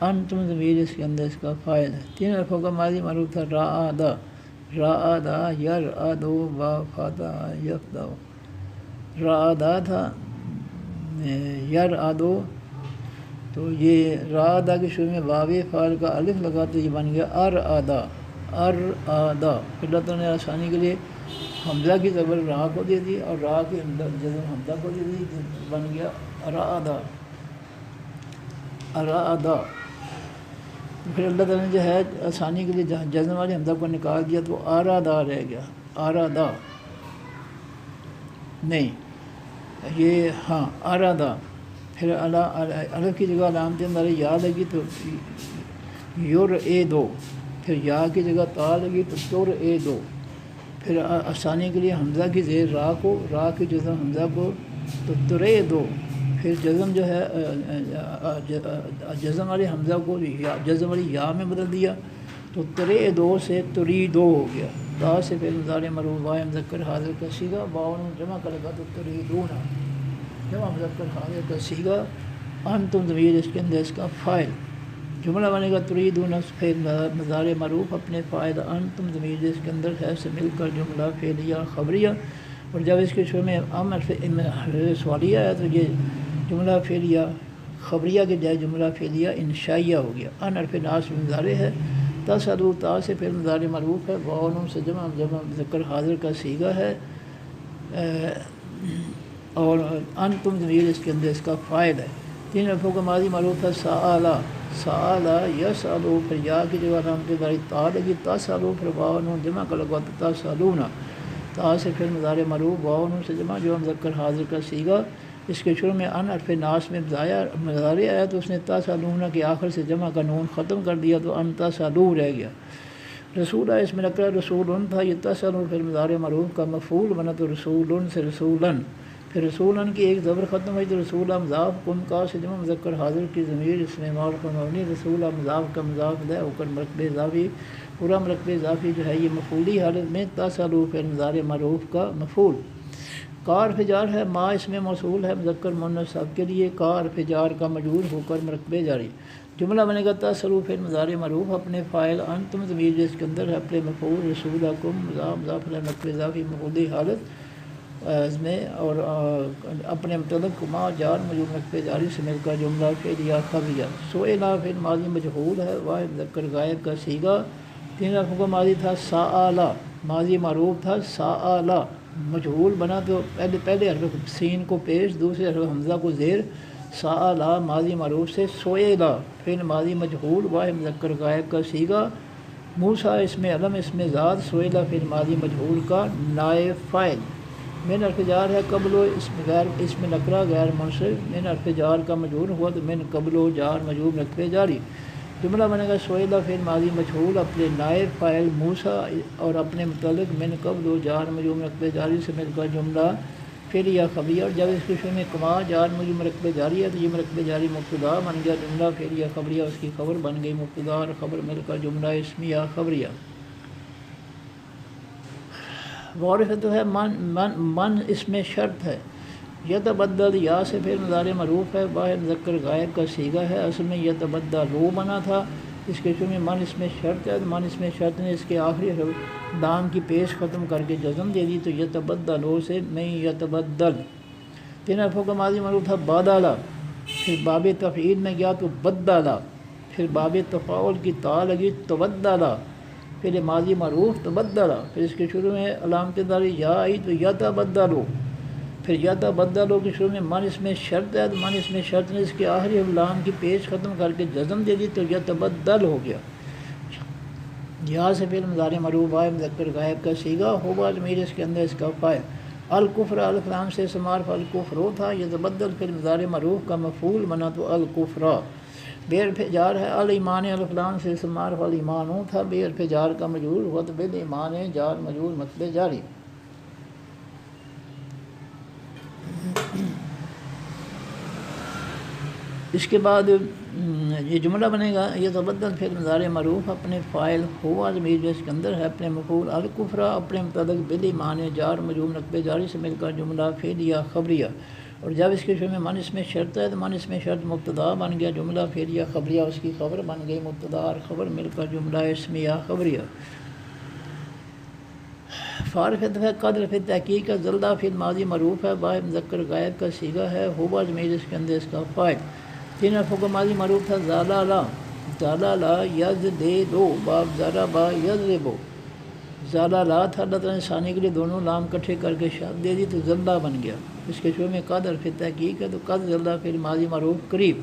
Speaker 1: انتم ضمیر اس کے اندر اس کا فاعل ہے۔ 3 حرفوں کا ماضی معروف تھا رعادا، رعادا یرعدو با فاتا یفتح، رعادا تھا یرعدو، تو یہ رعادا کے شروع میں واو فاعل کا الف لگا تو یہ بن گیا ارعدا، ارعدا۔ پھر اللہ نے آسانی کے لیے حمزہ کی زبر را کو دے دی اور را کے اندر جزم حمزہ کو دے دی، بن گیا ارعدا، ارعدا۔ پھر اللہ تعالیٰ نے جو ہے آسانی کے لیے جزم والے حمزہ کو نکال دیا تو آرادا رہ گیا، آرادا نہیں یہ ہاں آرادا۔ پھر الف کی جگہ علامت اندر یا لگی تو یور اے دو، پھر یا کی جگہ تا لگی تو تر اے دو، پھر آسانی کے لیے حمزہ کی زیر را کو، را کی جزم حمزہ کو تو ترے دو، پھر جزم جو ہے جزم والی حمزہ کو جزم والی یا میں بدل دیا تو ترے دو سے تری دو ہو گیا۔ تا سے فعل مضارع معروف واو مذکر حاضر کا صیغہ، واو نون جمع کا لگا تو تریدون جمع مذکر حاضر کا صیغہ، انتم ضمیر اس کے اندر اس کا فاعل۔ جملہ بنے گا تریدون فعل مضارع معروف اپنے فاعل انتم ضمیر اس کے اندر ہے سے مل کر جملہ فعلیہ خبریہ، اور جب اس کے شروع میں حرف سوالیہ آیا تو یہ جملہ فعلیہ خبریہ کے جائے جملہ فعلیہ انشائیہ ہو گیا۔ ان حرف ناصب مضارع ہے، تسألوا تا سے فعل مضارع معروف ہے، واو نون سے جمع مذکر حاضر کا صیغہ ہے، اور انتم ضمیر اس کے اندر اس کا فاعل ہے۔ 3 حرفوں کا ماضی معروف ہے سآلا، سآلا یسألو، پھر یا کی جگہ علامت ظاہر تا لگی، تسألو، پھر واو نون جمع کا لگا تو تسألون، تا سے فعل مضارع معروف واو نون سے جمع جو مذکر حاضر کا صیغہ، اس کے شروع میں ان حرف ناصب میں مضارع آیا تو اس نے تسألون کے آخر سے جمع کا نون ختم کر دیا تو ان تسألو رہ گیا۔ رسول اس میں نکرہ رسول تھا، یہ تسألو فعل مضارع معروف کا مفعول بنا تو رسول سے رسولن، پھر رسولن کی ایک زبر ختم ہوئی تو رسول مضاف کم کا سے جمع مذکر حاضر کی ضمیر اس میں معروف مبنی، رسول مضاف کا مضاف لے ہو کر مرکب اضافی، پورا مرکب اضافی جو ہے یہ مفعولی حالت میں تسألو فعل مضارع معروف کا مفعول۔ کا حرف جار ہے، ما اس میں موصول ہے مذکر مؤنث سب کے لیے، کا حرف جار کا مجرور ہو کر مرکب جاری۔ جملہ بنے گا تسألو فعل مضارع معروف اپنے فاعل انتم ضمیر جس کے اندر ہے اپنے مفعول رسولکم مضاف لے مرکب اضافی مفعولی حالت اس میں، اور اپنے متعلق ما جار مجرور مرکب جاری سے مل کر جملہ فعلیہ خبریہ۔ سئلا فعل ماضی مجہول ہے، واحد مذکر غائب کا صیغہ، 3 حرفوں کا ماضی تھا سآلا، ماضی معروف تھا سآلا، مجہول بنا تو پہلے حرف سین کو پیش، دوسرے حرف حمزہ کو زیر، سآلا ماضی معروف سے سئلا فعل ماضی مجہول واحد مذکر غائب کا صیغہ، موسیٰ اس میں علم اس میں ذات، سئلا فعل ماضی مجہول کا نائب فاعل۔ من حرف جار ہے قبل و اس میں نکرہ غیر منصرف، من حرف جار کا مجرور ہوا تو من قبل و جار مجرور مرکب جاری۔ جملہ بنے گا سئلا فعل ماضی مجہول اپنے نائب فاعل موسیٰ اور اپنے متعلق من قبل و جار مجرور مرکب جاری سے مل کر جملہ پھر یا خبریہ، اور جب اس کے شروع میں کما جار مجھے مرکب جاری ہے تو یہ مرکب جاری مبتدا بن گیا جملہ، پھر یا خبریہ اس کی خبر بن گئی مبتدا اور خبر مل کر جملہ اسمیہ خبریہ۔ وعرفت ہے من اس میں شرط ہے، یتبدل یا سے پھر مضارع معروف ہے، واحد مذکر غائب کا صیغہ ہے، اصل میں یتبدلوا بنا تھا، اس کے شروع میں من اس میں شرط ہے، من اس میں شرط نے اس کے آخری لام کی پیش ختم کر کے جزم دے دی تو یتبدلوا سے میں یتبدل۔ 3 حرفوں کا ماضی معروف تھا بدلا، پھر باب تفعیل میں گیا تو بدلا، پھر باب تفاعل کی تا لگی تبدلا، پھر ماضی معروف تبدلا، پھر اس کے شروع میں علامت داری یا آئی تو یتبدلوا، پھر یتبدلوا کے شروع میں من اس میں شرط ہے تو من اس میں شرط نے اس کے آخری لام کی پیش ختم کر کے جزم دے دی تو یتبدل ہو گیا۔ یا سے پھر مضارع معروف ہے مذکر غائب کا صیغہ، ہوگا ضمیر اس کے اندر اس کا فاعل، الکفر الف لام سے سمارف الکفرو تھا، یتبدل پھر مضارع معروف کا مفعول بنا تو الکفرا، بے حرف جار ہے الایمان الف لام سے سمارف الایمانو تھا، بے حرف جار کا مجرور ہوا تو بالایمان جار مجرور مطلب جاری۔ اس کے بعد یہ جملہ بنے گا، یہ تبدل پھر مضارع معروف اپنے فاعل ہوا ضمیر جو اس کے اندر ہے اپنے مفعول الکفرا اپنے متعلق بالایمان جار مجرور نقب جاری سے مل کر جملہ فعلیہ خبریہ، اور جب اس کے شروع میں من اس میں شرط ہے تو من اس میں شرط مبتدا بن گیا جملہ فعلیہ خبریہ، اس کی خبر بن گئی مبتدا اور خبر مل کر جملہ اسمیہ خبریہ۔ فارفت ہے قدر فی تحقیق کا زلدہ فی الماضی معروف ہے، واحد مذکر غائب کا صیغہ ہے، ہوا ضمیر اس کے اندر اس کا فاعل۔ 3 حرفوں کا ماضی معروف تھا زلالا، زلالا یزدیدو باب ضربا یضربو، زلالا تھا اللہ تعالیٰ نے ثانی کے لیے دونوں لام کٹھے کر کے شاد دے دی تو زلدہ بن گیا، اس کے شروع میں قدر فی تحقیق ہے تو قد زلدہ فی الماضی معروف قریب،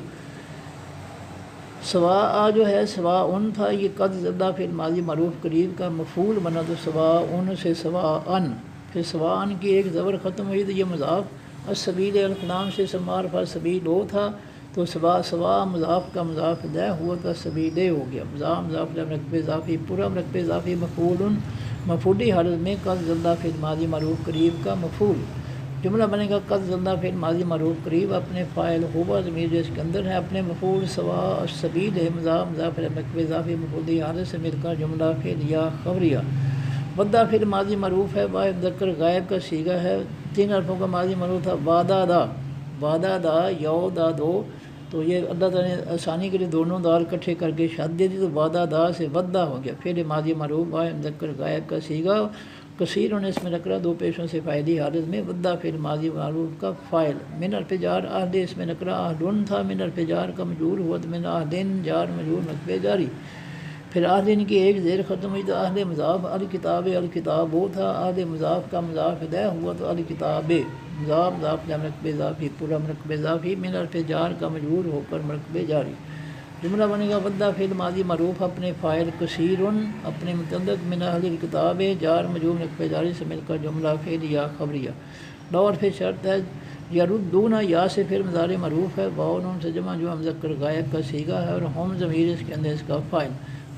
Speaker 1: سوا جو ہے سوا ان تھا، یہ قد زلدہ فی الماضی معروف قریب کا مفعول بنا تو سوا ان سے سوا ان، پھر سوا ان کی ایک زبر ختم ہوئی تو یہ مضاف السبیل الف لام سے سمارف السبیل ہو تھا تو سوا مضاف کا مضاف لہ ہوا تو سبیل ہو گیا، مضاف لہ مرکب اضافی پورا مرکب اضافی مفعولی حالت میں قد زلدہ فی الماضی معروف قریب کا مفعول۔ جملہ بنے گا قد زلدہ فی الماضی معروف قریب اپنے فاعل ہوا ضمیر جو اس کے اندر ہے اپنے مفعول سوا السبیل ہے مضاف لہ مرکب اضافی مفعولی حالت سے مل کر جملہ فعلیہ خبریہ۔ بدہ فی الماضی معروف ہے، واحد مذکر غائب کا صیغہ ہے، 3 حرفوں کا ماضی معروف تھا وعدہ دا، وعدہ دا یو دا دو، تو یہ اللہ تعالیٰ نے آسانی کے لیے دونوں دال کٹھے کر کے شاد دے دی تو وعدہ دا سے ودہ ہو گیا، پھر ماضی معروف واحد مذکر غائب کا صیغہ، کثیر نے اس میں نکرا 2 پیشوں سے فائدی حالت میں، ودہ پھر ماضی معروف کا فاعل، من حرف جار اہل اس میں نکرا اہلن تھا، من حرف جار کا مجرور ہوا تو من اہلن جار مجرور نقب جاری، پھر اہلن کی ایک زیر ختم ہوئی تو اہل مضاف الکتاب الکتاب وہ تھا، اہل مضاف کا مضاف لہ ہوا تو الکتاب، مضاف لہ مرکب اضافی پورا مرکب اضافی من حرف جار کا مجرور ہو کر مرکب جاری۔ جملہ بنے گا ودہ فی الماضی معروف اپنے فاعل کثیر اپنے متعلق من اہل الکتاب جار مجرور نقب جاری سے مل کر جملہ فعلیہ خبریہ۔ اور پھر شرط ہے یردون یا سے پھر مضارع معروف ہے، واو نون سے جمع جو مذکر غائب کا صیغہ ہے اور ہم ضمیر اس کے اندر اس کا فاعل،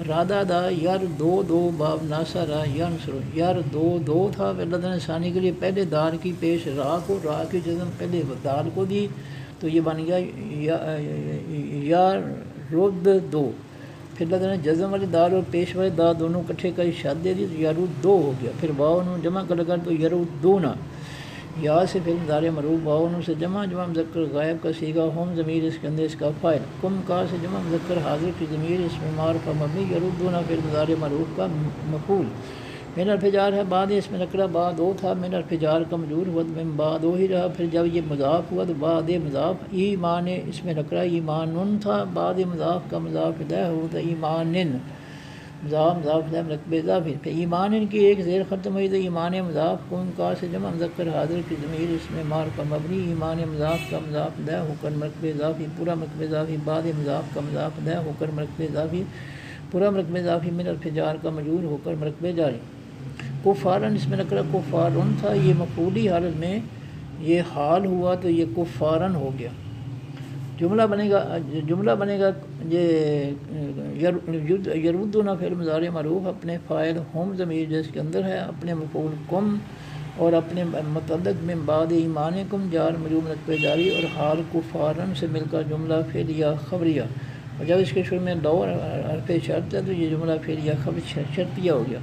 Speaker 1: رادہ دا یر دو باب ناصرہ ینصر، یر دو تھا، اللہ تعالیٰ نے ثانی کے لیے پہلے دال کی پیش را کو، را کی جزم پہلے دال کو دی تو یہ بن گیا یا رد دو، پھر اللہ تعالیٰ نے جزم والی دال اور پیش والے دا دونوں کٹھے کر شاد دے دی تو یرد دو ہو گیا، پھر واو نون جمع کر کر تو یردونا، یا سے پھر مضارع معروف واو نون سے جمع مذکر غائب کا صیغہ ہم ضمیر اس کے اندر اس کا فاعل، کم کا سے جمع مذکر حاضر کی ضمیر اس میں معرفہ مبنی، یردونا پھر مضارع معروف کا مفعول، من حرف جار ہے بعد اس میں نکرا بعد ہو تھا، من حرف جار کا مجرور ہوا تو من بعد ہو ہی رہا، پھر جب یہ مضاف ہوا تو بعد مضاف ایمان اس میں نکرا ایمانن تھا، بعد مضاف کا مضاف لہ ہوا تو ایمانن، مضاف لہ مرکب اضافی، پھر ایمان کی ایک زیر ختم ہوئی تو ایمان مضاف کن کا سے جمع مذکر حاضر کی ضمیر اس میں معرفہ مبنی، ایمان مضاف کا مضاف لہ ہو کر مرکب اضافی پورا مرکب اضافی، بعد مضاف کا مضاف لہ ہو کر مرکب اضافی پورا مرکب اضافی، من حرف جار کا مجرور ہو کر مرکب جاری۔ کفارن اس میں نکرا کفارن تھا، یہ مفعولی حالت میں یہ حال ہوا تو یہ کفارن ہو گیا۔ جملہ بنے گا یہ یردون فعل مضارع معروف اپنے فاعل ہم ضمیر جس کے اندر ہے اپنے مفعول کم اور اپنے متعلق من بعد ایمانکم جار مجرور رقبہ جاری اور حال کفارن سے مل کر جملہ فعلیہ خبریہ، اور جب اس کے شروع میں دو حرف شرط ہے تو یہ جملہ فعلیہ خبر شرطیہ ہو گیا۔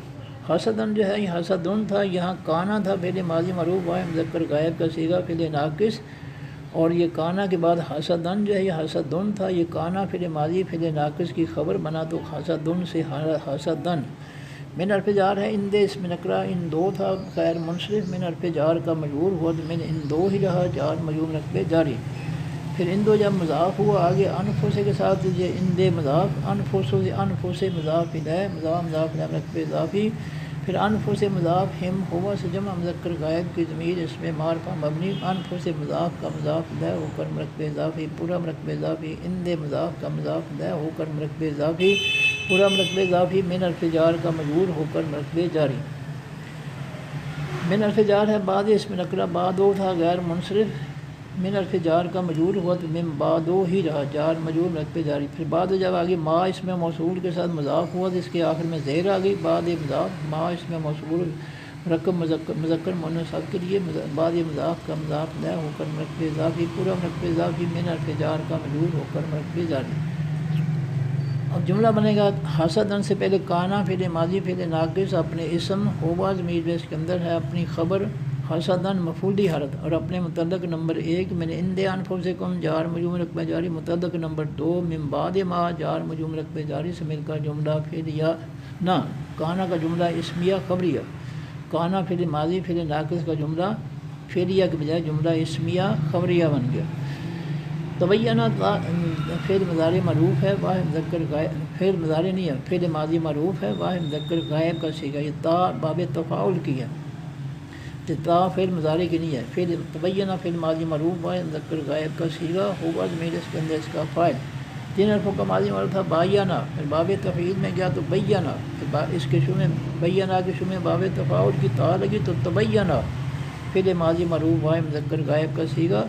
Speaker 1: حسدن جو ہے یہ حسدن تھا، یہاں کانا تھا فعل ماضی معروف واحد مذکر غائب کا صیغہ فعل ناقص، اور یہ کانا کے بعد حسدن جو ہے یہ حسدن تھا، یہ کانا فعل ماضی فعل ناقص کی خبر بنا تو حسدن سے حسدن۔ من حرف جار ہے ان دے اسم نکرہ، ان دو تھا غیر منصرف، من حرف جار کا مجرور ہوا تو من ان دو ہی رہا، جار مجرور رقبہ جاری۔ پھر ان دو جب مضاف ہوا آگے انفس کے ساتھ یہ ان دے مضاف، انفس مضاف الیہ، مضاف الیہ رقبہ اضافی، پھر انفس مضاف ہم ہوا سے جمع مذکر غائب کی ضمیر اس میں معرفہ مبنی، انفس مضاف کا مضاف الیہ ہو کر مرکب اضافی، پورا مرکب اضافی، ان دے مضاف کا مضاف الیہ ہو کر مرکب اضافی، پورا مرکب اضافی، من حرف جار کا مجرور ہو کر مرکب جاری۔ من حرف جار ہے بعد اسم نکرہ، بعدو تھا غیر منصرف، من حرف جار کا مجرور ہوا تو من بعدو ہی رہا، جار مجرور مرکب جاری۔ پھر بعد جب آگے ما اس میں موصول کے ساتھ مضاف ہوا تو اس کے آخر میں زیر آ گئی، بعد مضاف ما اس میں موصول مرکب مذکر مؤنث کے لیے، بعد مضاف کا مضاف الیہ ہو کر مرکب اضافی، پورا مرکب اضافی، من حرف جار کا مجرور ہو کر مرکب جاری۔ اب جملہ بنے گا حسدن سے پہلے کانا فعل ماضی فعل ناقص اپنے اسم ہوبا ضمیر اس کے اندر ہے، اپنی خبر حسدن مفعولی حالت، اور اپنے متعلق نمبر 1 من عند انفسکم جار مجرور رقبہ جاری، متعلق نمبر 2 من بعد ما جار مجرور رقبہ جاری سے مل کر جملہ فعلیہ نہ کانا کا جملہ اسمیہ خبریہ، کانا فعل ماضی فعل ناقص کا جملہ فعلیہ کے بجائے جملہ اسمیہ خبریہ بن گیا۔ تبینہ فعل مضارع معروف ہے واحد مذکر غائب، فعل مضارع نہیں ہے فعل ماضی معروف ہے واحد مذکر غائب کا صیغہ، یہ تا باب تفاعل کی ہے، تا فعل مضارع کی نہیں ہے، فعل تبینہ فعل ماضی معروف واحد مذکر غائب کا صیغہ ہوگا ضمیر اس کے اندر اس کا فاعل، 3 حرفوں کا ماضی معروف تھا بایانہ، پھر باب تفعیل میں گیا تو بینہ، پھر اس کے شروع میں بینہ کے شروع میں باب تفاعل کی تا لگی تو تبینہ فعل ماضی معروف واحد مذکر غائب کا صیغہ،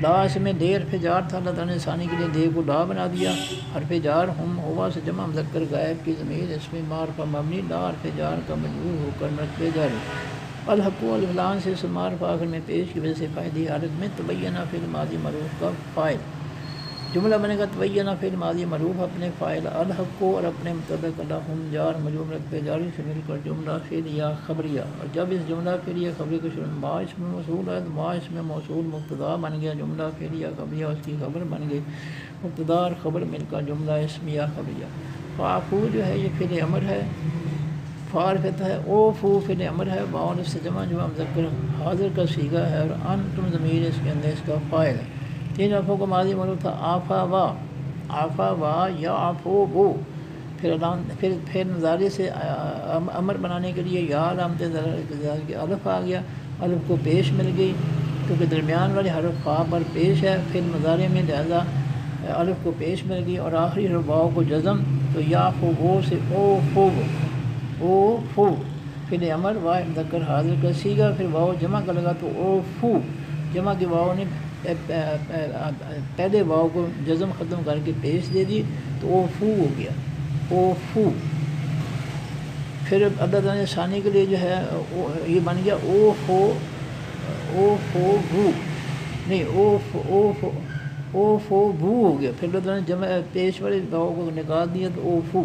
Speaker 1: لا اس میں دے حرف جار تھا، اللہ تعالیٰ نے ثانی کے لیے دے کو لا بنا دیا، حرف جار ہم ہوا سے جمع مذکر غائب کی ضمیر اس میں معرفہ مبنی، لا حرف جار کا مجرور ہو کر مرکب جاری، الحق والفلان سے معرفہ آخر میں پیش کی وجہ سے فائدی حالت میں تبینہ فعل ماضی معروف کا فاعل، جملہ بنے گا تبینہ فعل ماضی معروف اپنے فاعل الحق اور اپنے مطابق لہم جار مجرور مرکب جاری سے مل کر جملہ فعلیہ خبریہ، اور جب اس جملہ فعلیہ خبریہ کے شروع میں ما اس میں موصول ہے تو ما اس میں موصول مبتدا بن گیا، جملہ فعلیہ خبریہ اس کی خبر بن گئی، مبتدا اور خبر مل کر جملہ اسمیہ خبریہ۔ فاعفو جو ہے یہ فعل امر ہے، فار کہتا ہے او فو فعل امر ہے، باون سے جمع مذکر حاضر کا صیغہ ہے، اور انتم ضمیر اس کے اندر اس کا فاعل ہے۔ 3 حرفوں کا ماضی معروف تھا آفا وا یا آفو بو، پھر مضارع سے امر بنانے کے لیے یا علامت کے الف آ گیا، الف کو پیش مل گئی کیونکہ درمیان والے حرف فا پر پیش ہے، پھر مضارع میں لہذا الف کو پیش مل گئی، اور آخری حرف واو کو جزم، تو یا فو وہ سے او فو فعل امر واحد مذکر حاضر کا صیغہ، پھر واو جمع کا لگا تو او فو، جمع کے واو نے پہلے واو کو جزم ختم کر کے پیش دے دی تو او فو ہو گیا، او فو، پھر اللہ تعالیٰ نے ثانی کے لیے جو ہے یہ بن گیا او فو بو، نہیں او فو بو ہو گیا، پھر اللہ تعالیٰ نے جمع پیش والے واو کو نکال دیا تو او فو،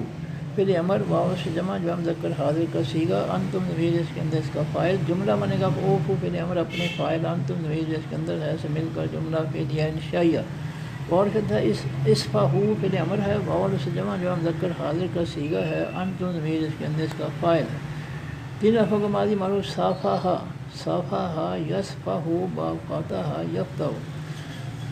Speaker 1: پھر امر واو سے جمع مذکر حاضر کا صیغہ، انتم ضمیر اس کے اندر اس کا فاعل، جملہ بنے گا او فو پھر امر اپنے فاعل، انتم ضمیر اس کے اندر ہے سے مل کر جملہ فعلیہ انشائیہ، اور کہتا ہے اسفہو فعل امر ہے، واو سے جمع مذکر حاضر کا صیغہ ہے، انتم ضمیر اس کے اندر اس کا فاعل ہے۔ 3 حرفوں کا ماضی معروف صافہا یصفہو با فاتحہ یفتح،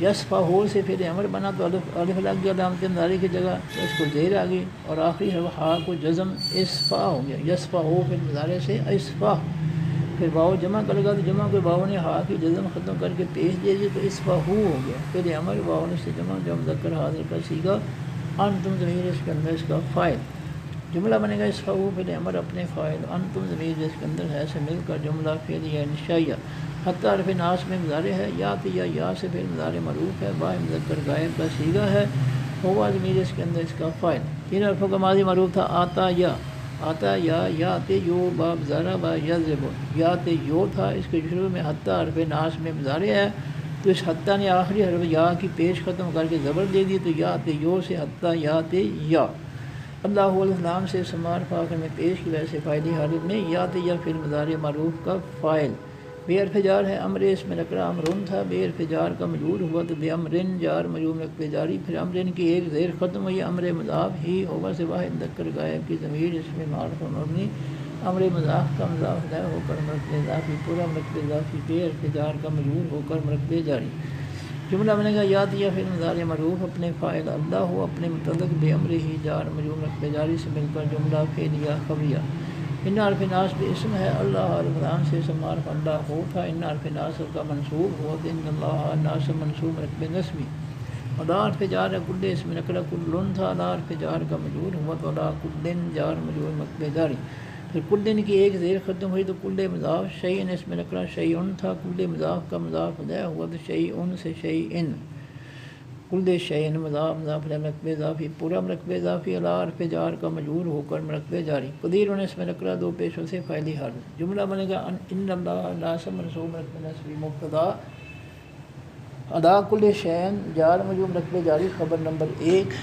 Speaker 1: یصفہو سے پھر امر بنا تو الف لگ گیا علامت مضارع کی جگہ تو اس کو زیر آ گئی، اور آخری حرف ہا کو جزم اصفا ہو گیا، یصفہو پھر مضارع سے اصفا، پھر واو جمع کا لگا تو جمع کو واو نے ہا کی جزم ختم کر کے پیش دے دی تو اصفہو ہو گیا، پھر امر واو سے جمع مذکر حاضر کا صیغہ، انتم ضمیر اس کے اندر اس کا فاعل، جملہ بنے گا اسفہو پھر امر اپنے فاعل، انتم ضمیر اس کے اندر ہے سے مل کر جملہ فعلیہ انشائیہ، حتیٰ حرف ناس میں مضارع ہے، یا سے پھر مضارع معروف ہے، با مذکر غائب کا صیغہ ہے، ہوا ضمیر اس کے اندر اس کا فاعل۔ 3 حرفوں کا ماضی معروف تھا آتا یا، آتا یا تے یو باب زارا با یضرب، یا تے یو تھا، اس کے شروع میں حتیٰ حرف ناس میں مضارع ہے، تو اس حتیٰ نے آخری حرف یا کی پیش ختم کر کے زبر دے دی، تو یا تے یو سے حتیٰ یا تے یا۔ اللہ السلام سے سمار فاخر میں پیش کی وجہ سے فائلی حالت میں یا تے یا فعل مضارع معروف کا فاعل بے حرف جار ہے۔ امر اس میں نکرہ امرن تھا، بے حرف جار کا مجرور ہوا تو بے امرن جار مجرور نقطہ جاری، پھر امرن کی ایک زیر ختم ہوئی، امر مضاف ہی ہوگا سے واحد مذکر غائب کی ضمیر اس میں معرف مبنی، امر مضاف کا مضاف ہو کر مرکب اضافی پورا مرکب اضافی بے حرف جار کا مجرور ہو کر مرکب جاری۔ جملہ بنے گا یا یا فعل مضارع معروف اپنے فاعل اللہ ہو اپنے متعلق بے امر ہی جار مجرور مرکب جاری سے مل کر جملہ فعلیہ خبریہ۔ ان حرف ناصب اسم ہے، اللہ الفلان سے اسم معرف اللہ ہو تھا، ان حرف ناصب کا منصوب ہوا تو ان اللہ ناصب منصوب مرکب نصبی۔ اللہ حرف جار کل اسم نکرہ کلن تھا، اللہ حرف جار کا مجرور ہوا تو اللہ کلن جار مجرور مرکب جاری، پھر کلن کی ایک زیر ختم ہوئی تو کل مضاف شیئن اس میں نکرہ شیئن تھا، کل مضاف کا مضاف الیہ ہوا تو شیئن سے شیئن، کل شیئن مضاف مضاف الیہ مرکب اضافی پورا مرکب اضافی، اللہ حرف جار کا مجرور ہو کر مرکب جاری۔ قدیر اس میں نکرہ دو پیشوں سے فاعلی حالت۔ جملہ بنے گا ان اللہ ناصب منصوب مرکب نصبی مبتدا ادا کل شیئن جار مجرور مرکب جاری خبر نمبر 1،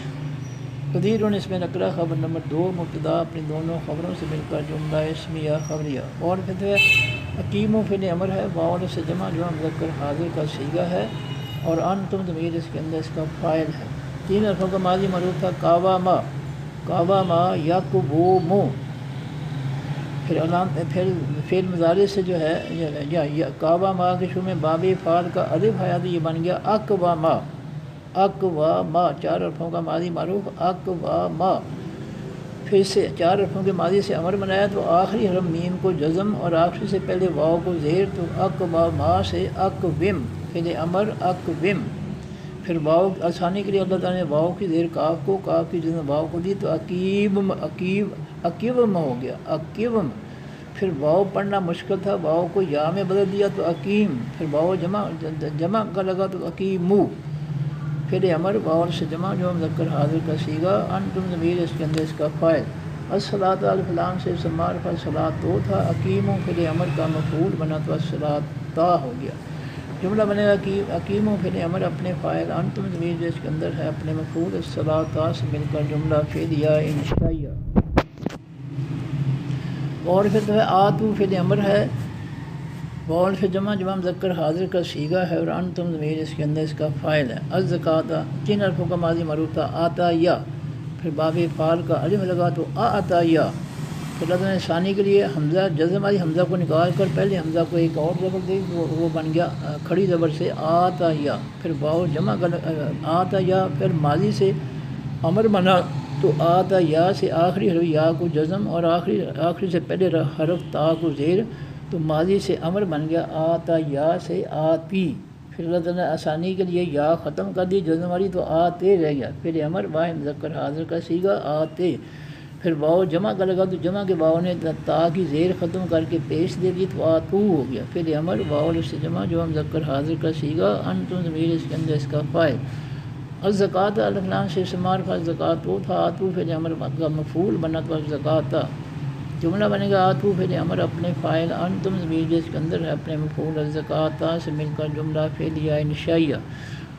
Speaker 1: قدیر اس میں نکرہ خبر نمبر 2، مبتدا اپنی دونوں خبروں سے مل کر جملہ اسمیہ خبریہ۔ اور پھر حکیم و فعل امر ہے، واو سے جمع جو مذکر حاضر کا صیغہ ہے، اور انتم ضمیر اس کے اندر اس کا فاعل ہے۔ 3 حرفوں کا ماضی معروف تھا کاواما، کاواما یکومو، پھر فعل مضارع سے جو ہے یا کاواما کے شروع میں باب فعل کا الف ہے تو یہ بن گیا اقواما، اقواما 4 حرفوں کا ماضی معروف اقواما، پھر سے 4 حرفوں کے ماضی سے امر بنایا تو آخری حرف میم کو جزم اور آخری سے پہلے واو کو زیر، تو اقواما سے اقوم فعل امر اقوم، پھر واو آسانی کے لیے اللہ تعالیٰ نے واو کی زیر کاف کو، کاف کی جزم واو کو دی تو عقیب عقیوم ہو گیا عقیوم، پھر واو پڑھنا مشکل تھا، واو کو یا میں بدل دیا تو عقیم، پھر واو جمع کا لگا تو عقیمو، پھر امر واو سے جمع جو مذکر حاضر کا صیغہ، انتم ضمیر اس کے اندر اس کا فاعل، الصلاۃ الفلان سے اسم معرفہ صلاۃ تو تھا، عقیمو پھر امر کا مفعول بنا تو الصلاۃ ہو گیا۔ جملہ بنے گا کہ عقیم و فعل امر اپنے فاعل، انتم ضمیر جو اس کے اندر ہے اپنے مفعول الصلاۃ سے مل کر جملہ فعلیہ انشائیہ۔ اور پھر جو ہے آتو فعل امر ہے، واو سے جمع مذکر حاضر کا صیغہ ہے، اور انتم ضمیر اس کے اندر اس کا فاعل ہے۔ الزکوٰۃ 3 حرفوں کا ماضی معروف تھا آتا یا، پھر باب فعل کا الف لگا تو آتا یا، پھر اللہ نے ثانی کے لیے حمزہ جزم والی حمزہ کو نکال کر پہلے حمزہ کو ایک اور زبر دی، وہ بن گیا کھڑی زبر سے آتا یا، پھر واو جمع آتا یا، پھر ماضی سے امر بنا تو آتا یا سے آخری حرف یا کو جزم اور آخری سے پہلے حرف تا کو زیر، تو ماضی سے امر بن گیا آتا یا سے آتی، پھر اللہ تعالیٰ نے آسانی کے لیے یا ختم کر دی جزم والی تو آتے رہ گیا، پھر امر واحد مذکر حاضر کا صیغہ آتے، پھر واو جمع کا لگا تو جمع کے واو نے تا کی زیر ختم کر کے پیش دے دی تو آتو ہو گیا، پھر امر واو سے جمع جو مذکر حاضر کا صیغہ، انتم ضمیر اس کے اندر اس کا فاعل، الزکوٰۃ الفلان سے اسم معرفہ زکوٰۃ تو تھا، آتو فعل امر کا مفعول بنا تو الزکوٰۃ، جملہ بنے گا آتو فعل امر اپنے فاعل، انتم ضمیر جس کے اندر ہے اپنے مفعول الزکوٰۃ سے مل کر جملہ فعلیہ انشائیہ۔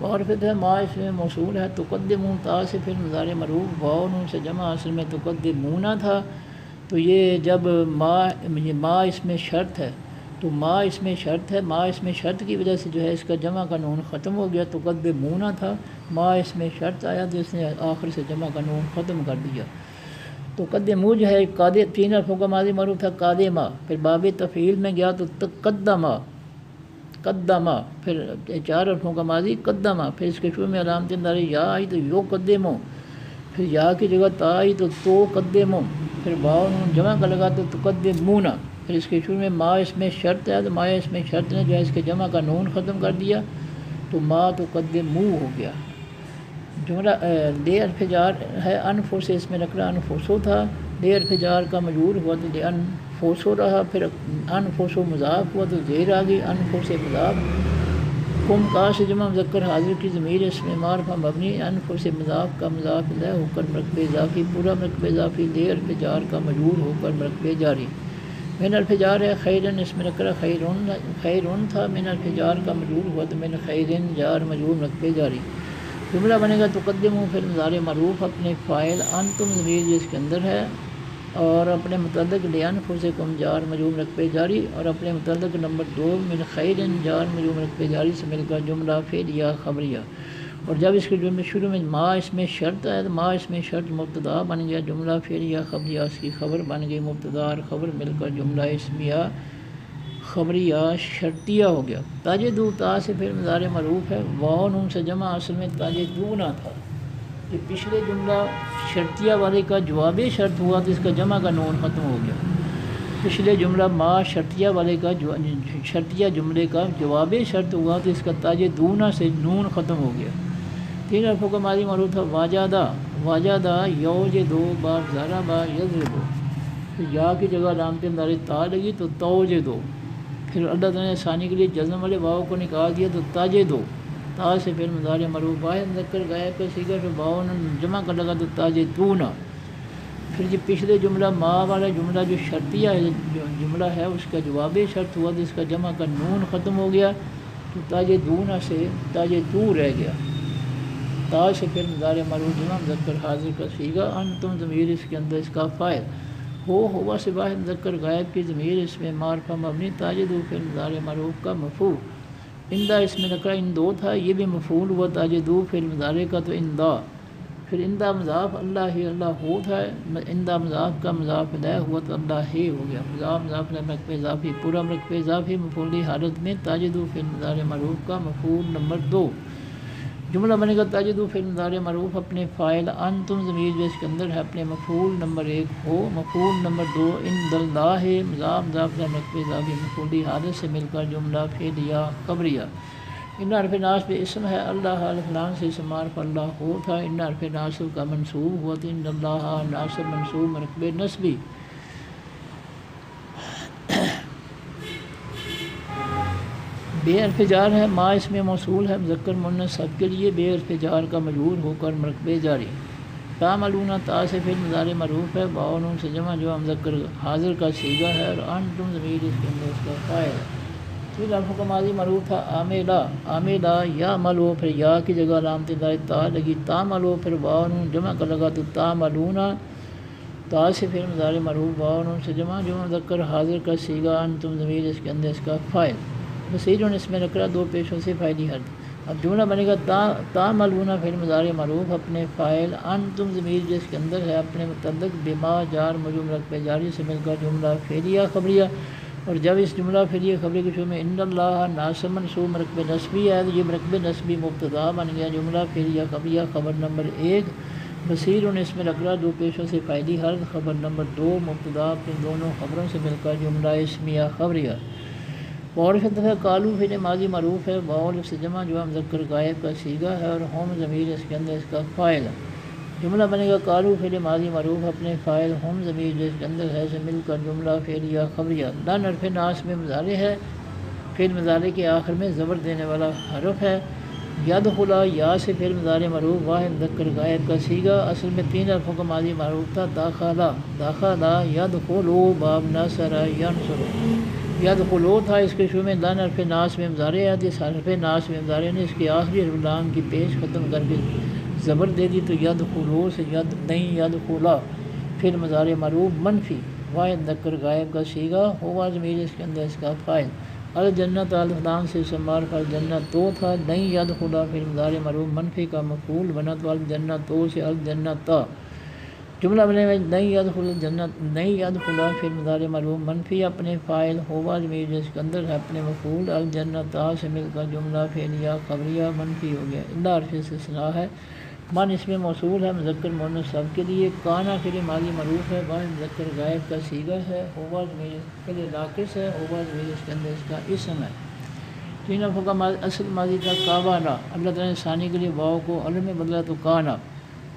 Speaker 1: اور پھر ہے ما اس میں موصول ہے، تقدمون تا سے پھر مضارع معروف، واو نون سے جمع اصل میں تقدمون تھا، تو یہ جب ما اس میں شرط ہے، تو ما اس میں شرط ہے، ما اس میں شرط کی وجہ سے جو ہے اس کا جمع کا نون ختم ہو گیا، تقدمون تھا، ما اس میں شرط آیا تو اس نے آخر سے جمع کا نون ختم کر دیا، تو قدمو جو ہے 3 حرفوں کا ماضی معروف تھا قادمہ، پھر باب تفعیل میں گیا تو تقدمہ، قدمہ، پھر 4 حرفوں کا ماضی قدمہ، پھر اس کے شروع میں علامت داری یا آئی تو یو قدمو، پھر یا کی جگہ تا آئی تو قدمو، پھر واو نون جمع کا لگا تو تقدمون، پھر اس کے شروع میں ما اس میں شرط ہے تو ما اس میں شرط نے جو ہے اس کے جمع کا نون ختم کر دیا تو ما تقدمو ہو گیا۔ جملہ لے حرف جار ہے، انفو سے اس میں نکرہ انفوسو تھا، لے حرف جار کا مجرور ہوا تو لے انفوسو رہا، پھر انفوسو مضاف ہوا تو زیر آ گئی، انفو سے مضاف کم کا سے جمع مذکر حاضر کی ضمیر اس میں معرفہ مبنی انف سے مضاف کا مضاف الیہ ہو کر مرکب اضافی پورا مرکب اضافی لے حرف جار کا مجرور ہو کر مرکب جاری من حرف جار ہے خیرن اس میں نکرہ خیرون تھا من حرف جار کا مجرور ہوا تو من خیرن جار مجرور مرکب جاری جملہ بنے گا تقدم فعل مضارع معروف اپنے فاعل انتم ضمیر جس کے اندر ہے اور اپنے متعلق لانفسکم جار مجرور مرکب جاری اور اپنے متعلق نمبر 2 من خیر جار مجرور مرکب جاری سے مل کر جملہ فعلیہ خبریہ اور جب اس کے جملے شروع میں ما اس میں شرط ہے تو ما اس میں شرط مبتدا بن گیا جملہ فعلیہ خبریہ اس کی خبر بن گئی مبتدا اور خبر مل کر جملہ اسمیہ خبریہ شرطیہ ہو گیا تاجدو تا سے پھر مضارع معروف ہے واو نون سے جمع اصل میں تاجدو نہ تھا کہ پچھلے جملہ شرطیہ والے کا جواب شرط ہوا تو اس کا جمع کا نون ختم ہو گیا پچھلے جملہ ما شرطیہ والے کا شرطیہ جملے کا جواب شرط ہوا تو اس کا تاجدونا سے نون ختم ہو گیا 3 حرفوں کا ماضی معروف تھا واجدہ یوجدو باب زارا با یضربو یا کی جگہ علامت مضارع تا لگی تو توجدو پھر اللہ تعالیٰ نے ثانی کے لیے جزم والے واو کو نکال دیا تو تاجدو تا سے پھر مضارع معروف واحد مذکر غائب کا صیغہ پھر واو جمع کر لگا تو تاجدونا پھر یہ پچھلے جملہ ما والا جملہ جو شرطیہ جملہ ہے اس کا جواب شرط ہوا تو اس کا جمع کا نون ختم ہو گیا تو تاجدونا سے تاجدو رہ گیا تا سے پھر مضارع معروف جمع مذکر حاضر کا صیغہ انتم ضمیر اس کے اندر اس کا فاعل ہوا سے واحد مذکر غائب کی ضمیر اس میں معرفہ مبنی تاجدو پھر مضارع معروف کا مفعول اندہ اس میں نکرہ ان 2 تھا یہ بھی مفعول ہوا تاجدو پھر مضارع کا تو اندہ پھر اندہ مضاف اللہ ہی اللہ ہو تھا اندہ مضاف کا مضاف الیہ ہوا تو اللہ ہی ہو گیا مضاف الیہ مرکب اضافی پورا مرکب اضافی مفعولی حالت میں تاجدو پھر مضارع معروف کا مفعول نمبر 2 جملہ بنے گا تاجدو فعل مضارع معروف اپنے فاعل انتم ضمیر جو اس کے اندر ہے اپنے مفعول نمبر 1 ہو مفعول نمبر 2 ان اللہ مضاف مرکب اضافی مفعولی حالت سے مل کر جملہ فعلیہ خبریہ ان حرف ناصب اسم ہے اللہ الف لام سے اسم معرف اللہ ہو تھا ان حرف ناصب کا منصوب ہوا تو ان اللہ ناصب منصوب مرکب نسبی بے حرف جار ہے ما اس میں موصول ہے مذکر مؤنث سب کے لیے بے حرف جار کا مجرور ہو کر مرکب جاری تعملون تا سے پھر مضارع معروف ہے واو نون سے جمع جو مذکر حاضر کا صیغہ ہے اور انتم ضمیر اس کے اندر اس کا فاعل ہے پھر حرف کا ماضی معروف تھا عاملہ یا ملو پھر یا کی جگہ علامت مضارع تا لگی تعملو پھر واو نون جمع کا لگا تو تعملون تا سے پھر مضارع معروف واو نون سے جمع جو مذکر حاضر کا صیغہ انتم ضمیر اس کے اندر اس کا فاعل بصیر اس میں نکرہ 2 پیشوں سے فاعلی حرف اب جملہ بنے گا تعملون پھر مضارع معروف اپنے فاعل انتم ضمیر جس کے اندر ہے اپنے متعلق بما جار مجرور مرکب جاری سے مل کر جملہ فعلیہ خبریہ اور جب اس جملہ فعلیہ خبری کے شروع میں ان اللہ ناصب منصوب مرکب نسبی ہے تو یہ مرکب نسبی مبتدا بن گیا جملہ فعلیہ خبریہ خبر نمبر 1 بصیر اس میں نکرہ 2 پیشوں سے فاعلی حرف خبر نمبر 2 مبتدا اپنے دونوں خبروں سے مل کر جملہ اسمیہ خبریہ واو دفعہ کالو فعل ماضی معروف ہے واو سے جمع جو مذکر غائب کا صیغہ ہے اور ہم ضمیر اس کے اندر اس کا فاعل ہے جملہ بنے گا کالو فعل ماضی معروف اپنے فاعل ہم ضمیر جس کے اندر ہے سے مل کر جملہ فعلیہ خبریہ لن حرف ناس میں مضارع ہے فعل مضارع کے آخر میں زبر دینے والا حرف ہے یدخلا یا سے فعل مضارع معروف واحد مذکر غائب کا صیغہ اصل میں 3 حرفوں کا ماضی معروف تھا داخلہ یدخلو باب نصر ینصر یدخلو تھا اس کے شروع میں لن حرف ناس میں مضارع ہے اس حرف ناس میں مضارع نے اس کے آخری حرف لام کی پیش ختم کر کے زبر دے دی تو یدخلو سے نہیں یدخلا پھر مضارع معروف منفی واحد مذکر غائب کا صیغہ ہوا ضمیر اس کے اندر اس کا فاعل الجنت الفلام سے معرف الجنت تو تھا نہیں یدخلا پھر مضارع معروف منفی کا مفعول بنا تو الجنت تو سے الجنت جملہ بنے میں نہیں یدخل الجنت نہیں یدخلا پھر مضارع معروف منفی اپنے فاعل ہوا ضمیر جس کے اندر ہے اپنے مفعول الجنت سے مل کر جملہ فعلیہ خبریہ منفی ہو گیا اللہ حرف استثناء ہے من اس میں موصول ہے مذکر مؤنث سب کے لیے کانا فعل ماضی معروف ہے واحد مذکر غائب کا صیغہ ہے ہوا ضمیر پہلے ناقص ہے ہوا ضمیر اس کے اندر اس کا اسم ہے 3 حرفوں کا اصل ماضی تھا کاوانا اللہ تعالیٰ نے ثانی کے لیے واو کو علم میں بدلا تو کانا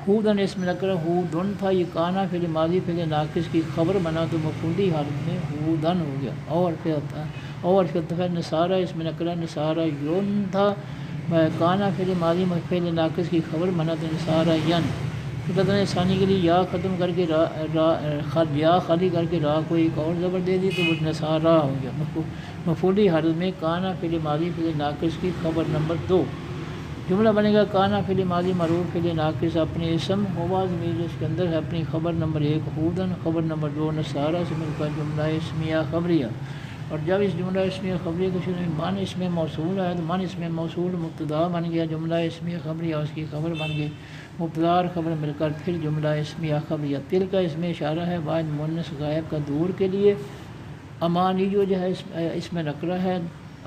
Speaker 1: ہودن اسم نکرہ ہودن تھا، یہ کانا فعل ماضی فعل ناقص کی خبر بنا تو مفعولی حالت میں ہودن ہو گیا۔ اور پھر نصارہ اسم نکرہ نصارہ یون تھا، کانا فعل ماضی فعل ناقص کی خبر بنا تو نصارہ ین۔ پھر کہتے ہیں ثانی کے لیے یا ختم کر کے یا خالی کر کے را کو ایک اور زبر دے دی تو وہ نصارہ ہو گیا۔ مفعولی حالت میں کانا فعل ماضی فعل ناقص کی خبر نمبر 2۔ جملہ بنے گا کانا فعل ماضی معروف فعل ناقص اپنے اسم ہوا ضمیر اس کے اندر ہے اپنی خبر نمبر 1 ہودن، خبر نمبر 2 نصارہ سے مل کر جملہ اسمیہ خبریہ۔ اور جب اس جملہ اسمیہ خبریہ کے شروع میں من اسم موصول ہے تو من اسم موصول مبتدا بن گیا، جملہ اسمیہ خبریہ اس کی خبر بن گئی، مبتدا اور خبر مل کر پھر جملہ اسمیہ خبریہ۔ تل کا اسم اشارہ ہے واحد مؤنث غائب کا دور کے لیے، امانیو جو ہے اسم نکرہ ہے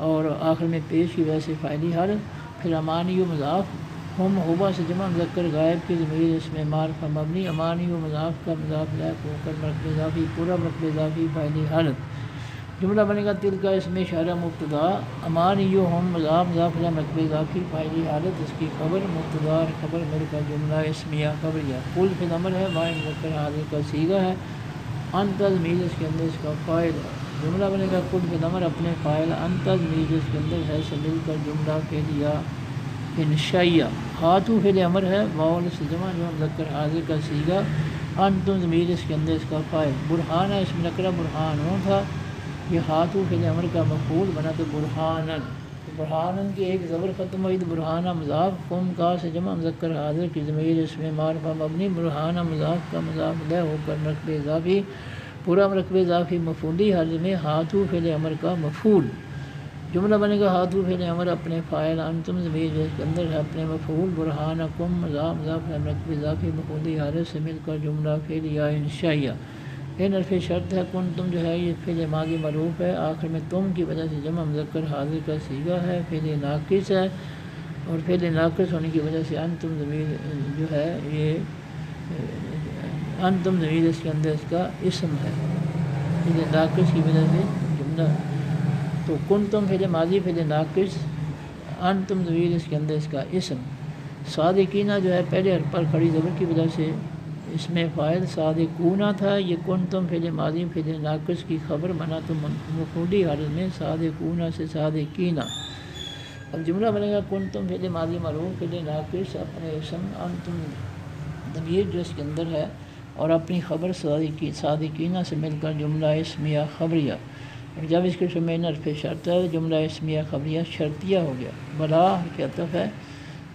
Speaker 1: اور آخر میں پیش کی وجہ سے فاعلی حالت، پھر امانیو مضاف، ہم ہوا سے جمع مذکر غائب کی ضمیر اسم معرفہ مبنی، امانیو مضاف کا مضاف لاحق ہو کر مرکب اضافی پورا مرکب اضافی فاعلی حالت۔ جملہ بنے گا تل کا اسم اشارہ مبتدا، امانیو ہم مضاف مضاف لاحق مرکب اضافی فاعلی حالت، اس کی خبر مبتدا اور خبر مل کر جملہ اسمیہ خبریہ۔ کل فعل امر ہے واحد مذکر حاضر کا صیغہ ہے، انت ضمیر اس کے اندر اس کا فاعل ہے۔ جملہ بنے گا کل فعل امر اپنے فاعل انت ضمیر اس کے اندر ہے سے مل کر جملہ فعلیہ انشائیہ۔ ہاتھو فعل امر ہے واو سے جمع جو مذکر حاضر کا صیغہ، انتم ضمیر اس کے اندر اس کا فاعل۔ برہانہ اسم نکرہ برہانوں تھا، یہ ہاتھو فعل امر کا مفعول بنا تو برہانن، برہانن کی ایک زبر ختم ہوئی تو برہانہ مضاف، قوم کا سے جمع مذکر حاضر کی ضمیر اسم معرفہ مبنی، برہانہ مضاف کا مضاف لاحق ہو کر مرکب اضافی پورا مرکب اضافی مفعولی حالت میں ہاتھو فعل امر کا مفعول۔ جملہ بنے گا ہاتھو فعل امر اپنے فاعل انتم ضمیر اس کے اندر ہے اپنے مفعول، برہانکم مضاف مضاف مرکب اضافی مفعولی حالت سے مل کر جملہ فعلیہ انشائیہ۔ ان حرف شرط ہے کنتم جو ہے یہ فعل ماضی معروف ہے، آخر میں تم کی وجہ سے جمع مذکر حاضر کا صیغہ ہے، فعل ناقص ہے اور فعل ناقص ہونے کی وجہ سے انتم ضمیر جو ہے یہ انتم ضمیر اس کے اندر اس کا اسم ہے، فعل ناقص کی وجہ سے جملہ تو کنتم فعل ماضی فعل ناقص، انتم ضمیر اس کے اندر اس کا اسم۔ صادقینہ جو ہے پہلے حرف پر کھڑی زبر کی وجہ سے اس میں فاعل صادقونہ تھا، یہ کنتم فعل ماضی فعل ناقص کی خبر بنا تو مفعولی حالت میں صادقونہ سے صادقینہ۔ اب جملہ بنے گا کنتم فعل ماضی معروف فعل ناقص اپنے اسم انتم ضمیر جو اس کے اندر ہے اور اپنی خبر صادقینہ سے مل کر جملہ اسمیہ خبریہ۔ اور جب اس کے شمع حرف شرط ہے جملہ اسمیہ خبریہ شرطیہ ہو گیا۔ بلا حرف عطف ہے،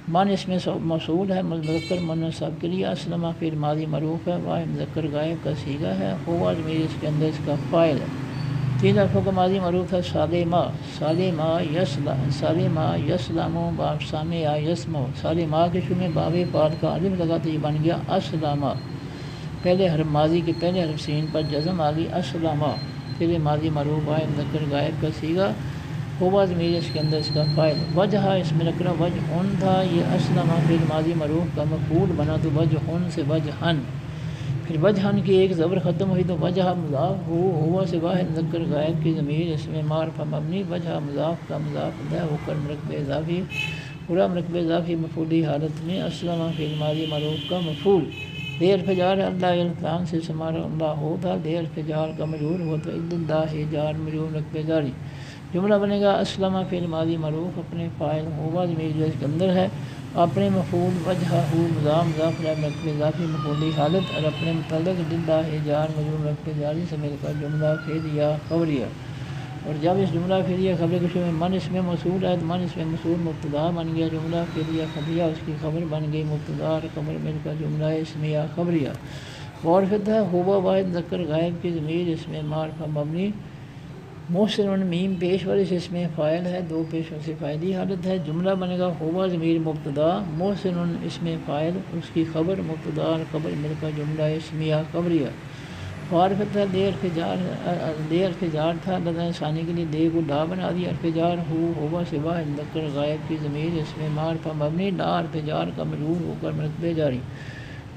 Speaker 1: من اس میں موصول ہے مذکر مؤنث سب کے لیے، اسلم فعل ماضی معروف ہے واحد مذکر غائب کا صیغہ ہے، ہوا ضمیر اس کے اندر اس کا فاعل ہے۔ 3 حرفوں کا ماضی معروف ہے سالما، سالما یسلم باب سامع یسمع، سالما کے شروع میں باب پاد کا الف لگا تو یہ بن گیا اسلما، پہلے حرف ماضی کے پہلے حرف سین پر جزم آ گئی، اسلما فعل ماضی معروف واحد مذکر غائب کا صیغہ، ہوا ضمیر اس کے اندر اس کا فاعل۔ وجہ اسم نکرہ وجہن تھا، یہ اسلم فعل ماضی معروف کا مفعول بنا تو وجہن سے وجہن، پھر وجہن کی ایک زبر ختم ہوئی تو وجہ مضاف ہوا سے واحد مذکر غائب کی ضمیر اس میں معرفہ مبنی، وجہ مضاف کا مضاف لاحق ہو کر مرکب اضافی پورا مرکب اضافی مفعولی حالت میں اسلم فعل ماضی معروف کا مفعول۔ دیر فجار اللہ الفلان سے سمارا اللہ ہو تھا، دیر فجار کا مجرور ہو تو اللہ جار مجرور مرکب جاری۔ جملہ بنے گا اسلم فعل ماضی معروف اپنے فاعل ہوا ضمیر جو اس کے اندر ہے اپنے مفعول وجہ مضاف مضاف لاحق مرکب اضافی مفعولی حالت اور اپنے متعلق للہ جار مجرور مرکب جاری سے مل کر جملہ فعلیہ خبریہ۔ اور جب اس جملہ فعلیہ خبریہ کے شروع میں من اس میں موصول ہے تو من اس میں موصول مبتدا بن گیا، جملہ فعلیہ خبریہ اس کی خبر بن گئی، مبتدا اور خبر مل کر جملہ اسمیہ خبریہ۔ اور پھر ہے ہوا واحد مذکر غائب کی ضمیر اس میں معرفہ مبنی، محسن میم پیش والے اس میں فاعل ہے، 2 پیشوں سے فاعلی حالت ہے۔ جملہ بنے گا ہوا ضمیر مبتدا، محسن اس میں فاعل اس کی خبر مبتدا اور خبر مل کر جملہ اسمیہ خبریہ۔ فارفت ہے دے حرف جار تھا، لدہ ثانی کے لیے دے کو لا بنا دیا، حرف جار ہوا سے واحد مذکر غائب کی ضمیر اس میں معرفہ مبنی، لا حرف جار کا مجرور ہو کر مرکب جاری۔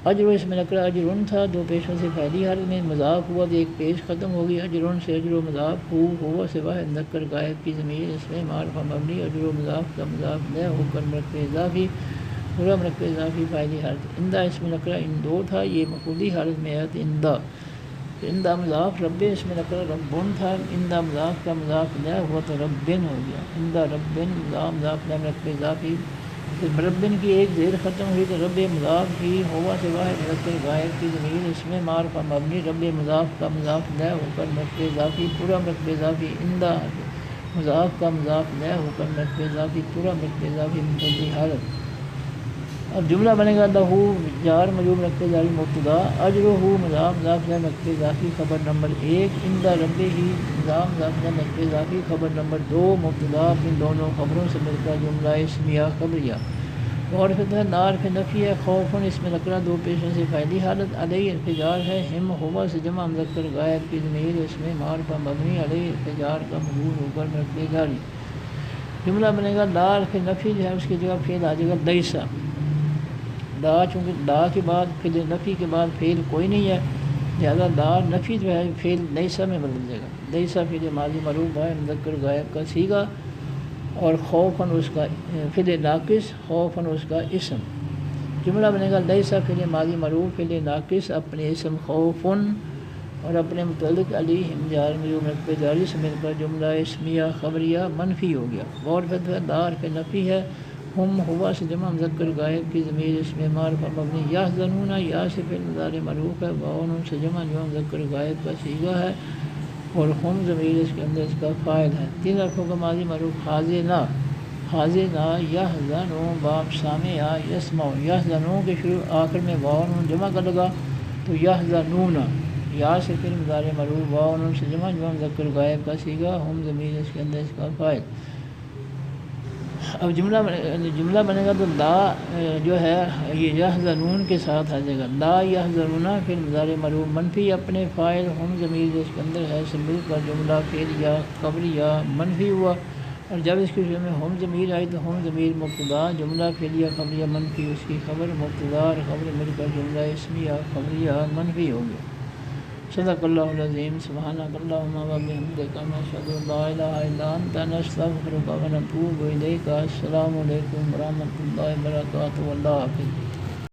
Speaker 1: اجر اس میں نکرہ اجرن تھا، 2 پیشوں سے پہلی حالت میں مضاف ہوا تو ایک پیش ختم ہوگی، اجرن سے اجر و مضاف ہوا سے واحد مذکر غائب کی ضمیر اس میں معرفہ مبنی، اجر و مضاف کا مضاف لاحق ہو کر مرکب اضافی پورا مرکب اضافی فاعلی حالت اندہ اسم نکرہ ان دو تھا، یہ مفعولی حالت میں ہے اندہ. اندہ مضاف رب اسم نکرہ ربن تھا، اندہ مضاف کا مضاف الیہ ہوا تو ربن ہو گیا. اندہ ربن مضاف الیہ مرکب اضافی. پھر ربن کی ایک زیر ختم ہوئی تو رب مضاف ہی ہوا سے واحد مرکب غائب کی ضمیر اس میں معرفہ مبنی رب مضاف کا مضاف الیہ ہو کر مرکب اضافی پورا مرکب اضافی. اندہ مضاف کا مضاف الیہ ہو کر مرکب اضافی پورا مرکب اضافی مفعولی حالت. اب جملہ بنے گا لہو جار مجرور مرکب جاری مبتدا اجرہ مضاف الیہ مرکب اضافی خبر نمبر 1 عند ربہ مضاف الیہ مرکب اضافی خبر نمبر 2 مبتدا ان دونوں خبروں سے مل کر جملہ اسمیہ خبریہ. اور پھر نار پہ نفی ہے، خوف اس میں نکرہ دو پیشوں سے فاعلی حالت، علیہ انفجار ہے، ہم ہوا سے جمع مذکر غائب کی ضمیر اس میں معرفہ مبنی علیہ انفجار کا مجرور ہو کر مرکب جاری. جملہ بنے گا لا پہ نفی جو ہے اس کی جگہ فعل آ جائے گا لیسا. دا چونکہ دا کے بعد فعل نفی کے بعد فعل کوئی نہیں ہے، لہذا دا نفی جو ہے فعل لیسا میں بدل جائے گا. لیسا فعل ماضی معروف ہے مذکر غائب کا صیغہ، اور خوفاً اس کا فعل ناقص، خوفاً اس کا اسم. جملہ بنے گا لیسا فعل ماضی معروف فعل ناقص اپنے اسم خوفاً اور اپنے متعلق علیہم جار مجرور مرکب جاری سے مل کر جملہ اسمیہ خبریہ منفی ہو گیا. اور پھر دار پہ نفی ہے، ہم ہوا سے جمع مذکر غائب کی ضمیر اس میں معرفہ مبنی یحزنون یا سے فعل مضارع معروف ہے، واؤن سے جمع مذکر غائب کا صیغہ ہے، اور ہم ضمیر اس کے اندر اس کا فاعل ہے. تین حرفوں کا ماضی معروف حاضنا حاضنا یحزنون باب سامع یسمع. یحزنون کے شروع آخر میں واؤن جمع کا لگا تو یحزنون یا سے فعل مضارع معروف واؤن سے جمع مذکر غائب کا صیغہ، ہم ضمیر اس کے اندر اس کا فاعل. اب جملہ بنے گا تو لا جو ہے یہ یحزنون کے ساتھ آ جائے گا. لا یحزنون فعل مضارع معروف منفی اپنے فاعل ہم ضمیر اس کے اندر ہے سے مل کر جملہ فعلیہ خبریہ منفی ہوا. اور جب اس کے شروع میں ہم ضمیر آئی تو ہم ضمیر مبتدا جملہ فعلیہ خبریہ منفی اس کی خبر مبتدا اور خبر مل کر جملہ اسمیہ خبریہ منفی ہو گیا. صدق اللہ العظیم. سبحانک اللہم و بحمدک نشہد ان لا الہ الا انت نستغفرک و نتوب الیک. السلام علیکم ورحمۃ اللہ وبرکاتہ. اللہ حافظ.